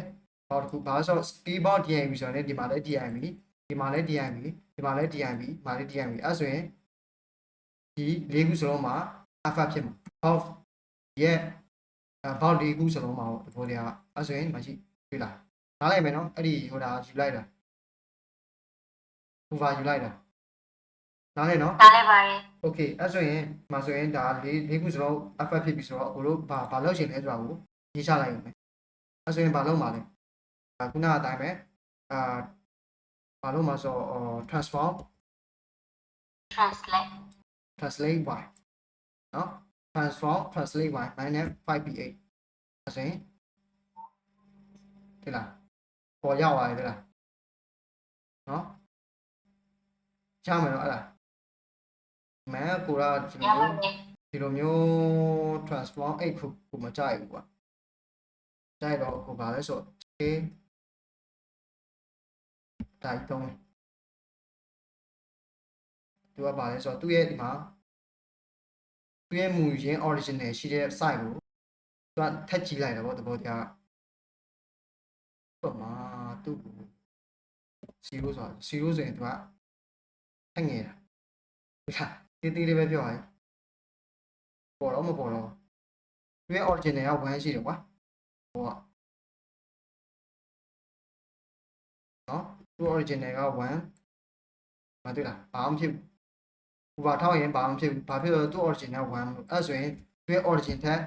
box တစ်ခုဘာဆို skill box DIV ဆိုတော့ဒီမှာလဲ DIV ဒီမှာလဲ DIV ဒီမှာလဲ DIV မှာလဲ DIV အဲ့ဆိုရင်ဒီ၄ခုစလုံးမှာ alpha ဖြစ်မှာ box ရဲ့ box ၄ခုစလုံးမှာပေါ့ဒီပေါ်တွေကအဲ့ဆိုရင်ဒီမှာရှိတွေ့လားနားလိုက်မယ်နော်အဲ့ဒီဟိုဒါယူလိုက်တာ over ယူလိုက်တာနားလဲနော် နားလဲပါတယ် okay အဲ့ဆိုရင်မှာဆိုရင်ဒါလေးခုစလုံး effect ဖြစ်ပြီဆိုတော့အခုတို့ဘာလုပ်ရှင်လဲဆိုတာကိုရေးချလိုက်ရုံပဲအဲ့ဆိုရင်ဘာလုပ်မှာလဲခုနအတိုင်းပဲဘာလုပ်မှာဆိုtransform translate translate y နော် transform translate y minus 5p8 အဲ့ဆိုရင်ဒီလားပေါ်ရောက်သွားတယ်ဒီလားနော်ချမယ်နော်အဲ့ဒါမဲကိုကဒီ ရပါ လို တယ် ဒီလိုမျိုး transform 8ခုမကြိုက်ဘူးကွာကြိုက်တော့ကိုဘာလဲဆိုတိုက်တုံးသူကဘာလဲဆိုတော့သူ့ရဲ့ဒီမှာသူ့ရဲ့မူရင်း original ရှိတဲ့ site ကိုသူကထက်ကြည့်လိုက်တယ်ဗောသဘောတရားပုံမှာသူ့ကို0ဆိုတော့0ဆိုရင်သူကထက်ငယ်တာဒီလားတေးသေးလေးပဲပြောရပေါ်တော့မပေါ်တော့သူရဲ့ original က1ရှိတယ်ကွာဟိုကနော်သူ original က1မတွေ့လားဘာမှမဖြစ်ဘူးဘာထောက်ရင်ဘာမှမဖြစ်ဘူးဘာဖြစ်လို့သူ original 1လို့အဲ့ဆိုရင်သူရဲ့ origin ထက်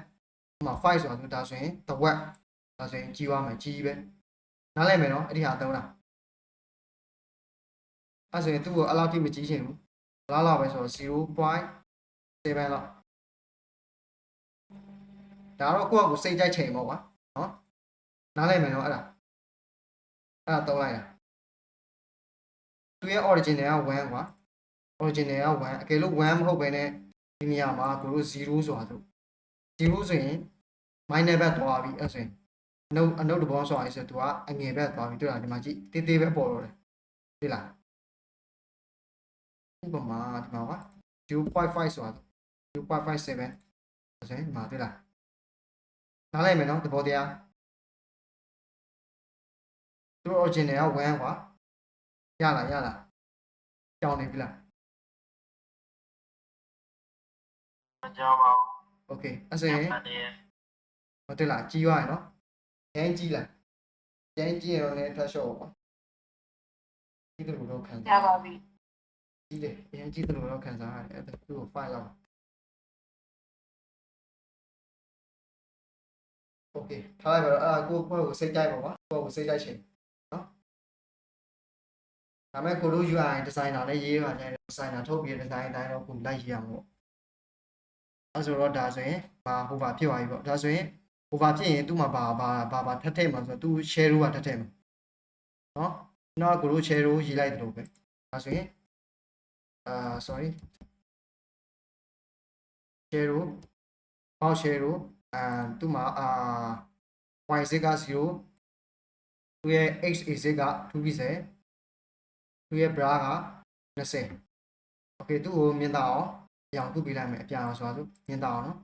ဟိုမှာ5ဆိုတာသူဒါဆိုရင်တစ်ဝက်ဒါဆိုရင်ကြီးသွားမယ်ကြီးပဲနားလည်မယ်နော်အဲ့ဒီဟာသုံးတာအဲ့ဆိုရင်သူ့ကိုအဲ့လောက်ထိမကြီးချင်ဘူးလောက်လောက်ပဲဆိုတော့ 0.7 လောက်ဒါတော့ကိုယ့်အကိုစိတ်ကြိုက်ချိန်ပေါ့ကွာနော်နားလည်မယ်နော်အဲ့ဒါသုံးလိုက်တာသူရဲ့ original က1ကွာ original က1အကယ်လို့1မဟုတ်ဘဲနဲ့ဒီနေရာမှာကိုတို့0ဆိုတာသူ0ဆိုရင် minus ဘက်သွားပြီအဲ့ဆိုရင်အနုတ်တဘောဆိုတာဆိုသူကအငယ်ဘက်သွားပြီတွေ့လားဒီမှာကြည့်တေးသေးပဲပေါ်တော့တယ်သိလားဥပမာဒီမှာကွာ 0.5 ဆိုတာ 0.57 ဆိုရင်ဒီမှာတွေ့လားနားလိုက်မယ်နော်သဘောတရားသူ original က1ကွာရလားကြောင်းနေပြီလား ကြောင်းပါ okay အဲ့ဆိုရင် တယ် ဟုတ်တယ်လားကြီးသွားရနော်ကျန်းကြီးလားကျန်းကြီးရောလည်းထပ်လျှော့ပါကြီးတယ်လို့တော့ခံ ရ စား ပါပြီ ကြီးတယ်ကျန်းကြီးတယ်လို့တော့ခံစားရတယ်အဲ့ဒါသူ့ကို file လောက် okay ထားလိုက်ပါတော့အဲ့ဒါကိုစိတ်ကြိုက်ပါကွာကိုစိတ်ကြိုက်ချင်နော်ဒါမဲ့ကိုတို့ UI designer လည်းရေးပါကြတယ် designer ထုတ်ပြီး design အတိုင်းတော့ကိုလိုက်ရေးရမှာပေါ့အဲ့ဆိုတော့ဒါဆိုရင်ဟိုဘာဖြစ်သွားပြီပေါ့ဒါဆိုရင်ဟိုဘာဖြစ်ရင်သူ့မှာဘာထပ်ထည့်မှာဆိုတော့သူ share ကထပ်ထည့်မှာနော်နောက်ကိုတို့ share ရေးလိုက်တယ်လို့ပဲဒါဆိုရင်sorry share ပေါက် share သူ့မှာy 0က0သူရဲ့ x a 0က2ပြည့်သူရဲ့ bra က20 okay သူ့ကိုမြင်တာအောင်အရောင်ထုတ်ပေးလိုက်မယ်အပြာအောင်ဆိုတော့မြင်တာအောင်နော်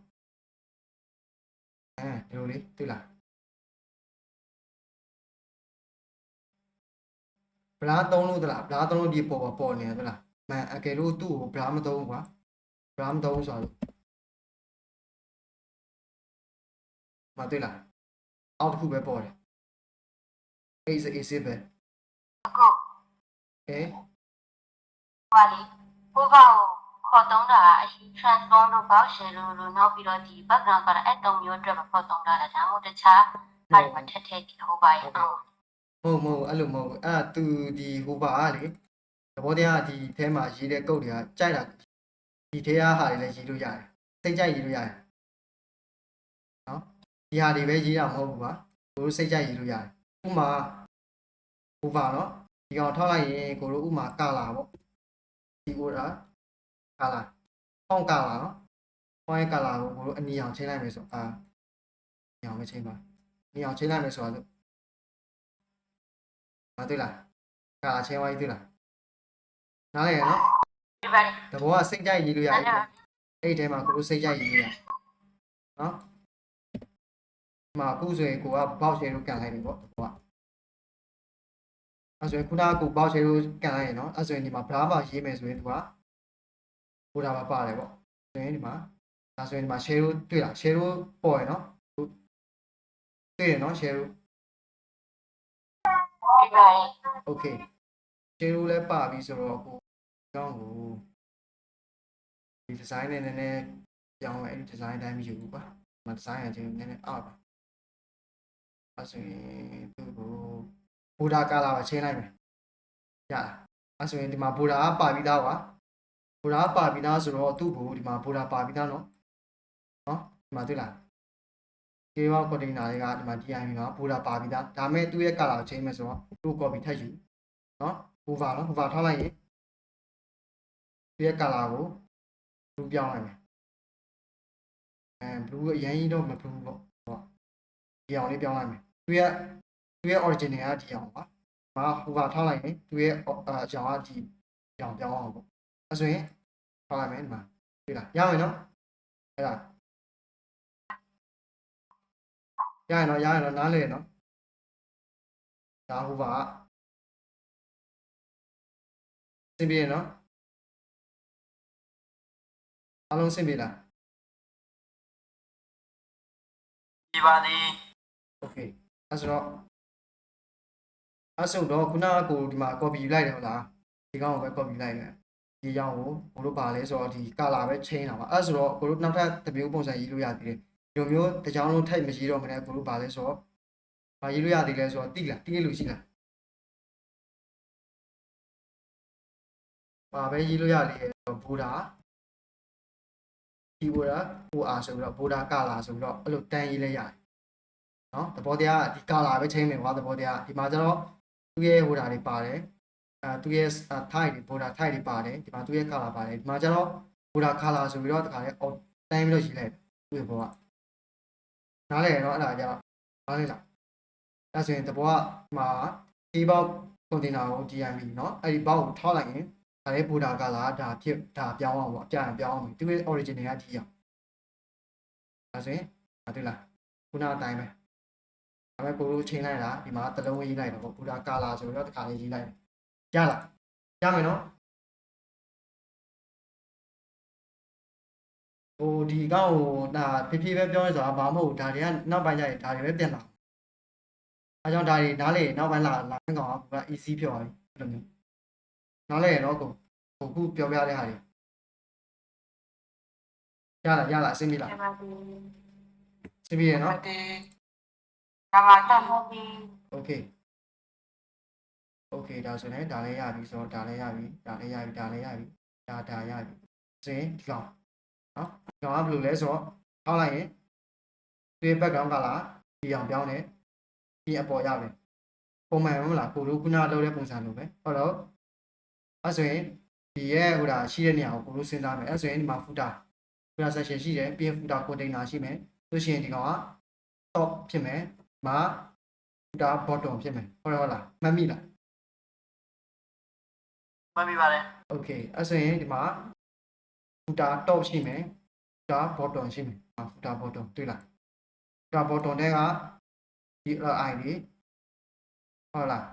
ဒီလိုလေးတွေ့လား bra သုံးလို့တလား bra သုံးလို့ဒီပေါ်နေတယ်တွေ့လားမှန်အကယ်လို့သူ့ကို bra မသုံးဘူးကွာ bra မသုံးဘူးဆိုတော့မတွေ့လားအောက်တစ်ခုပဲပေါ်တယ် x a 0ပဲ အခု โอเค ဟွာလေကိုပေါ့ခေါ်သုံးတာအရင် transform လို့ box share လို့နောက်ပြီးတော့ဒီ background ကလည်းအဲ့3မျိုးအတွက်ပဲခေါ်သုံးတာဒါမှမဟုတ်တခြားဘာတွေမထက်ထည့်ဒီဟိုပါရင်အောင် မဟုတ်အဲ့လိုမဟုတ်အဲ့သူဒီဟိုပါလေသဘောတရားဒီအဲမှာရေးတဲ့ကုတ်တွေကကြိုက်တာဒီထဲဟာတွေလည်းရေးလို့ရတယ်စိတ်ကြိုက်ရေးလို့ရတယ်နော်ဒီဟာတွေပဲရေးတာမဟုတ်ဘူးပါကိုတို့စိတ်ကြိုက်ရေးလို့ရတယ်ဥမာဟိုပါနော်ဒီကောင်ထောက်လိုက်ရင်ကိုတို့ဥမာကာလာပေါ့ဒီကိုဒါကာလာဖုန်းကာလာနော်ဖုန်းရဲ့ကာလာကိုကိုတို့အနီအောင်ချိန်လိုက်မယ်ဆိုအနီအောင်ပဲချိန်ပါနီအောင်ချိန်လိုက်မယ်ဆိုတော့မတွေ့လားကာလာချိန်ဝိုင်းတွေ့လားနားလည်ရနော် ဒီပါလေ တဘောကစိတ်ကြိုက်ရေးလို့ရတယ်အဲ့ဒီထဲမှာကိုတို့စိတ်ကြိုက်ရေးလို့ရနော်ဒီမှာအခုဆိုရင်ကိုကဘောက်ရှယ်လို့ကန်လိုက်ပြီပေါ့တဘောကအဲ့ဆိုရင်ခုနကကိုဘောက်ရှယ်လို့ကန်လိုက်ရင်နော်အဲ့ဆိုရင်ဒီမှာဘရာပါရေးမယ်ဆိုရင်သူကဟိုတာပါပါတယ်ပေါ့ဆိုရင်ဒီမှာဒါဆိုရင်ဒီမှာ share လို့တွေ့လား share လို့ပေါ်ရနော်တွေ့ရနော် share လို့ ဒီပါလေ okay ရှင်းလို့လဲပါပြီဆိုတော့ကိုကောင်းကိုဒီ design နဲ့နည်းနည်းပြောင်းမယ်အဲ့ဒီ design အတိုင်းမယူဘူးကွာမ design အချင်းနည်းနည်းအောက်ပါအဲ့ဆိုရင်သူ့ကိုဘူဒါကာလာပါချင်းလိုက်မယ်ရလားအဲ့ဆိုရင်ဒီမှာဘူဒါကပါပြီးသားကွာဘူဒါပါပြီးသားဆိုတော့သူ့ကိုဒီမှာဘူဒါပါပြီးသားနော်ဒီမှာတွေ့လားကေဘောက်ကွန်တိန်နာတွေကဒီမှာ DIM မှာဘူဒါပါပြီးသားဒါမဲ့သူ့ရဲ့ကာလာကိုချင်းမယ်ဆိုတော့သူ့ copy ထပ်ယူနော် over နော် over ထားလိုက်ရင်သူ့ရဲ့ကာလာကို blue ပြောင်းလိုက်မယ်blue အရင်ကြီးတော့မ blue ပေါ့ဒီအောင်လေးပြောင်းလိုက်မယ်သူ့ရဲ့ original ကဒီအောင်ပါမှာ over ထားလိုက်ရင်သူ့ရဲ့အကြောင်းကဒီအောင်ပြောင်းအောင်ပေါ့အဲဆိုရင်ထားလိုက်မယ်ဒီမှာတွေ့လားရမယ်နော်အဲ့ဒါရရင်တော့နားလေနော်ဒါ over ကစင်ပြေနော်အားလုံးစင်ပြေလား ဒီပါသည် okay အဲ့ဆိုတော့ခုနကကိုဒီမှာ copy ယူလိုက်တယ်ဟုတ်လားဒီကောင်ကိုပဲ copy လိုက်တယ်ဒီကြောင်ကိုဘို့လို့ပါလဲဆိုတော့ဒီ color ပဲ change တာပါအဲ့ဆိုတော့ကိုတို့နောက်ထပ်တစ်မျိုးပုံစံရေးလို့ရသေးတယ်ဒီလိုမျိုးတစ်ကြောင်လုံးထိုက်မရှိတော့မလဲကိုတို့ပါလဲဆိုတော့ဘာရေးလို့ရသေးလဲဆိုတော့တိလို့ရှိလားဘာပဲရေးလို့ရလေဘူဒါဒီဘူဒါ OR ဆိုပြီးတော့ဘူဒါ color ဆိုပြီးတော့အဲ့လိုတန်းရေးလဲရတယ်နော်သဘောတရားဒီ color ပဲ change မယ်ကွာသဘောတရားဒီမှာကျတော့သူ့ရဲ့ဟိုဒါတွေပါတယ်သူ့ရဲ့ type တွေ border type တွေပါတယ်ဒီမှာသူ့ရဲ့ color ပါတယ်ဒီမှာကျတော့ border color ဆိုပြီးတော့တခါလေးအော်တိုင်းပြီးတော့ရေးလိုက်သူ့ရဲ့ဘောကနားလဲတော့အဲ့ဒါကြတော့နားလဲလားအဲ့ဆိုရင်တဘောကဒီမှာဒီဘောက် container ကို DIM เนาะအဲ့ဒီဘောက်ကိုထောက်လိုက်ရင်ဒါလေး border color ဒါပြောင်းအောင်ပေါ့အပြပြောင်းအောင်သူ့ရဲ့ original ကဒီအောင်အဲ့ဆိုရင်တွေ့လားခုနအတိုင်းပဲဒါပေမဲ့ကိုတို့ချိန်လိုက်တာဒီမှာတစ်လုံးရေးလိုက်တော့ပေါ့ border color ဆိုတော့တခါလေးရေးလိုက်ရလားရမယ်နော်ဟိုဒီကောင်ဟိုဒါဖြည်းဖြည်းပဲပြောရဆိုတာဘာမဟုတ်ဒါတွေကနောက်ပိုင်းကျရင်ဒါတွေပဲပြန်လာအဲကြောင့်ဒါတွေနားလေနောက်ပိုင်းလာကောင်က easy ပြောသွားပြီအဲ့လိုမျိုးနားလေတော့ကိုခုပြောပြတဲ့ဟာတွေရလားအဆင်ပြေလား ဒီပါဒီ အဆင်ပြေရနော် ဒီဒါပါတတ် okay okay ဒါဆိုရင်ဒါလည်းရပြီဆိုတော့ဒါလည်းရပြီဒါရပြီဆိုရင်ဒီကောင်နော်ဒီကောင်ကဘယ်လိုလဲဆိုတော့ထောက်လိုက်ရင်ဒီ background color ဒီအောင်ပြောင်းတယ်ဒီအပေါ်ရောက်တယ်ပုံမှန်မလားကိုတို့ခုနလုပ်တဲ့ပုံစံလိုပဲဟုတ်တော့အဲဆိုရင်ဒီရဲ့ဟိုဒါရှိတဲ့နေရာကိုကိုတို့စဉ်းစားမယ်အဲဆိုရင်ဒီမှာ footer section ရှိတယ်ပြီးရင် footer container ရှိမယ်ဆိုရှင်ဒီကောင်က top ဖြစ်မယ်မှာ footer bottom ဖြစ်မယ်ဟုတ်လားမှတ်မိလားမှတ်မိပါတယ် okay အဲဆိုရင်ဒီမှာ footer top ရှိမယ် footer bottom ရှိမယ် footer bottom တွေ့လား footer bottom တဲ့ကဒီ ID ဟုတ်လား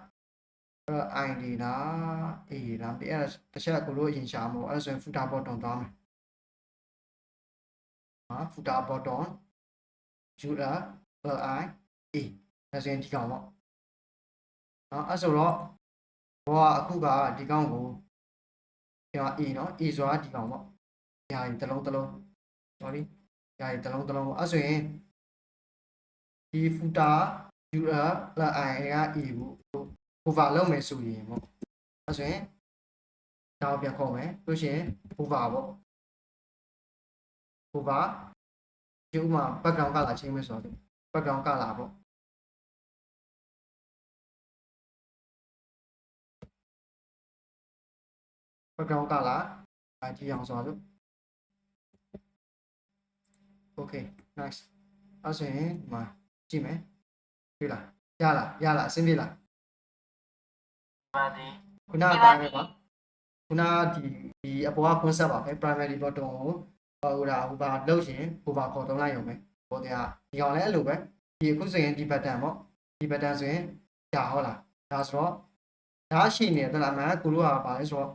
ID လားအေးလားဒီအဲ့တစ်ချက်ကိုလို့အရင်ရှာမို့အဲ့ဆိုရင် footer bottom သွားမယ်footer bottom URL I အဲ့ဆိုရင်ဒီကောင်ပေါ့နော်အဲ့ဆိုတော့ဘောကအခုကဒီကောင်ကိုဒီမှာ A နော် A ဆိုတာဒီကောင်ပေါ့ညာရင်တစ်လုံး sorry ညာရင်တစ်လုံးအဲ့ဆိုရင်ဒီ footer URL I က A ကို over လုပ်မယ်ဆိုရင်ပေါ့အဲ့ဆိုရင်ဒါကိုပြန်ခေါ်မယ်လို့ရှိရင် over ပေါ့ over ဒီဥမာ background color ချင်းမယ်ဆိုတော့ background color ပေါ့background color ကြည့်အောင်ဆိုတော့ okay nice အဲ့ဆိုရင်ဒီမှာကြည့်မယ်တွေ့လားရလားအဆင်ပြေလား ပါသည် ခုနအတိုင်းပဲပါခုနဒီအပေါ်က concept ပါပဲ primary button ကိုဟိုဒါလုပ်ရင် over ခေါ်သုံးလိုက်ရုံပဲဟိုတရားဒီကောင်လည်းအဲ့လိုပဲဒီအခုဆိုရင်ဒီ button ပေါ့ဒီ button ဆိုရင်ဒါဟုတ်လားဒါဆိုတော့ဒါရှိနေတယ်လားမှကိုတို့ကပါလဲဆိုတော့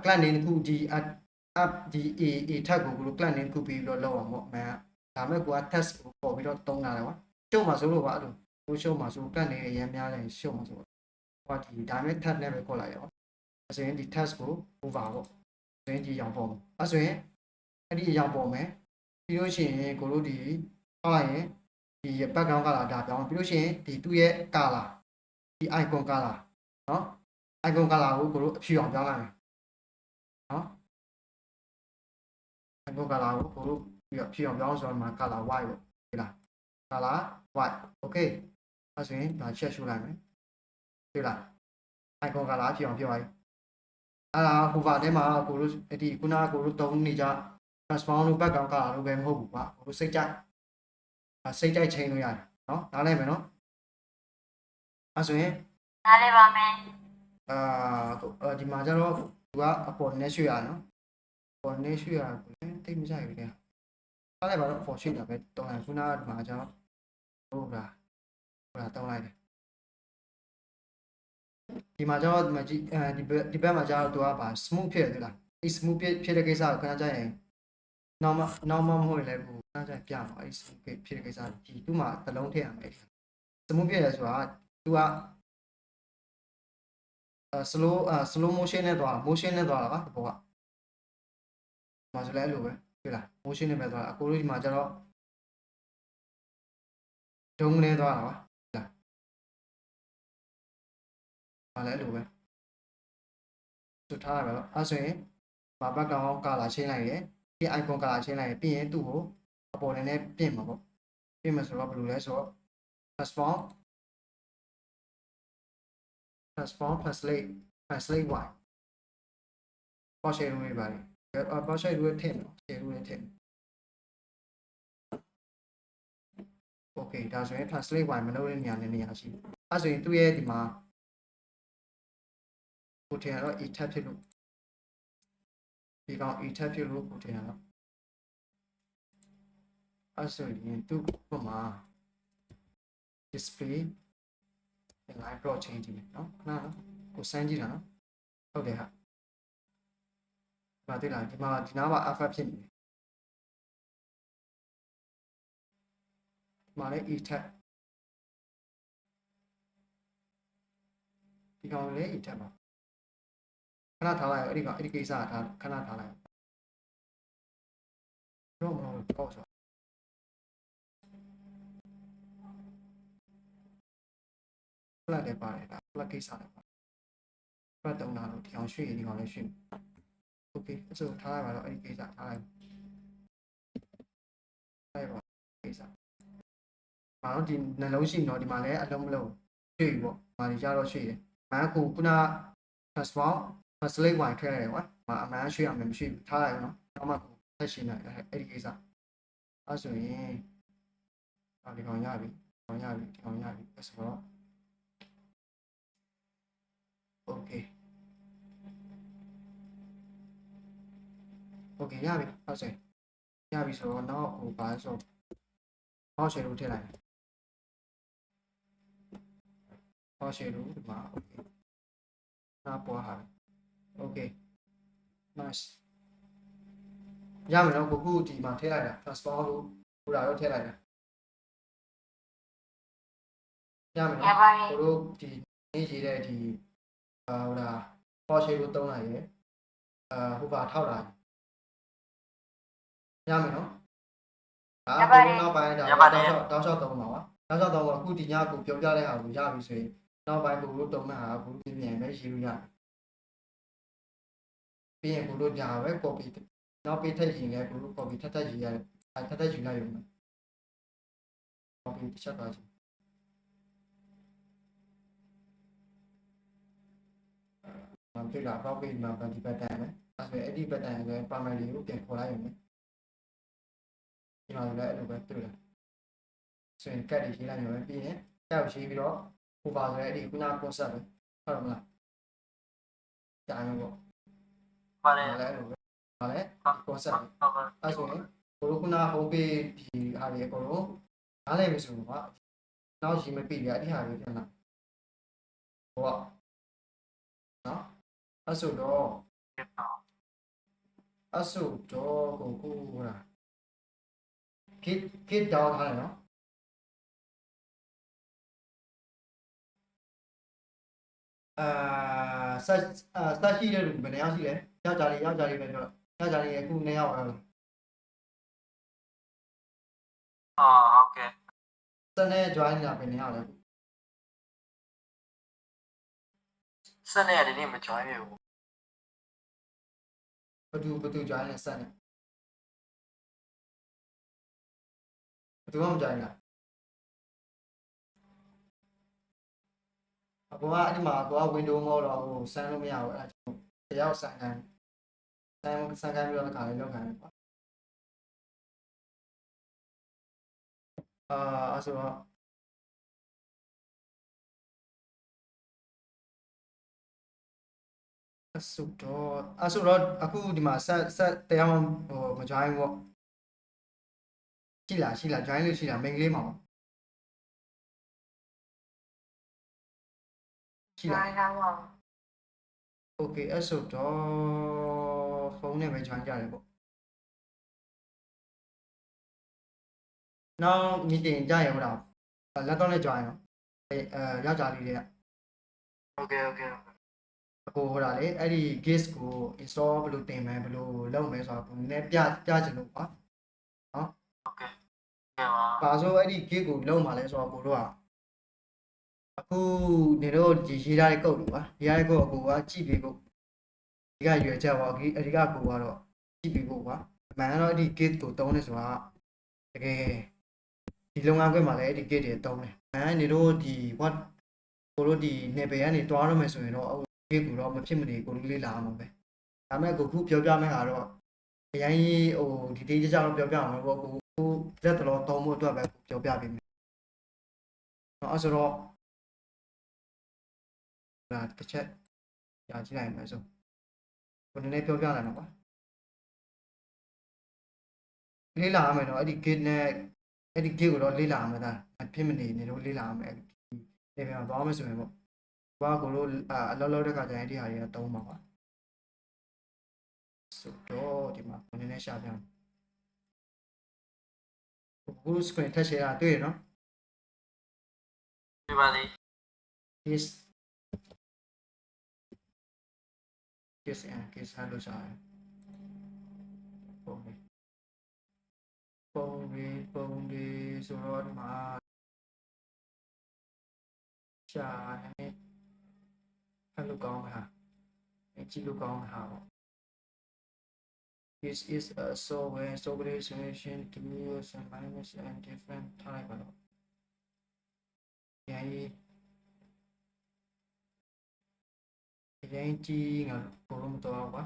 class name တစ်ခုဒီ app ဒီ a tag ကိုတို့ class name တစ်ခုပြီးတော့လောက်အောင်ပေါ့မှန်ဒါမဲ့ကိုက test ကိုပေါ်ပြီးတော့သုံးလာတယ်ကွာရှုံမှာဆိုလို့ပါအဲ့လိုရှုံမှာဆို class name အရင်များတယ်ရှုံမှာဆိုဟိုဒီဒါမဲ့ tag နဲ့ပဲခေါ်လိုက်ရော ဆိုရင်ဒီ test ကို over ပေါ့ဆိုရင်ဒီအရောင်ပေါ်မယ်အဲဆိုရင်အဲ့ဒီအရောင်ပေါ်မယ်ပြီးလို့ရှိရင်ကိုတို့ဒီထောက်လိုက်ရင်ဒီ background color ဒါပြောင်းပြီးလို့ရှိရင်ဒီသူ့ရဲ့ color ဒီ icon color เนาะ icon color ကိုကိုတို့အဖြူအောင်ပြောင်းလိုက်မယ်เนาะ icon color ကိုကိုတို့ပြီးတော့ဖြူအောင်ပြောင်းဆိုတော့မှာ color white ပေါ့ဒီလား color white okay အဲဆိုရင်ဒါချက်ရှုလိုက်မယ်တွေ့လား icon color ဖြူအောင်ပြောင်းလိုက်အဲ့ဒါ hover ထဲမှာကိုတို့ဒီခုနကကိုတို့သုံးနေကြ transform လို့ background color လို့ပဲမဟုတ်ဘူးကွာကိုတို့စိတ်ကြိုက်ချိန်လို့ရတယ်เนาะနားလည်မယ်เนาะအဲဆိုရင် နားလည်ပါမယ် ဒီမှာကျတော့သူကအပေါ်နဲ့ရွှေ့ရနော်ပေါ်နဲ့ရွှေ့ရကိုလည်းတိတ်မကြိုက်ဘူးလေထားလိုက်ပါတော့ပေါ်ရွှေ့တာပဲတောင်းလိုက်ခုနကဒီမှာကျတော့ဟုတ်လားတောင်းလိုက်တယ်ဒီမှာကျတော့ဒီမှာကြည့်ဒီဘက်မှာကျတော့သူကပါ smooth ဖြစ်တယ်လားဒီ smooth ဖြစ်တဲ့ကိစ္စကိုခဏကြာရင်နောက်မှမဟုတ်ရင်လည်းကိုခဏကြာပြမှာအဲ့ smooth ဖြစ်တဲ့ကိစ္စဒီသူ့မှာသလုံးထည့်ရမယ် smooth ဖြစ်တယ်ဆိုတာသူကslow motion နဲ့သွား motion နဲ့သွားတာပါဒီဘောကမှာဆိုလဲအဲ့လိုပဲတွေ့လား motion နဲ့ပဲသွားတာအကိုတို့ဒီမှာကျတော့ဒုံနဲ့သွားတာပါလားမှာလဲအဲ့လိုပဲသူထားရပါတော့အဲ့ဆိုရင်မှာ background color ချင်းလိုက်ရယ်ဒီ icon color ချင်းလိုက်ရယ်ပြီးရင်သူ့ကိုအပေါ်နဲ့ပြင်မှာပေါ့ပြင်မှာဆိုတော့ဘယ်လိုလဲဆိုတော့ transform translate y ပေါ့ရှယ်လို့ရပါတယ်ပေါ့ရှယ်လို့ထည့်နော်ရှယ်လို့ထည့် okay ဒါဆိုရင် translate y မလုပ်တဲ့နေရာနဲ့နေရာရှိအဲဆိုရင်သူ့ရဲ့ဒီမှာကိုထည့်ရတော့ e tab ဖြစ်လို့ဒီကောင် e tab ဖြစ်လို့ကိုထည့်ရတော့အဲဆိုရင်သူ့ဘက်မှာ display line plot change ကြည့်မယ်နော်ခဏနော်ကိုစမ်းကြည့်တာနော်ဟုတ်တယ်ဟာဒီမှာတွေ့လားဒီမှာဒီနားမှာ alpha ဖြစ်နေတယ်ဒီမှာလည်း e tab ဒီကောင်လည်း e tab ပါခဏထားလိုက်အဲ့ဒီကောင်အဲ့ဒီကိစ္စထားခဏထားလိုက်တော့မဟုတ်တော့ဆိုဖလက်လည်းပါတယ်ဒါဖလက်ကိစ္စလည်းပါဖလက်တုံးတာလို့ဒီကောင်ရွှေ့ရင်ဒီကောင်လည်းရွှေ့โอเคအဲ့ဆိုထားလိုက်ပါတော့အဲ့ဒီကိစ္စထားလိုက်အဲ့ပါကိစ္စဘာလို့ဒီနှလုံးရှိတော့ဒီမှာလည်းအလုံးမလုံးရွှေ့ပေါ့မာနေကြတော့ရွှေ့တယ်မာကခုန transform translate y ထည့်ရတယ်ကွာမာအမှန်ရွှေ့ရမယ်မရှိဘူးထားလိုက်နော်နောက်မှဆက်ရှင်းလိုက်အဲ့ဒီကိစ္စအဲ့ဆိုရင်ဒီကောင်ရပြီဒီကောင်ရပြီဆိုတော့ okay ရပြီဟုတ်စေရပြီဆိုတော့နောက်ဟိုပါဆိုပေါက်ရှယ်လို့ထည့်လိုက်ပေါက်ရှယ်လို့ဒီမှာ okay နောက်ပေါ်ဟာ okay nice ရမယ်နော်ကိုခုဒီမှာထည့်လိုက်တာ transform လို့ဟိုလာတော့ထည့်လိုက်တာရမယ်နော်ကိုတို့ဒီနေရေးတဲ့ဒီဟိုလာပေါက်ရှယ်လို့တုံးလိုက်ရယ်ဟိုပါထောက်တာရမယ်နော်ကိုတို့နောက်ပိုင်းဒါတောက်လျှောက်တုံးပါပါတောက်လျှောက်တုံးတော့အခုဒီညကိုပြောပြတဲ့ဟာကိုရပြီဆိုရင်နောက်ပိုင်းကိုတို့တုံးတဲ့ဟာကိုပြင်ပြန်ပဲရေးလို့ရတယ်ပြီးရင်ကိုတို့ညာပဲ copy နောက်ပေးထည့်ရင်လည်းကိုတို့ copy ထပ်ရေးရတယ်ထပ်ယူလိုက်ရုံပဲ copy တစ်ချက်သွားချင်တွေ့လား copy မှာဒီ pattern ပဲအဲဆိုအဲ့ဒီ pattern လည်း primary ကိုပြန်ခေါ်လိုက်ရုံပဲဒီမှာလည်းအဲ့လိုပဲတွေ့လားဆိုရင် cat ရေးလိုက်ရုံပဲပြီးရင် cat ကိုရေးပြီးတော့ over ဆိုရဲအဲ့ဒီခုန concept ပဲဟုတ်တယ်မလားကြားမယ်ပေါ့ ပါတယ် လည်းအဲ့လိုပဲဟာလဲ concept ဟုတ်ပါ အဲ့ဆိုရင်ကိုတို့ခုန home page ဒီဟာတွေအကုန်လုံးနားလည်ပြီဆိုတော့နောက်ရေးမပြည့်ပြအဲ့ဒီဟာတွေပြန်လာဟိုကနော်အဲ့ဆိုတော့ကိုဟိုလား kit down ထားတယ်နော် ဆက်ရှိတဲ့လူဘယ်နှယောက်ရှိလဲယောက်ျားလေးပဲပြောယောက်ျားလေးအခု2ယောက်ပဲ ဟုတ်ကဲ့ စနဲ့ join လာဘယ်နှယောက်လဲ စက်နဲ့ဒီနေ့မ join ရဘူး ဘသူ join လဲဆက်နဲ့ဘသူမှမ join လားအပေါ်ကအဲ့ဒီမှာအပေါ်က window မဟုတ်တော့ဟိုဆန်းလို့မရဘူးအဲ့ဒါတယောက်ဆန်းခိုင်းပြီးတော့ခါလေးလောက်ခိုင်းပါအဲ့ဆိုတော့အဲ့ဆိုတော့အခုဒီမှာဆက်တရားဟိုမ join ဘူးရှိလား join လို့ရှိလား main လေးမှာရှိလား Này đang vào. okay အဲ့ဆိုတော့ဖုန်းနဲ့ပဲ join ကြတယ်ပေါ့နောက် meeting ကြရဟုတ်လား laptop နဲ့ join ရောယောက်ျားလေးတွေက ဟုတ်ကဲ့ အခုဟိုတာလေအဲ့ဒီ git ကို install ဘယ်လိုတင်မယ်ဘယ်လိုလုပ်မယ်ဆိုတာကိုနည်းနည်းပြချင်လို့ပါနော် ဟုတ်ကဲ့ပါ ပါဆိုအဲ့ဒီ git ကိုလုပ်မှာလဲဆိုတော့ကိုတို့ကအခုနေတော့ဒီရေးထားတဲ့ code တွေပါရေးထားတဲ့ code ကိုကကြည့်ပြီးဖို့ဒီကရွယ်ချက်ပါအဓိကကိုကတော့ကြည့်ပြီးဖို့ပါအမှန်တော့အဲ့ဒီ git ကိုတုံးနေဆိုတာတကယ်ဒီလုပ်ငန်းခွင်မှာလည်းအဲ့ဒီ git တွေတုံးတယ်နေတော့ဒီ what ကိုတို့ဒီနယ်ပယ်ကနေတွားရမယ်ဆိုရင်တော့git ကိုတော့မဖြစ်မနေကိုလေးလာအောင်ပဲဒါပေမဲ့ကိုခုပြောပြမယ့်ဟာတော့အရင်ဟိုဒီတေးကြတော့ပြောပြအောင်ပေါ့ကိုလက်တော်သုံးဖို့အတွက်ပဲပြောပြပေးမယ်နော်အဲ့ဆိုတော့ဒါတစ်ချက်ကြာကြည့်လိုက်မယ်ဆိုကိုနည်းနည်းပြောပြလိုက်မှာပါလေးလာမယ်နော်အဲ့ဒီ git နဲ့အဲ့ဒီ git ကိုတော့လေးလာမယ်ဒါဖြစ်မနေနေတော့လေးလာမယ်ဒီနေရာမှာသွားမယ်ဆိုရင်ပေါ့ဘာကိုလို့အလောလောတဲ့ခါကျရင်ဒီဟာတွေကတုံးပါပါဆိုတော့ဒီမှာနည်းနည်းရှာပြအောင်ကို screen ထက်ရှယ်တာတွေ့ရနော် ပြပါသည် yes yes ဟန်လို့ရှာရပုံလေးဆိုတော့ဒီမှာရှာနေအဲ့လိုကောင်းမှာကြည့်လို့ကောင်းမှာပေါ့ This is a software solution to use and manage and different type ofยังจีงอ่ะโปรโมตัววะ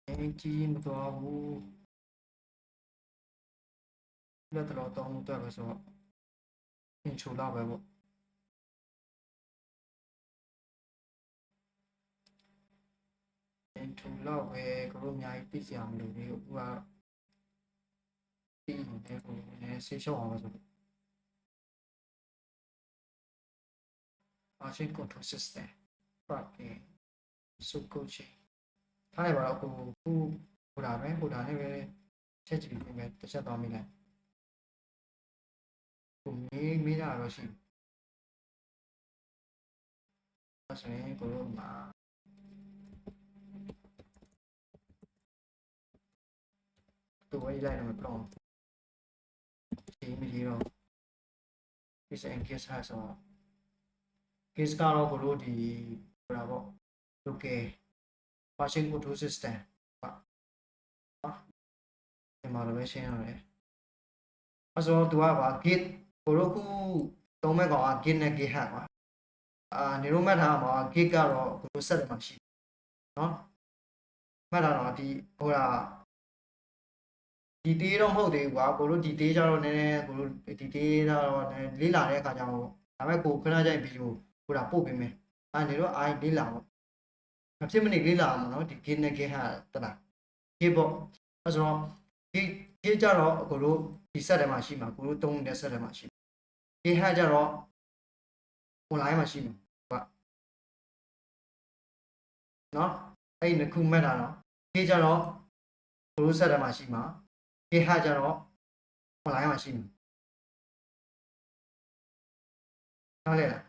ยังจีมตัววูแล้วตลอดต้องตัวไปဆိုอินโทรလောက်ပဲပေါ့อินโทรလောက်ပဲကိုတို့အများကြီးသိကြမလို့ဒီအခုကဒီနဲ့ကိုလည်းဆေးရှော့အောင်ပါဆိုMachine control system okay so coaching ထားလိုက်ပါတော့ကိုဟိုတာနဲ့ပဲချက်ကြည့်ပြီးမယ်တစ်ချက်သွားမိလိုက်ကိုမေးတာတော့ရှိအဲ့ဆိုရင်ကိုတို့မှာတူဝေးလိုက်တော့မပြောင်းဒီမီဒီတော့ this engage has a case ကတော့ကိုတို့ဒီဟိုတာပေါ့ local machine control system ဒီမှာလည်းရှင်းရတယ်အဲ့ဆိုတော့သူကပါ git ကိုတို့ခုသုံးမဲ့ကောင်က git နဲ့ github ပါနေလို့မှတ်ထားမှာ git ကတော့ကိုတို့ဆက်တယ်မှာရှိနော်မှတ်ထားတော့ဒီဟိုတာဒီတေးတော့မဟုတ်သေးဘူးကွာကိုတို့ဒီတေးကြတော့နည်းနည်းကိုတို့ဒီတေးတော့လေးလာတဲ့အခါကျတော့ဒါပေမဲ့ကိုခဏကြိုက်ဗီဒီယိုဟိုတာပို့ပေးမယ်နေတော့အိုင်လေးလာပေါ့မဖြစ်မနေလေးလာမှာနော်ဒီ git နဲ့ github တလား git ပေါ့အဲ့ဆိုတော့ git ကြတော့ကိုတို့ဒီ set ထဲမှာရှိမှာကိုတို့သုံးနေတဲ့ set ထဲမှာရှိမှာ github ကြတော့ online မှာရှိမှာဟုတ်နော်အဲ့ဒီနှစ်ခုမှတ်တာနော် git ကြတော့ကိုတို့ set ထဲမှာရှိမှာ github ကြတော့ online မှာရှိမှာနားလည်လား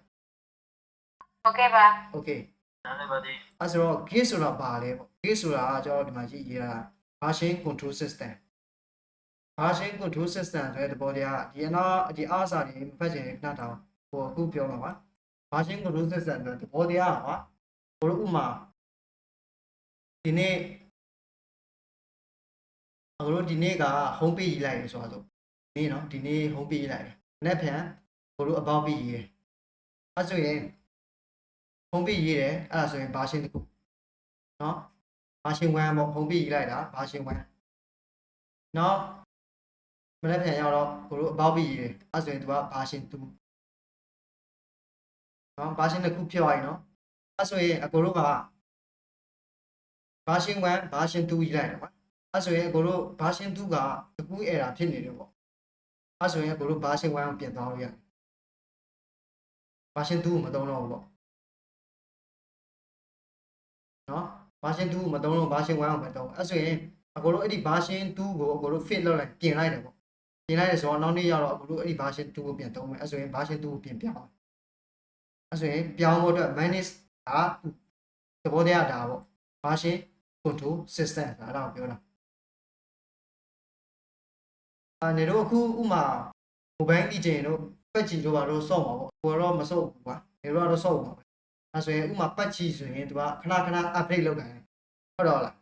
Okay ပါ okay နားလည်ပါသည် အဲ့ဆိုတော့ gate ဆိုတာဘာလဲပေါ့ gate ဆိုတာကကျွန်တော်ဒီမှာရေးတာ version control system version control system ဆိုတဲ့သဘောတရားဒီအနာဒီအားစာတွေမဖတ်ချင်နှက်တာဟိုအခုပြောမှာပါ version control system ဆိုတဲ့သဘောတရားကဘို့ဥမာဒီနေ့အခုတို့ဒီနေ့က home page ရေးလိုက်ရဆိုတော့ဒီနော်ဒီနေ့ home page ရေးလိုက်တယ်နေ့ပြန်ဘို့ about page ရေးတယ်အဲ့ဆိုရင် home page ရေးတယ်အဲ့ဒါဆိုရင် version တစ်ခုနော် version 1ပေါ့ home page ရေးလိုက်တာ version 1နော်မနေ့ပြန်ရောက်တော့ဘို့ about page ရေးတယ်အဲ့ဆိုရင်သူက version 2နော် version တစ်ခုဖြစ်သွားပြီနော်အဲ့ဆိုရင်အကိုတို့က version 1 version 2ရေးလိုက်တယ်ကွာအဲ့ဆိုရင်အကိုတို့ version 2ကတကူ error ဖြစ်နေတယ်ပေါ့အဲ့ဆိုရင်အကိုတို့ version 1ကိုပြင်သွားလို့ရတယ် version 2ကိုမသုံးတော့ဘူးပေါ့နော် version 2ကိုမသုံးတော့ version 1ကိုပဲသုံးအဲ့ဆိုရင်အကိုတို့အဲ့ဒီ version 2ကိုအကိုတို့ fit လုပ်လိုက်ပြင်လိုက်တယ်ပေါ့ပြင်လိုက်တယ်ဆိုတော့နောက်နေ့ရောက်တော့အကိုတို့အဲ့ဒီ version 2ကိုပြင်သုံးမယ်အဲ့ဆိုရင် version 2ကိုပြင်ပြောင်းအဲ့ဆိုရင်ပြောင်းဖို့အတွက် manage ဒါသဘောတရားဒါပေါ့ version control system အဲ့ဒါကိုပြောတာနေတော့အခုဥမာ mobile DJ တို့ပတ်ချီတို့ဘာလို့စော့မှာပေါ့ကိုတော့မစော့ဘူးကွာနေတော့တော့စော့မှာပဲအဲ့ဆိုရင်ဥမာပတ်ချီဆိုရင်သူကခဏခဏ update လုပ်တယ်ဟုတ်တော့လား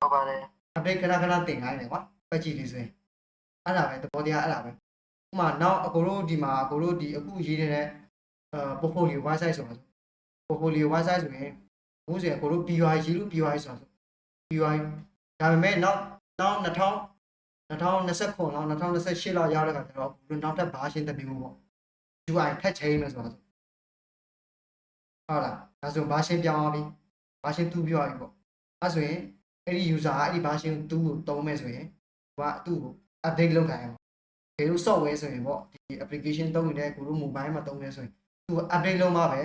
ဟုတ်ပါတယ် update ခဏခဏတင်ခိုင်းတယ်ကွာပတ်ချီလေးဆိုရင်အဲ့ဒါပဲသဘောတရားအဲ့ဒါပဲဥမာနောက်အကိုတို့ဒီမှာအကိုတို့ဒီအခုရေးနေတဲ့portfolio website ဆိုတာ portfolio website ဆိုရင်အခုဆိုရင်အကိုတို့ PUI ရေးလို့ PUI ဆိုတာ PUI ဒါပေမဲ့နောက်2029လောက်2028လောက်ရောက်တဲ့ခါကျတော့နောက်ထပ် version တစ်မျိုးပေါ့ UI ထပ်ချိန်မယ်ဆိုတော့ဟုတ်လားဒါဆို version ပြောင်းသွားပြီ version 2ပြောရပြီပေါ့အဲဆိုရင်အဲ့ဒီ user ကအဲ့ဒီ version 2ကိုသုံးမယ်ဆိုရင်သူကသူ့ကို update လုပ်ခိုင်းမှာဘယ်လို software ဆိုရင်ပေါ့ဒီ application သုံးနေတဲ့ကိုတို့ mobile မှာသုံးနေဆိုရင်သူက update လုပ်မှပဲ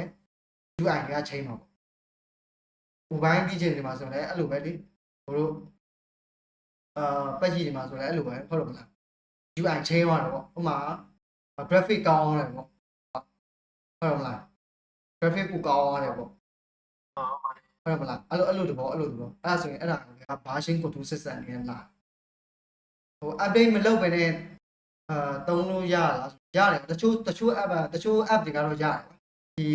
UI ကချိန်မှာပေါ့ mobile DJ တွေမှာဆိုလည်းအဲ့လိုပဲလေကိုတို့ပတ်ကြည့်ဒီမှာဆိုလည်းအဲ့လိုပဲဟုတ်တယ်မလား UI ချိန်သွားတယ်ပေါ့ဥပမာ graphic ကောင်းတယ်ပေါ့ဟုတ်တယ်မလား graphic ကိုကောင်းရတယ်ပေါ့ ဟုတ်ပါတယ် ဟုတ်တယ်မလားအဲ့လိုတဘောအဲ့ဒါဆိုရင်အဲ့ဒါက version control system နေလားဟို update မလုပ်ဘဲနဲ့သုံးလို့ရလားရတယ်တချို့ app တွေကတော့ရတယ်ဒီ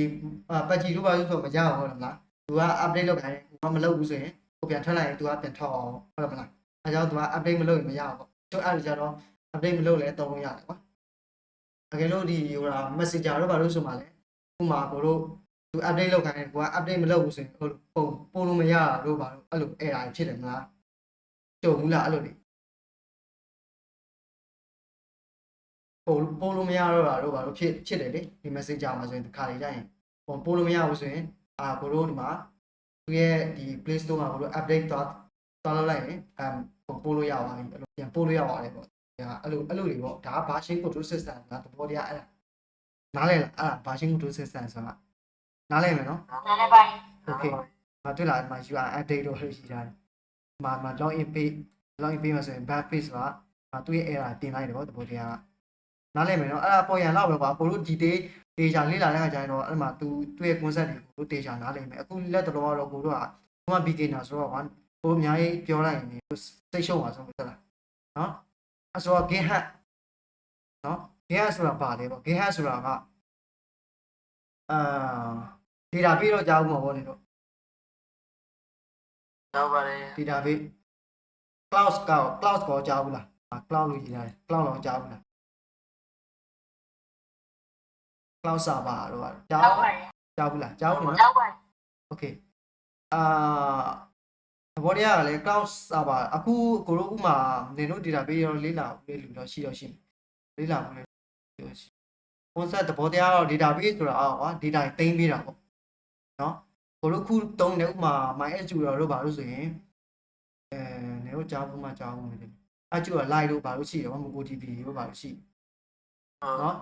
ပတ်ကြည့်လို့ပါလို့ဆိုမရဘူးဟုတ်တယ်မလားသူက update လုပ်ခိုင်းတယ်ဘာမလုပ်ဘူးဆိုရင်ကိုပြန်ထွက်လိုက်ရင်သူကပြန်ထွက်အောင်ဟုတ်တယ်မလားအဲကြောင့်သူက update မလုပ်ရင်မရဘူးပေါ့သူအဲ့ဒါကြတော့ update မလုပ်လဲသုံးလို့ရတယ်ကွာတကယ်လို့ဒီဟို messenger တို့ဘာလို့ဆိုမှလဲဥမာကိုတို့သူ update လုပ်ခိုင်းတယ်ကိုက update မလုပ်ဘူးဆိုရင်ဟိုပုံလို့မရတော့ဘာလို့အဲ့လို error ဖြစ်တယ်မလားကြုံဘူးလားအဲ့လိုတွေပုံလို့မရတော့တာတို့ဘာလို့ဖြစ်တယ်လေဒီ messenger မှာဆိုရင်ဒီခါလေးကြရင်ပုံလို့မရဘူးဆိုရင်ကိုတို့ဒီမှာသူရဲ့ဒီ play store မှာကိုတို့ update သွားလုပ်လိုက်ရင်ပို့လို့ရပါပြီအဲ့လိုပြန်ပို့လို့ရပါတယ်ပေါ့ဒါအဲ့လိုတွေပေါ့ဒါက version control system ကသဘောတရားအဲ့ဒါနားလည်လားအဲ့ဒါ version control system ဆိုတာနားလည်မယ်နော် နားလည်ပါပြီ okay တွေ့လားဒီမှာ UI update တော့ရှိတာမှာ login page မှာဆိုရင် back page ကသူ့ရဲ့ error တင်လိုက်တယ်ပေါ့သဘောတရားနားလည်မယ်နော်အဲ့ဒါပေါ်ရန်လောက်ပဲကွာကိုတို့ detail data လေ့လာတဲ့အခါကျရင်တော့အဲ့မှာသူ့ရဲ့ concept တွေကို data နားလည်မယ်အခုလက်တော်ကတော့ကိုတို့က beginner ဆိုတော့ကိုအများကြီးပြောလိုက်ရင်စိတ်ရှုပ်ပါဆုံးဟုတ်လားနော်အဲ့ဆိုတော့ gain hack နော် gain hack ဆိုတာပါလေပေါ့ gain hack ဆိုတာကdata ပေးတော့ကြားဦးမှာပေါ့နေတော့ ဟုတ်ပါတယ် database cloud ကောကြားဘူးလား cloud လို့ရေးထားတယ် cloud တော့ကြားဘူးလား cloud server တော့ကြားဘူးလားကြားဘူးနော် ကြောက်ပါ okay သဘောတရားကလည်း cloud server အခုကိုတို့ဥမာနေတို့ database ရောလေးလာဘူးလေလူတော့ရှိလေးလာဘူးလေ concept သဘောတရားတော့ database ဆိုတာကွာ data သိမ်းပေးတာပေါ့နော်ကိုတို့ခုတုံးတယ်ဥမာ MySQL တို့ဘာလို့ဆိုရင်နေတို့ကြားဘူးမှကြားဘူးလေအဲ့ကျတော့ live တို့ဘာလို့ရှိတယ်ဗော MongoDB တို့ဘာလို့ရှိနော်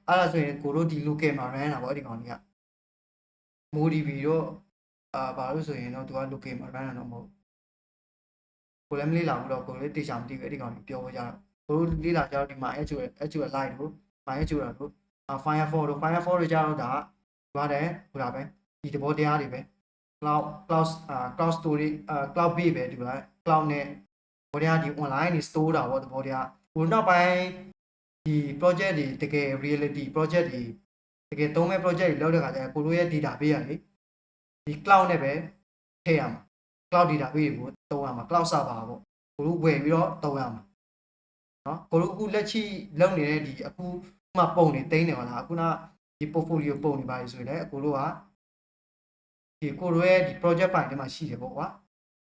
အဲ့ဒါဆိုရင်ကိုတို့ဒီ local မှာ run တာဗောအဲ့ဒီကောင်ကြီးက MongoDB တို့ဘာလို့ဆိုရင်တော့သူက local မှာ run တာတော့မဟုတ်ကိုလည်းမလေးလာဘူးတော့ကိုလည်းတေချာမသိဘူးအဲ့ဒီကောင်ကြီးပြောကြတော့ကိုတို့လေးလာကြတော့ဒီမှာ SQL live တို့ MySQL တို့Firefox တို့ကြတော့ဒါ ပါတယ်ဟိုဒါပဲဒီသဘောတရားတွေပဲ cloud story cloud base ပဲဒီက cloud နဲ့သဘောတရားဒီ online တွေ store တာပေါ့သဘောတရားဟိုနောက်ပိုင်းဒီ project တွေတကယ် reality project တွေတကယ်သုံးမဲ့ project တွေလုပ်တဲ့ခါကျရင်ကိုတို့ရဲ့ data base ရလေဒီ cloud နဲ့ပဲထည့်ရမှာ cloud data base ကိုသုံးရမှာ cloud server ပေါ့ကိုတို့ဝယ်ပြီးတော့သုံးရမှာနော်ကိုတို့အခုလက်ရှိလုပ်နေတဲ့ဒီအခုမှပုံနေသိမ်းနေပါလားအခုနဒီ portfolio ပုံနေပါလေဆိုရင်လည်းကိုတို့ကဒီကိုတို့ရဲ့ဒီ project file ထဲမှာရှိတယ်ပေါ့ကွာ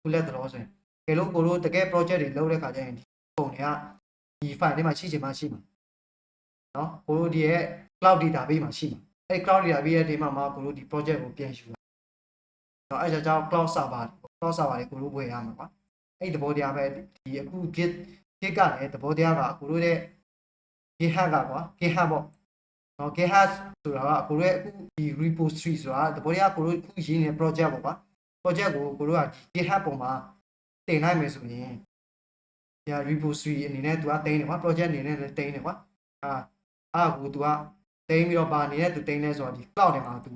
ခုလက်တော်ဆိုရင်ကဲလို့ကိုတို့တကယ် project တွေလုပ်တဲ့ခါကျရင်ဒီပုံတွေကဒီ file ထဲမှာရှိချင်မှရှိမှာနော်ကိုတို့ဒီရဲ့ cloud database မှာရှိမှာအဲ့ cloud database ရဲ့ဒီမှာကိုတို့ဒီ project ကိုပြန်ယူတာနော်အဲ့ကြောင့် cloud server တွေကိုတို့ဝယ်ရမှာကွာအဲ့သဘောတရားပဲဒီအခု git ကလည်းသဘောတရားကကိုတို့ရဲ့ GitHub ကကွာ GitHub ပေါ့နော် GitHub ဆိုတာကကိုတို့ရဲ့အခုဒီ repository ဆိုတာသဘောတရားကိုတို့အခုရေးနေတဲ့ project ပေါ့ကွာ project ကိုကိုတို့က GitHub ပုံမှာတင်နိုင်မယ်ဆိုရင်ဒီ repository အနေနဲ့သူကတင်တယ်ကွာ project အနေနဲ့လည်းတင်တယ်ကွာကိုသူကတင်ပြီးတော့ပါနေတဲ့သူတင်နေဆိုတော့ဒီ cloud ထဲမှာသူ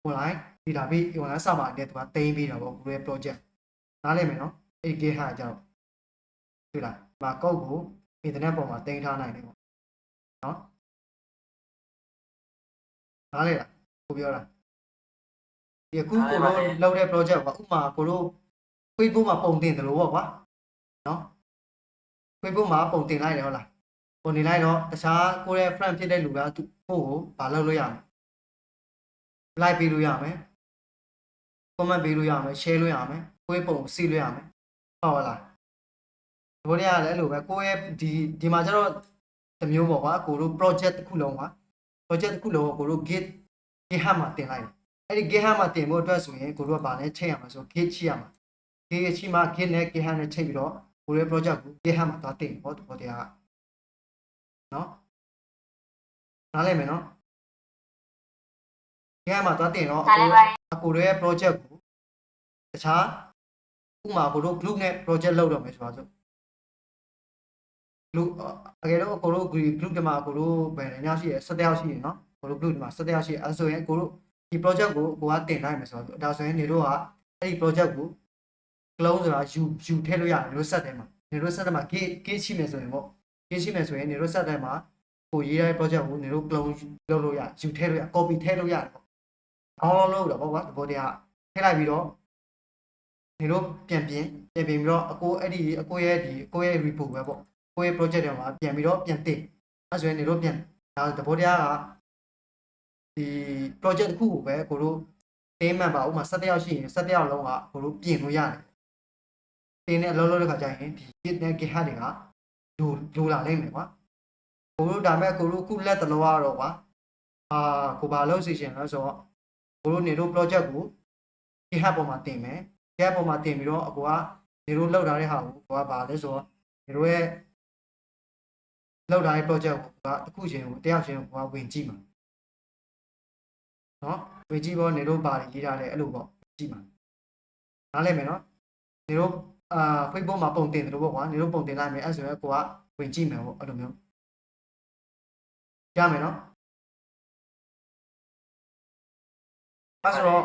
online database online server နဲ့သူကတင်ပြီးတော့ကိုတို့ရဲ့ project နားလည်မယ်နော်အဲ့ GitHub အကြောင်းတွေ့လားဒီမှာ code ကို internet ပေါ်မှာတင်ထားနိုင်တယ်ပေါ့နော်နားလေလားကိုပြောတာဒီအခုကိုတို့လုပ်တဲ့ project ကဥမာကိုတို့ Facebook မှာပုံတင်တယ်လို့ပေါ့ကွာနော် Facebook မှာပုံတင်လိုက်တယ်ဟုတ်လားပုံတင်လိုက်တော့တခြားကိုရဲ့ friend ဖြစ်တဲ့လူကသူ့ကိုဘာလုပ်လို့ရမလဲ like ပေးလို့ရမယ် comment ပေးလို့ရမယ် share လို့ရမယ်ကိုရဲ့ပုံစီလို့ရမယ်ဟုတ်လားဒီလိုတွေကလည်းအဲ့လိုပဲကိုရဲ့ဒီမှာကျတော့တမျိုးပေါ့ကွာကိုတို့ project တစ်ခုလုံးကွာ project တစ်ခုလုံးကိုကိုတို့ GitHub မှာတင်လိုက်တယ်အဲ့ဒီ GitHub မှာတင်ဖို့အတွက်ဆိုရင်ကိုတို့ကဗာလဲချိန်ရမှာဆို Git ချိရမှာ Git ချိမှာ Git နဲ့ GitHub နဲ့ချိန်ပြီးတော့ကိုရဲ့ project ကို GitHub မှာသွားတင်ပေါ့ဒီပေါ်တရားကနော်နားလည်မယ်နော် GitHub မှာသွားတင်တော့ကိုရဲ့ project ကိုတခြားဥမာကိုတို့ group နဲ့ project လုပ်တော့မယ်ဆိုပါစို့လူအကယ်တော့ကိုတို့ group ဒီမှာကိုတို့ဘယ်နှယောက်ရှိရ17ယောက်ရှိရနော်ကိုတို့ group ဒီမှာ17ယောက်ရှိအဲဆိုရင်ကိုတို့ဒီ project ကိုကိုကတင်နိုင်မယ်ဆိုတော့ဒါဆိုရင်နေတို့ကအဲ့ဒီ project ကို clone ဆိုတာယူထည့်လို့ရတယ်နေတို့ set ထဲမှာနေတို့ set ထဲမှာ git ရှိမယ်ဆိုရင်ပေါ့ git ရှိမယ်ဆိုရင်နေတို့ set ထဲမှာကိုရေးတဲ့ project ကိုနေတို့ clone လုပ်လို့ရယူထည့်လို့ရ copy ထည့်လို့ရတယ်ပေါ့အောင်းလို့တော့ပေါ့ကွာဒီဘောတရားထည့်လိုက်ပြီးတော့နေတို့ပြန်ပြီးတော့အကိုအဲ့ဒီအကိုရဲ့ဒီအကိုရဲ့ repo ပဲပေါ့ကိုရဲ့ project တွေမှာပြန်ပြီးတော့ပြန်တင်အဲဆိုရင်နေတို့ပြန်ဒါသဘောတရားကဒီ project တစ်ခုကိုပဲကိုတို့တင်းမှန်ပါဥမာ17ယောက်ရှိရင်17ယောက်လုံးကကိုတို့ပြင်လို့ရတယ်တင်းနဲ့အလုပ်လုပ်တဲ့ခါကျရင်ဒီ Git နဲ့ GitHub တွေကလိုလာနိုင်မယ်ကွာကိုတို့ဒါမဲ့ကိုတို့ခုလက်တလောကတော့ကွာကိုဘာလုပ်စီရှင်လဲဆိုတော့ကိုတို့နေတို့ project ကို GitHub ပေါ်မှာတင်မယ် GitHub ပေါ်မှာတင်ပြီးတော့အကိုကနေတို့လောက်ထားတဲ့ဟာကိုကိုကဘာလဲဆိုတော့နေတို့ရဲ့လောက်ထားတဲ့ project ကိုကတစ်ခုချင်းကိုတယောက်ချင်းကိုကဝင်ကြည့်မှာနော်ဝင်ကြည့်ပေါ့နေတို့ဘာတွေရေးထားလဲအဲ့လိုပေါ့ကြည့်မှာနားလည်မယ်နော်နေတို့Facebook မှာပုံတင်တယ်လို့ပေါ့ကွာနေတို့ပုံတင်လိုက်မယ်အဲ့ဆိုရင်ကိုကဝင်ကြည့်မယ်ပေါ့အဲ့လိုမျိုးရမယ်နော်အဲ့ဆိုတော့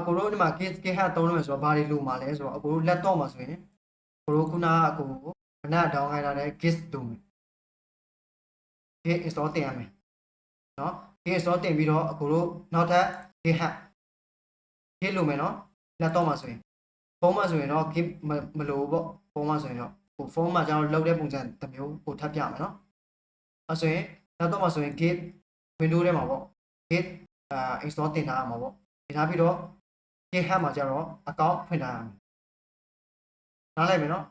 ကိုတို့ဒီမှာ GitHub သုံးလို့မယ်ဆိုတော့ဘာတွေလိုမှာလဲဆိုတော့ကိုတို့ laptop မှာဆိုရင်ကိုတို့ခုနကကိုခဏ down ခိုင်းထားတဲ့ Git လိုမယ် Git install တင်ရမယ်နော် Git install တင်ပြီးတော့ကိုတို့နောက်ထပ် GitHub Git လိုမယ်နော် laptop မှာဆိုရင်ဖုန်းမှာဆိုရင်တော့ Git မလိုပေါ့ဖုန်းမှာဆိုရင်တော့ကိုဖုန်းမှာကျွန်တော်လုပ်တဲ့ပုံစံတစ်မျိုးကိုထပ်ပြမယ်နော်အဲ့ဆိုရင် laptop မှာဆိုရင် Git Windows ထဲမှာပေါ့ Git install တင်ထားရမှာပေါ့တင်ထားပြီးတော့ GitHub မှာကျတော့ account ဖွင့်ထားရမယ်နားလည်မယ်နော်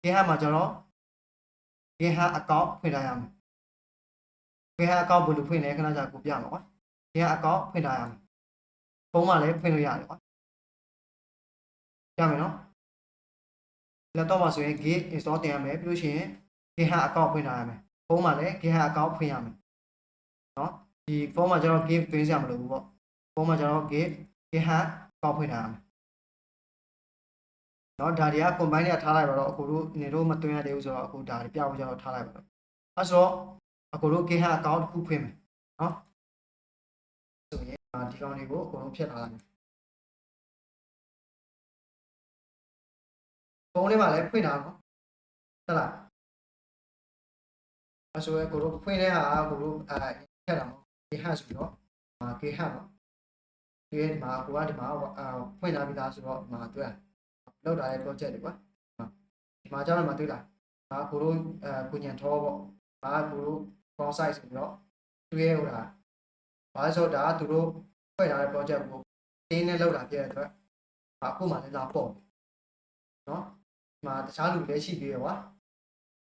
GitHub မှာကျတော့ GitHub account ဖွင့်ထားရမယ် GitHub account ဘယ်လိုဖွင့်လဲခဏကြာကိုပြမှာကွာ GitHub account ဖွင့်ထားရမယ်ဖုန်းမှာလည်းဖွင့်လို့ရတယ်ကွာရမယ်နော် laptop မှာဆိုရင် Git install တင်ရမယ်ပြီးလို့ရှိရင် GitHub account ဖွင့်ထားရမယ်ဖုန်းမှာလည်း GitHub account ဖွင့်ရမယ်နော်ဒီဖုန်းမှာကျတော့ Git သွင်းစရာမလိုဘူးပေါ့ဖုန်းမှာကျတော့ GitHub account ဖွင့်ထားရမယ်နော်ဒါတွေက combine နဲ့ထားလိုက်ပါတော့အကိုတို့နေတို့မသွင်းရသေးဘူးဆိုတော့အခုဒါတွေပြဖို့ကျတော့ထားလိုက်ပါတော့အဲဆိုတော့အကိုတို့ GitHub account တစ်ခုဖွင့်မယ်နော်ဆိုရ ဒီကောင်တွေကိုအကုန်လုံးဖြတ်ထားလိုက်ဖုန်းလေးမှာလည်းဖွင့်ထားနော်ဟုတ်လားအဆိုရင်ကိုတို့ဖွင့်တဲ့ဟာကိုတို့ဖြတ်တာနော်ဒီဟတ်ဆိုတော့ကေဟတ်နော်ဒီမှာကိုကဒီမှာဖွင့်ထားပြီးသားဆိုတော့မှာတွေ့လောက်တာရဲ့ project တွေကွာဒီမှာကြောက်ရမှာတွေ့လားကိုတို့ကိုညံထောပေါ့ကိုတို့ front side ဆိုပြီးတော့တွေ့ရဟိုလားဘာလို့ဆိုတော့သူတို့ဖွဲ့ထားတဲ့ project ကိုတင်းနဲ့လောက်တာပြည့်တဲ့အတွက်အခုမှလည်းလာပေါ့နော်ဒီမှာတခြားလူလည်းရှိသေးတယ်ကွာ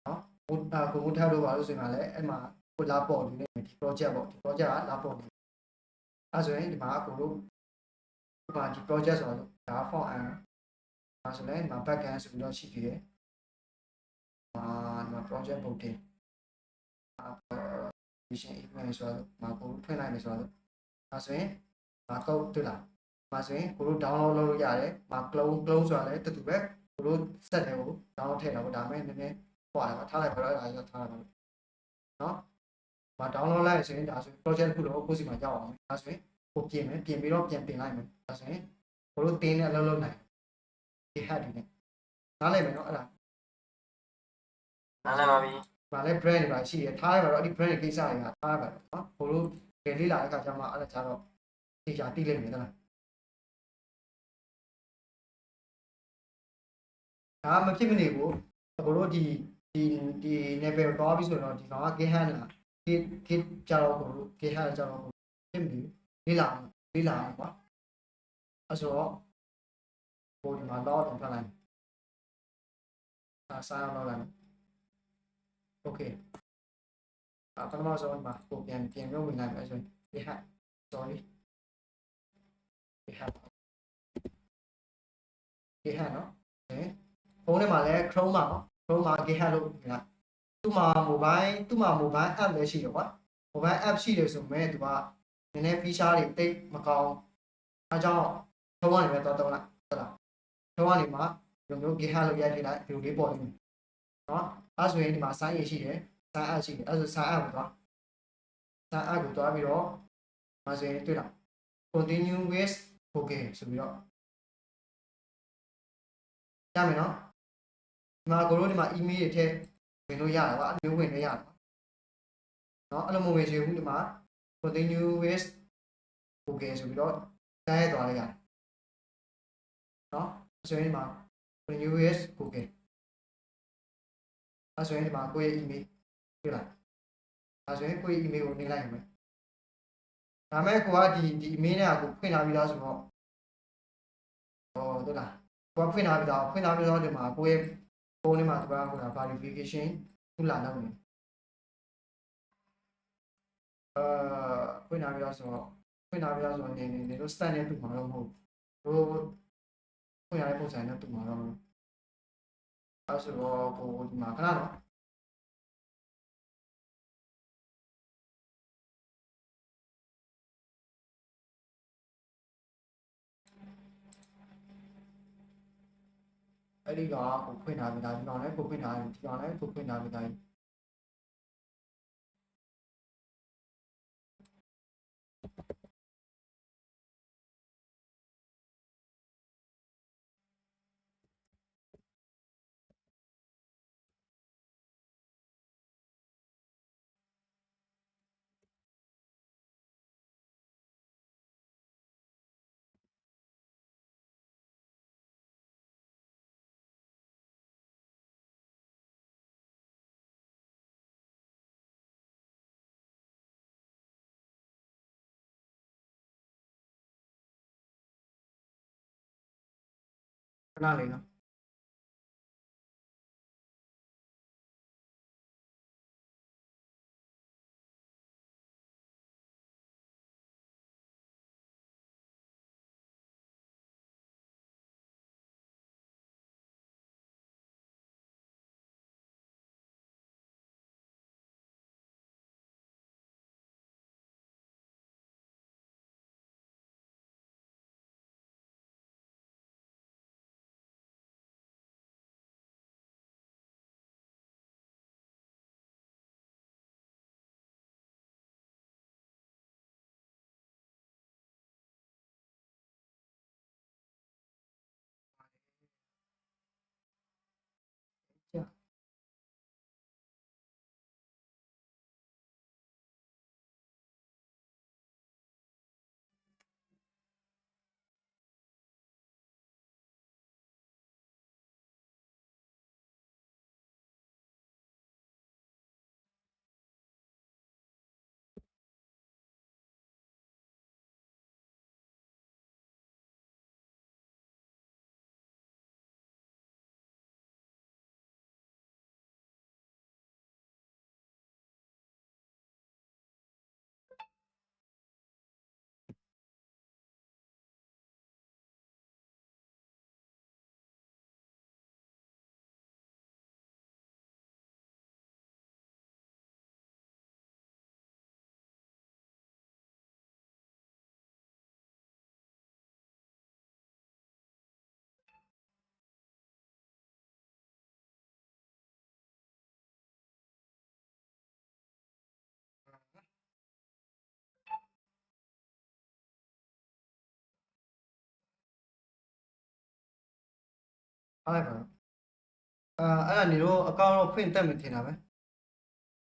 နော်ကိုထားလို့ပါလို့ဆိုရင်လည်းအဲ့မှာကိုလာပေါ့နေတယ်ဒီ project ပေါ့ဒီ project ကလာပေါ့နေအဲ့ဆိုရင်ဒီမှာကိုတို့ဒီမှာဒီ project ဆိုတော့ဒါ form အဲ့ဆိုလည်းဒီမှာ backend ဆိုပြီးတော့ရှိသေးတယ်ဒီမှာ project booking mission email ဆိုတော့မှာကိုဖွင့်လိုက်မယ်ဆိုတော့အဲ့ဆိုရင်ကုတ်တွေ့လားဆိုရင်ကိုတို့ download လုပ်လို့ရတယ်clone ဆိုတာလည်းတူတူပဲကိုတို့ set တယ်ကို download ထည့်တာပေါ့ဒါပေမဲ့နည်းနည်းဟွာတာထားလိုက်ပါတော့အဲ့ဒါရောထားလိုက်ပါနော်မ download လိုက်ဆိုရင်ဒါဆို project ခုတော့ကိုစီမှာရောက်အောင်ဒါဆိုရင်ကိုပြင်မယ်ပြင်ပြီးတော့ပြန်တင်လိုက်မယ်ဒါဆိုရင်ကိုတို့တင်းနဲ့အလုပ်လုပ်နိုင်ဒီ head တွေနဲ့နားလိုက်မယ်နော်အဲ့ဒါ နားလည်ပါပြီ ။ဒါလည်း brand တွေပါရှိတယ်ထားရပါတော့အဲ့ဒီ brand တွေကိစ္စတွေကထားရပါတော့နော်။ကိုတို့ကြယ်လေးလာတဲ့အခါကျမှအဲ့ဒါကြတော့သိချာသိလိမ့်မယ်လား။ဒါမဖြစ်မနေဘူးကိုတို့ဒီ level သွားပြီဆိုတော့ဒီကောင်က game hand လားဒီကြတော့ကိုတို့ game hand ကြတော့ဖြစ်မနေလေးလာကွာ။အဲ့ဆိုတော့ကိုဒီမှာတော့ဖတ်လိုက်။စာအောင်လုပ်လိုက်။ Okay ပထမဆုံးမှာကိုပြန်လို့ဝင်လိုက်မယ်ဆိုရင်ဒီဟာ sorry ဒီဟာနော်ဖုန်းထဲမှာလည်း Chrome မှာနော် Chrome မှာ GitHub လို့မြင်လားသူ့မှာ mobile app လည်းရှိတယ်ကွာ mobile app ရှိတယ်ဆိုမဲ့သူကနည်းနည်း feature တွေတိတ်မကောင်းအဲကြောင့်ဖုန်းကနေပဲတော့လိုက်ဟုတ်လားဖုန်းကနေမှာဒီလိုမျိုး GitHub လို့ရိုက်ထည့်လိုက်ဒီလိုလေးပေါ်နေမယ်နော်အဲဆိုရင်ဒီမှာ sign in ရှိတယ် sign up ရှိတယ်အဲဆို sign up ကိုသွားပြီးတော့မဆိုရင်တွေ့လား continue with okay ဆိုပြီးတော့ရမယ်နော်ဒီမှာကိုတို့ဒီမှာ email တွေထည့်ဝင်လို့ရတယ်ကွာအမျိုးဝင်လို့ရတယ်နော်အဲ့လိုမျိုးဝင်ချင်ဘူးဒီမှာ continue with okay ဆိုပြီးတော့တိုင်းရသွားလိုက်ရတယ်နော်ဆိုရင်ဒီမှာ continue with okay အဲဆိုရင်ဒီမှာကိုယ့်ရဲ့ email တွေ့လားအဲဆိုရင်ကိုယ့်ရဲ့ email ကိုနှိပ်လိုက်ရမယ်ဒါမဲ့ကိုကဒီ email နဲ့ကိုဖွင့်ထားပြီးသားဆိုတော့ဟုတ်လားကိုဖွင့်ထားပြီးသားဒီမှာကိုရဲ့ဖုန်းထဲမှာသူကဟိုတာ verification သူလာလုပ်နေဖွင့်ထားပြီးသားဆိုတော့နေလို့ stand နဲ့တူမှာတော့မဟုတ်ဘူးဖွင့်ရတဲ့ပုံစံနဲ့တူမှာတော့အဲဆိုတော့ကိုဒီမှာခဏတော့အဲ့ဒီကကိုဖွင့်ထားပြီးသားဒီကောင်လည်းကိုဖွင့်ထားတယ်ဒီကောင်လည်းကိုဖွင့်ထားပြီးသားခဏလေးနော် အားလိုက်ပါတော့အဲ့ဒါနေတော့အကောင့်တော့ဖွင့်တက်မယ်ထင်တာပဲ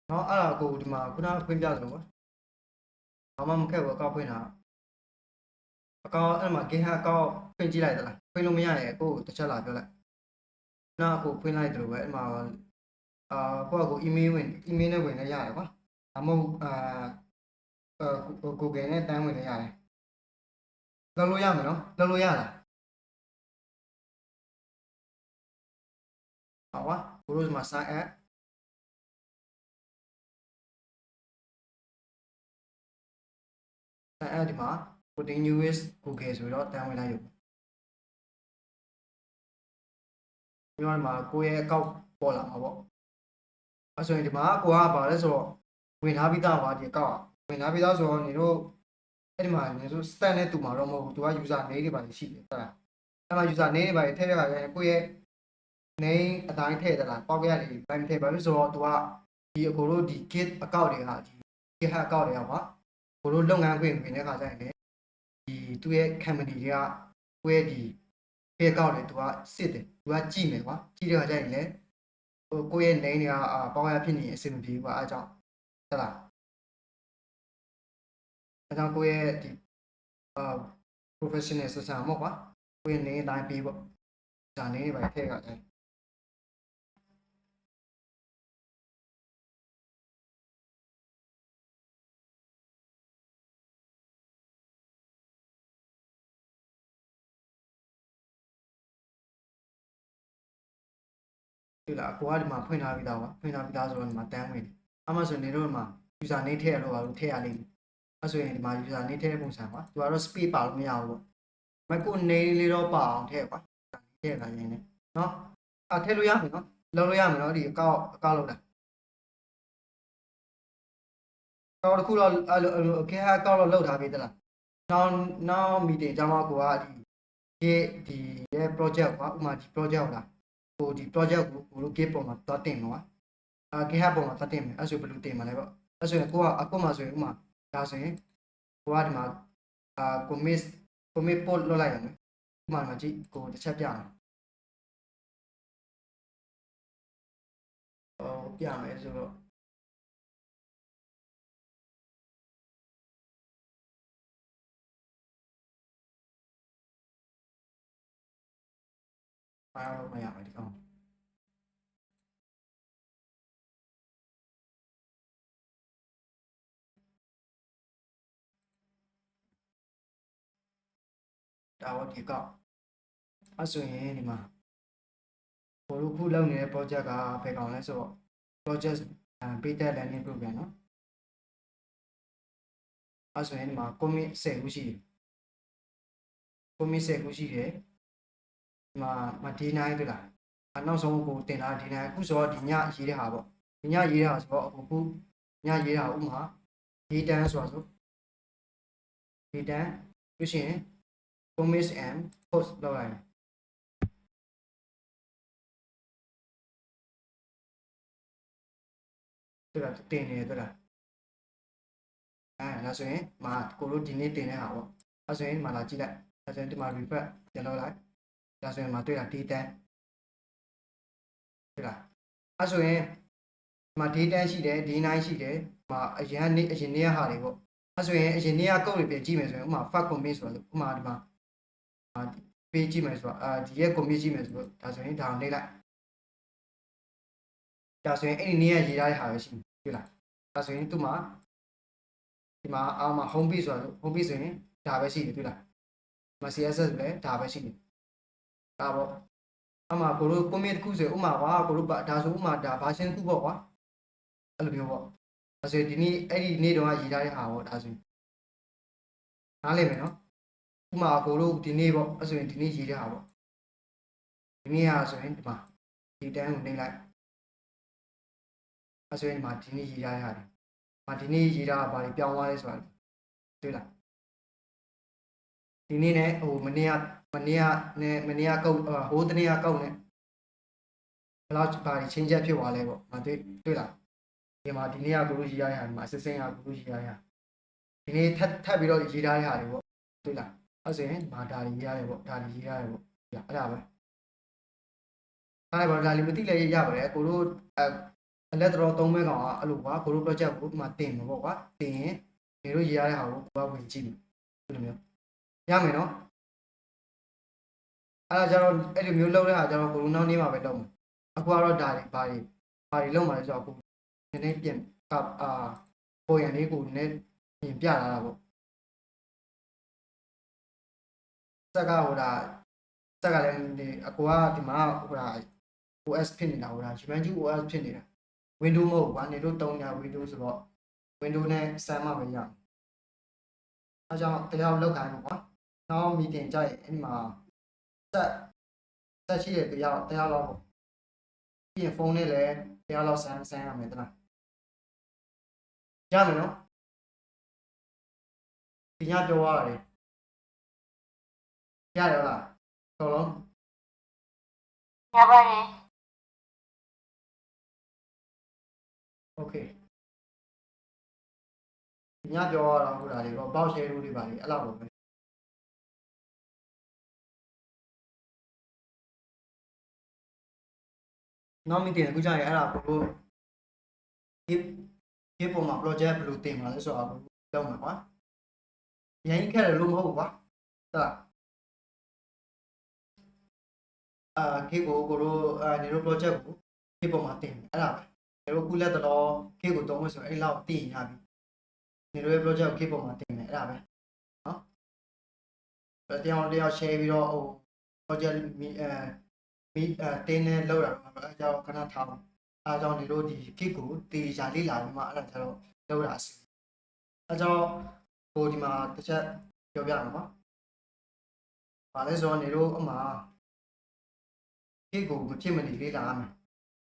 နော်အဲ့ဒါကိုဒီမှာခုနဖွင့်ပြသလိုကွာဘာမှမခက်ဘူးအကောင့်ဖွင့်တာအကောင့်အဲ့မှာ GitHub အကောင့်ဖွင့်ကြည့်လိုက်သလားဖွင့်လို့မရရင်ကိုတစ်ချက်လာပြောလိုက်နောက်ကိုဖွင့်လိုက်တယ်လို့ပဲအဲ့မှာကိုယ့်ကို email နဲ့ဝင်လည်းရတယ်ကွာဒါမှမဟုတ်Google နဲ့တန်းဝင်လည်းရတယ်လုပ်လို့ရမယ်နော်လုပ်လို့ရလား好啊，不如什么sign app，sign app ဒီမှာ continuous Google ဆိုတော့တန်းဝင်လိုက်ရုံပြီးတော့ဒီမှာကိုယ့်ရဲ့ account ပေါ်လာမှာပေါ့အဲဆိုရင်ဒီမှာကိုကဘာလဲဆိုတော့ဝင်ထားပြီးသားပါဒီ account ဝင်ထားပြီးသားဆိုတော့နေတို့အဲ့ဒီမှာနေတို့ stand နဲ့တူမှာတော့မဟုတ်ဘူးသူက user name တွေပါရှိတယ်ဟုတ်လားအဲ့မှာ user name တွေပါထည့်တဲ့ခါကျရင်ကိုယ့်ရဲ့ name အတိုင်းထည့်သလားပေါက်ရရတယ်ဘယ်မထည့်ပါဘူးဆိုတော့သူကဒီအကိုတို့ဒီ git account တွေကဒီ github account တွေကပါကိုတို့လုပ်ငန်းခွင်ဝင်တဲ့ခါကျရင်လည်းဒီသူ့ရဲ့ company တွေကကိုယ့်ရဲ့ဒီ git account တွေသူကစစ်တယ်သူကကြည့်မယ်ကွာကြည့်တဲ့ခါကျရင်လည်းကိုယ့်ရဲ့ name တွေကပေါက်ရဖြစ်နေအဆင်မပြေဘူးကွာအဲအကြောင်းဟုတ်လားအဲကြောင့်ကိုယ့်ရဲ့ဒီprofessional system မဟုတ်ကွာကိုယ့်ရဲ့ name အတိုင်းပေးပေါ့ဒါ name တွေပဲထည့်ကြတယ်ဒီလားကိုကဒီမှာဖွင့်ထားပြီးသားကွာဖွင့်ထားပြီးသားဆိုတော့ဒီမှာတန်းဝင်တယ်အမှဆိုနေတော့ဒီမှာ user name ထည့်ရလို့ပါလို့ထည့်ရလိမ့်မယ်အဲဆိုရင်ဒီမှာ user name ထည့်တဲ့ပုံစံကွာသူကတော့ space ပါလို့မရဘူးပေါ့မကို name လေးတော့ပါအောင်ထည့်ကွာထည့်ခါရင်းနဲ့နော်ထည့်လို့ရမယ်နော်လုပ်လို့ရမယ်နော်ဒီအကောက်လုပ်တာတော့တခုတော့ခဲအကောက်တော့လုပ်ထားပြီတလားနောက် meeting ကြောင်းမှာကိုကဒီရဲ့ project ကွာဥမာဒီ project လားဟိုဒီ project ကိုလို့ git ပုံမှာသွားတင်မှာကွာGitHub ပုံမှာသွားတင်မယ်အဲ့ဆိုဘယ်လိုတင်မှာလဲပေါ့အဲ့ဆိုရင်ကိုကအခုမှဆိုရင်ဥမာဒါဆိုရင်ကိုကဒီမှာcommit post လုပ်လိုက်ရမယ်ဥမာမှာကြည့်ကိုတစ်ချက်ပြမယ်ပြမယ်ဆိုတော့အားလုံးမရပါဒီကောင်ဒါတော့ဒီကောင်အဲ့ဆိုရင်ဒီမှာကိုတို့ခုလုပ်နေတဲ့ project ကဘယ်ကောင်လဲဆိုတော့ project beta learning program เนาะအဲ့ဆိုရင်ဒီမှာ commit 10ခုရှိတယ် commit 10ခုရှိတယ်ဒီမှာဒီ9တွေ့လားနောက်ဆုံးကိုတင်တာဒီ9ခုဆိုတော့ဒီညရေးတဲ့ဟာပေါ့ဒီညရေးတဲ့ဟာဆိုတော့အခုညရေးတာဥမာဒီတန်းဆိုတာဆိုဒီတန်းပြီးရှင် commit and post လောက်လိုက်တွေ့လားတင်နေတွေ့လားဒါဆိုရင်ကိုတို့ဒီနေ့တင်တဲ့ဟာပေါ့အဲ့ဆိုရင်လာကြည့်လိုက်အဲ့ဆိုရင်ဒီမှာ refresh ပြန်လုပ်လိုက်ဒါဆိုရင်တွေ့လား D10 တွေ့လားအဲ့ဆိုရင်D10 ရှိတယ် D9 ရှိတယ်အရင်နေ့ဟာတွေပေါ့အဲ့ဆိုရင်အရင်နေ့ကကုတ်တွေပြန်ကြည့်မယ်ဆိုရင်fact commit ဆိုတော့ဒီမှာပေးကြည့်မယ်ဆိုတော့ဒီရဲ့ commit ကြည့်မယ်ဆိုတော့ဒါဆိုရင်ဒါကိုနှိပ်လိုက်ဒါဆိုရင်အဲ့ဒီနေ့ကရေးထားတဲ့ဟာပဲရှိတယ်တွေ့လားဒါဆိုရင်ဒီမှာhome page ဆိုတော့ home page ဆိုရင်ဒါပဲရှိတယ်တွေ့လားCSS ပဲဒါပဲရှိတယ်ဒါပေါ့ကိုတို့ commit တစ်ခုဆိုဥမာကွာကိုတို့ဒါဆိုဥမာဒါ version တစ်ခုပေါ့ကွာအဲ့လိုမျိုးပေါ့ဒါဆိုဒီနေ့အဲ့ဒီနေ့တော့ရေးထားတဲ့ဟာပေါ့ဒါဆိုနားလည်မယ်နော်ဥမာကိုတို့ဒီနေ့ပေါ့အဲ့ဆိုရင်ဒီနေ့ရေးတဲ့ဟာပေါ့ဒီနေ့ဟာဆိုရင်ဒီမှာဒီတန်းကိုနှိပ်လိုက်အဲ့ဆိုရင်ဒီမှာဒီနေ့ရေးထားတဲ့ဟာဒီနေ့ရေးထားတာဘာတွေပြောင်းသွားလဲဆိုတာတွေ့လားဒီနေ့နဲ့မနေ့ကကုတ်ဟိုတနေ့ကကုတ်နဲ့ဘယ်လောက်ဘာတွေချင်းချက်ဖြစ်သွားလဲပေါ့တွေ့လားဒီမှာဒီနေ့ကကိုလိုရေးရတဲ့ဟာဒီမှာ assistant ကကိုလိုရေးရတဲ့ဟာဒီနေ့ထပ်ပြီးတော့ရေးထားတဲ့ဟာတွေပေါ့တွေ့လားအဲ့ဆိုရင်ဒါတွေရေးရတယ်ပေါ့ဒါတွေရေးရတယ်ပေါ့အဲ့ဒါပဲ ထားလိုက်ပါဒါလေးမသိလည်းရပါတယ်ကိုတို့အလက်တော်သုံးမဲ့ကောင်ကအဲ့လိုကွာကိုတို့ project ကိုဒီမှာတင်မှာပေါ့ကွာတင်ရင်နေတို့ရေးရတဲ့ဟာကိုကိုကဝင်ကြည့်မယ်ဒီလိုမျိုးရမယ်နော်အဲ့ဒါကြတော့အဲ့လိုမျိုးလုပ်တဲ့ဟာကြတော့ကိုတို့နောက်နေ့မှာပဲလုပ်မှာအခုကတော့ဒါတွေဘာတွေလုပ်မှာလဲဆိုတော့ကိုနည်းနည်းပြင်ပေါ်ရန်လေးကိုနည်းပြင်ပြလာတာပေါ့စက်ကဟိုဒါစက်ကလည်းဒီအကူကဒီမှာဟိုဒါ OS ဖြစ်နေတာဟိုဒါ Jumanji OS ဖြစ်နေတာ Windows မဟုတ်ဘူးကွာနေတို့တုံးညာ Windows ဆိုတော့ Windows နဲ့ဆမ်းမှပဲရအဲကြောင့်တရားလောက်ခိုင်းပေါ့ကွာနောက် meeting ကြိုက်အဲ့ဒီမှာဆက်ရှိတဲ့တရားလောက်ပေါ့ပြီးရင်ဖုန်းနဲ့လည်းတရားလောက်ဆမ်းရမယ်တလားရမယ်နော်ဒီညပြောရတယ်ရတယ်လားတော်လုံး ရပါတယ် Okay ညပြောရတော့ဟိုဒါလေးတော့ပေါက်ရှယ်လို့တွေပါလေအဲ့လောက်ပဲနောက်မီတင်အခုကြာရင်အဲ့ဒါကိုဒီပုံမှာ project ဘယ်လိုတင်မှာလဲဆိုတော့လုပ်မှာကွာရရင်ခဲ့တယ်လို့မဟုတ်ဘူးကွာဟုတ်လားခေကိုတို့နေတို့ project ကိုဒီပုံမှာတင်အဲ့ဒါပဲနေတို့ကုလက်တော်ခေကိုတုံးလို့ဆိုအဲ့လောက်တင်ရပြီနေတို့ရဲ့ project ကိုခေပုံမှာတင်မယ်အဲ့ဒါပဲနော်တရား share ပြီးတော့ဟို project တင်းနဲ့လောက်တာတော့အဲကြောင့်ခဏထားပါအဲကြောင့်နေတို့ဒီခေကိုတေချာလေးလာပြီးမှအဲ့ဒါကျတော့လောက်တာစီအဲကြောင့်ဟိုဒီမှာတစ်ချက်ပြောပြရမှာပါလဲဆိုတော့နေတို့အမှခေကိုမဖြစ်မနေလေးလာရမယ်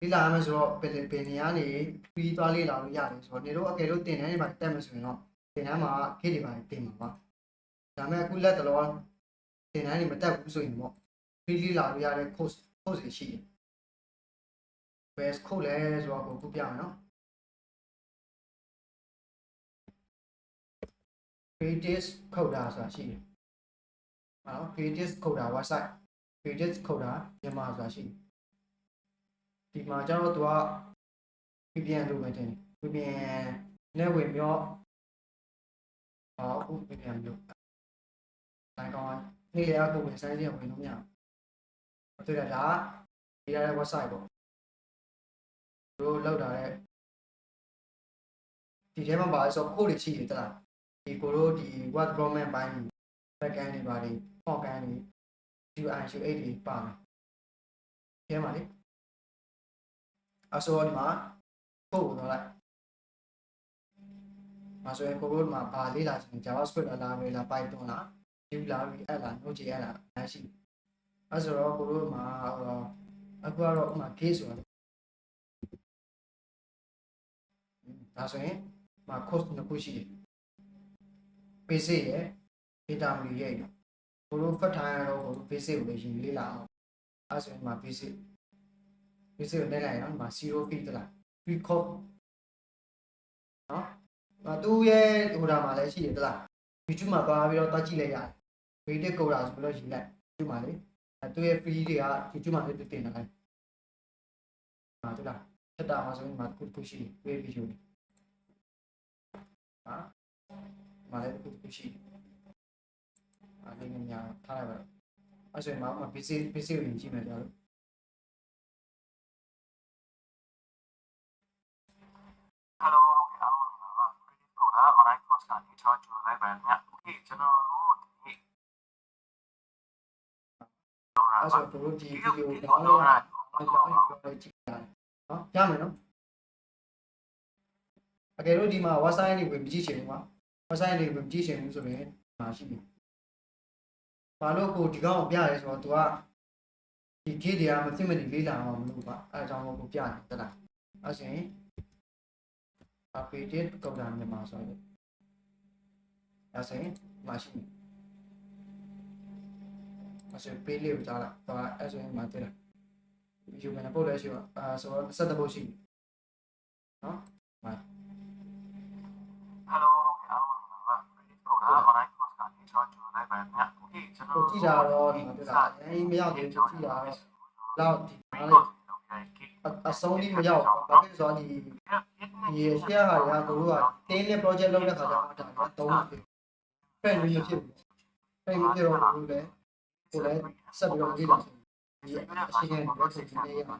လေးလာရမယ်ဆိုတော့ပင်နေကနေပြီးသွားလေးလာလို့ရတယ်ဆိုတော့နေတို့အကယ်လို့တင်တန်းတွေပါတက်မယ်ဆိုရင်တော့တင်တန်းမှာခေတွေပါတင်မှာပါဒါပေမဲ့အခုလက်တော်တင်တန်းတွေမတက်ဘူးဆိုရင်ပေါ့ပြီးလေးလာလို့ရတဲ့ course တွေရှိတယ်ဘယ် course လဲဆိုတော့ကိုပြမယ်နော် creative coder ဆိုတာရှိတယ်နော် creative coder website creative coder မြန်မာဆိုတာရှိတယ်ဒီမှာကျတော့သူက VPN လို့ပဲတင် VPN နဲ့ဝင်ပြီးတော့အခု VPN လို့တိုင်းကောင်းနေ့လေအခုဝင်ဆိုင်ရဝင်လို့မရဘူးတွေ့ရတာဒီရတဲ့ website ပေါ့တို့လောက်တာတဲ့ဒီထဲမှာပါဆို code တွေရှိတယ်တလားဒီကိုတို့ဒီ web development ဘိုင်း backend တွေပါတယ် frontend တွေ UI UX တွေပါမယ်ဒီထဲမှာလေအဆိုဒီမှာ code ကိုတော့လိုက်မဆိုရင်ကိုတို့မှာပါလေးလာချင် JavaScript လား Python လား Vue လား React လား Node.js လားအဲရှိအဲဆိုတော့ကိုတို့မှာအခုကတော့ဥမာ case ဆိုတာဒါဆိုရင်မှာ course နှစ်ခုရှိတယ် basic ရယ် intermediate ရယ်ကိုတို့ဖတ်ထားရတော့ကိုတို့ basic ကိုလည်းရှင်လေးလာအောင်အဲဆိုရင်မှာ basic ကိုနဲ့လိုက်အောင်မှာ0 fee တလား free code နော်သူရဲ့ဟိုဒါမှာလည်းရှိတယ်တလား YouTube မှာသွားပြီးတော့တွားကြည့်လိုက်ရတယ် creative coder ဆိုပြီးတော့ရေးလိုက် YouTube မှာလေသူရဲ့ free တွေက YouTube မှာလည်းတင်ထားတယ်ဟုတ်လားတက်တာမှာဆိုရင်မှာခုရှိတယ် video မှာလည်းခုရှိတယ်အဲ့ဒီညာထားလိုက်ပါအဲ့ဆိုရင်မှာ basic ကိုကြည့်မယ်ကြတော့ Hello အားလုံးပါ creative coder online course ကနေချောကျူလိုက်ပါမြတ်ဒီကျွန်တော်တို့ဒီအဲ့ဆိုတို့ဒီ video ကိုတော့ကြည့်ရတယ်နော်ရမယ်နော်အကယ်လို့ဒီမှာ website လေးဝင်ကြည့်ချင်ဘူးကွာ website လေးဝင်ကြည့်ချင်ဘူးဆိုရင်ရှိပြီဘာလို့ကိုဒီကောင်ကိုပြရဲဆိုတော့ तू ကဒီ gate တွေကမသိမနေလေးလာအောင်မလုပ်ပါအဲအကြောင်းကိုပြတယ်တလားအဲ့ဆိုရင် creative coder မြန်မာဆိုရင်အဲ့ဆိုရင်မရှိဘူးအဲ့ဆို page လေးကိုကြားလိုက်တော့အဲ့ဆိုရင်မသိလား video နဲ့ပို့လဲရှိပါဆိုတော့ဆက်တဲ့ပုတ်ရှိပြီနော် Hello အားလုံးပါ creative coder online course ကနေချောကျူလိုက်ပါမြတ်ဒီကျွန်တော် ကိုကြည့်တာတော့ဒီမှာတွေ့တာအဲမရောက်သေးဘူးကြည့်တာတော့လောက်ဒီမှာလေ အဆုံးထိမရောက်ဘူးဘာဖြစ်ဆိုတော့ဒီရှေ့ဟာတွေကကိုတို့ကတင်းနဲ့ project လုပ်တဲ့ခါကျတော့ဒါကတုံးတယ် friend မျိုးဖြစ်ဘူး friend မျိုးဖြစ်တော့ကိုလည်းဆက်ပြီးတော့ကြည့်ပါဒီအရှိန်တွေဆက်ပြီးနေရမှာ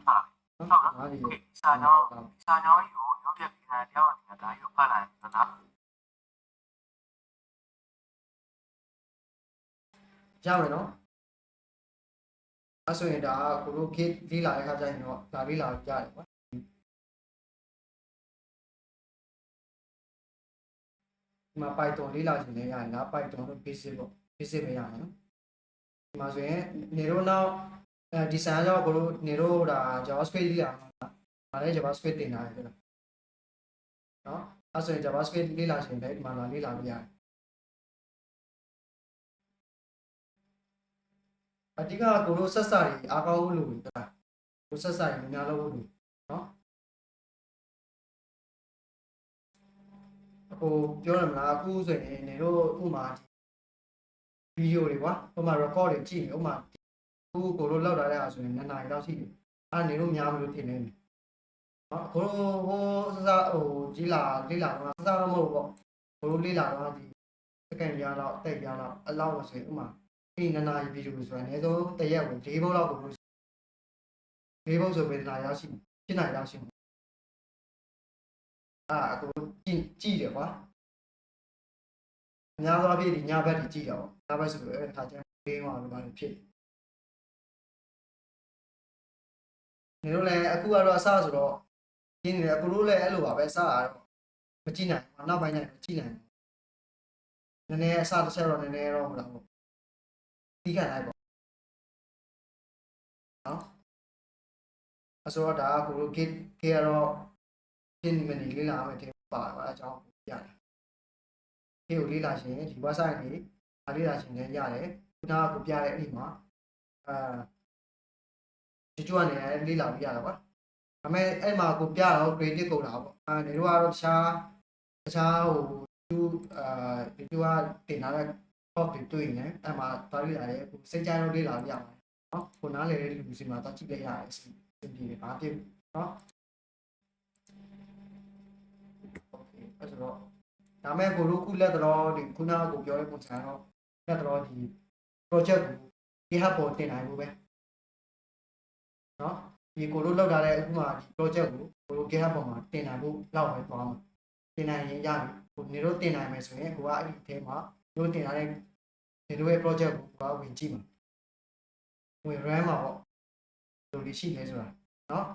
နော်ဒါတွေ စာကြောင်းကြီးကိုရုပ်ပြပြီးတာတယောက်အနေနဲ့ဒါကြီးကိုဖတ်လိုက်တော့ဒါ ရမယ်နော်အဲဆိုရင်ဒါကိုတို့ kit လေးလာတဲ့ခါကျရင်တော့ဒါလေးလာကြရတယ်ကွာဒီမှာ Python လေးလာချင်လည်းရတယ်လား Python တို့ basic ပေါ့ basic ပဲရတယ်နော်ဒီမှာဆိုရင်နေတော့နောက်ဒီဆိုင်ကြောင့်ကိုတို့နေတော့ဒါ JavaScript လေးလာမှာဒါလည်း JavaScript တင်ထားရတယ်နော်အဲဆိုရင် JavaScript လေးလာချင်လည်းဒီမှာလာလေးလာလို့ရတယ်အဓိကကိုတို့ဆက်စာတွေအားကောင်းလို့ဆိုတာကိုဆက်စာတွေများလို့လို့နော်အခုပြောရမလားအခုဆိုရင်နေတို့ဥမာဗီဒီယိုတွေကွာဥမာ record တွေကြည့်နေဥမာအခုကိုတို့လောက်လာတဲ့အားဆိုရင်2နာရီလောက်ရှိတယ်အဲ့နေတို့များမလို့ထင်နေတယ်နော်ကိုတို့ဟိုစစဟိုကြီးလာလေးလာတော့စစတော့မဟုတ်ဘူးပေါ့ကိုတို့လေးလာတော့ဒီစကန်ပြားတော့အသက်ပြားတော့အလောက်လို့ဆိုရင်ဥမာဒီ2နာရီဗီဒီယိုဆိုတာအနည်းဆုံးတစ်ရက်ကို4ဘုတ်လောက်ကို4ဘုတ်ဆိုပေနာရောက်ရှိ7နာရီလောက်ရှိမှာအခုကြည့်တယ်ကွာအများသောအားဖြင့်ဒီညဘက်ကြီးကြည့်တာပေါ့ညဘက်ဆိုတော့အဲ့ခါကျပေးမှာလို့ဘာလို့ဖြစ်နေလို့လည်းအခုကတော့အစဆိုတော့ရင်းနေတယ်အခုတို့လည်းအဲ့လိုပါပဲအစကတော့မကြည့်နိုင်ဘူးနောက်ပိုင်းကျရင်ကြည့်နိုင်နည်းနည်းအစတစ်ချက်တော့နည်းနည်းတော့မလားပေါ့ပြီးခံလိုက်ပေါ့နော်အဆိုတော့ဒါကကိုတို့ git ကတော့ပြင်မနေလေးလာမယ်တင်ပါပါအကြောင်းရတယ်ဒီကိုလေးလာရှင်ဒီ website နေလေးလာရှင်လည်းရတယ်ခုနကကိုပြတဲ့အဲ့ဒီမှာကျွတ်နေလေးလာပြီးရတာကွာဒါပေမဲ့အဲ့မှာကိုပြတော့ credit ကုန်တာပေါ့နေတို့ကတော့တခြားဟိုသူဒီကတင်လာတဲ့ top တွေတွေ့နေအဲ့မှာသွားရရတယ်ကိုစိတ်ကြိုက်တော့လေးလာပြရမှာနော်ကိုနားလေတဲ့လူစီမှာသွားကြည့်လိုက်ရတယ်အစီအစဉ်တွေဘာဖြစ်နော်အဲ့ဆိုတော့ဒါမဲ့ကိုတို့ခုလက်တော့ဒီခုနကကိုပြောတဲ့ပုံစံတော့လက်တော့ဒီ project ကို GitHub ပေါ်တင်နိုင်ဘူးပဲနော်ဒီကိုတို့လောက်ထားတဲ့အခုမှဒီ project ကိုတို့ GitHub ပေါ်မှာတင်နိုင်ဖို့လောက်ပဲသွားမှာတင်နိုင်ရင်ရပြီကိုနေတို့တင်နိုင်မယ်ဆိုရင်ကိုကအဲ့ဒီအထဲမှာတို့တင်ထားတဲ့နေတို့ရဲ့ project ကိုဝင်ကြည့်မှာဝင် run မှာပေါ့လိုလေးရှိလဲဆိုတာနော်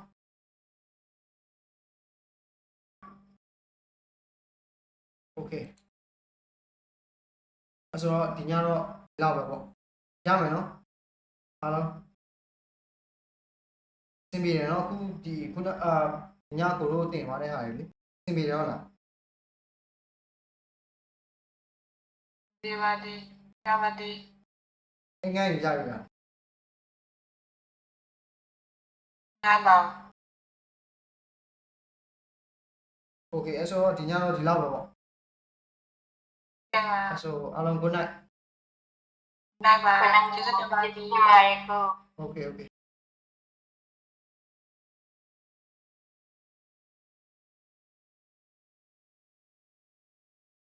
โอเคအဲ့ဆိုတော့ဒီညတော့လောက်ပဲပေါ့ရမယ်နော်အားလုံးစင်ပြေတယ်နော်အခုဒီခုနညကိုတို့တင်သွားတဲ့ဟာတွေလေစင်ပြေတယ်ဟုတ်လား ဒီပါဒီရပါဒီ အငိုင်းရကြပြီလား နားပါ โอเคအဲ့ဆိုတော့ဒီညတော့ဒီလောက်ပဲပေါ့ ကျန်ပါ အဲ့ဆိုအားလုံး good night နားပါ ခဏ ကျေးဇူးတင်ပါ ကျေးဇူးတင်ပါတယ်ကို okay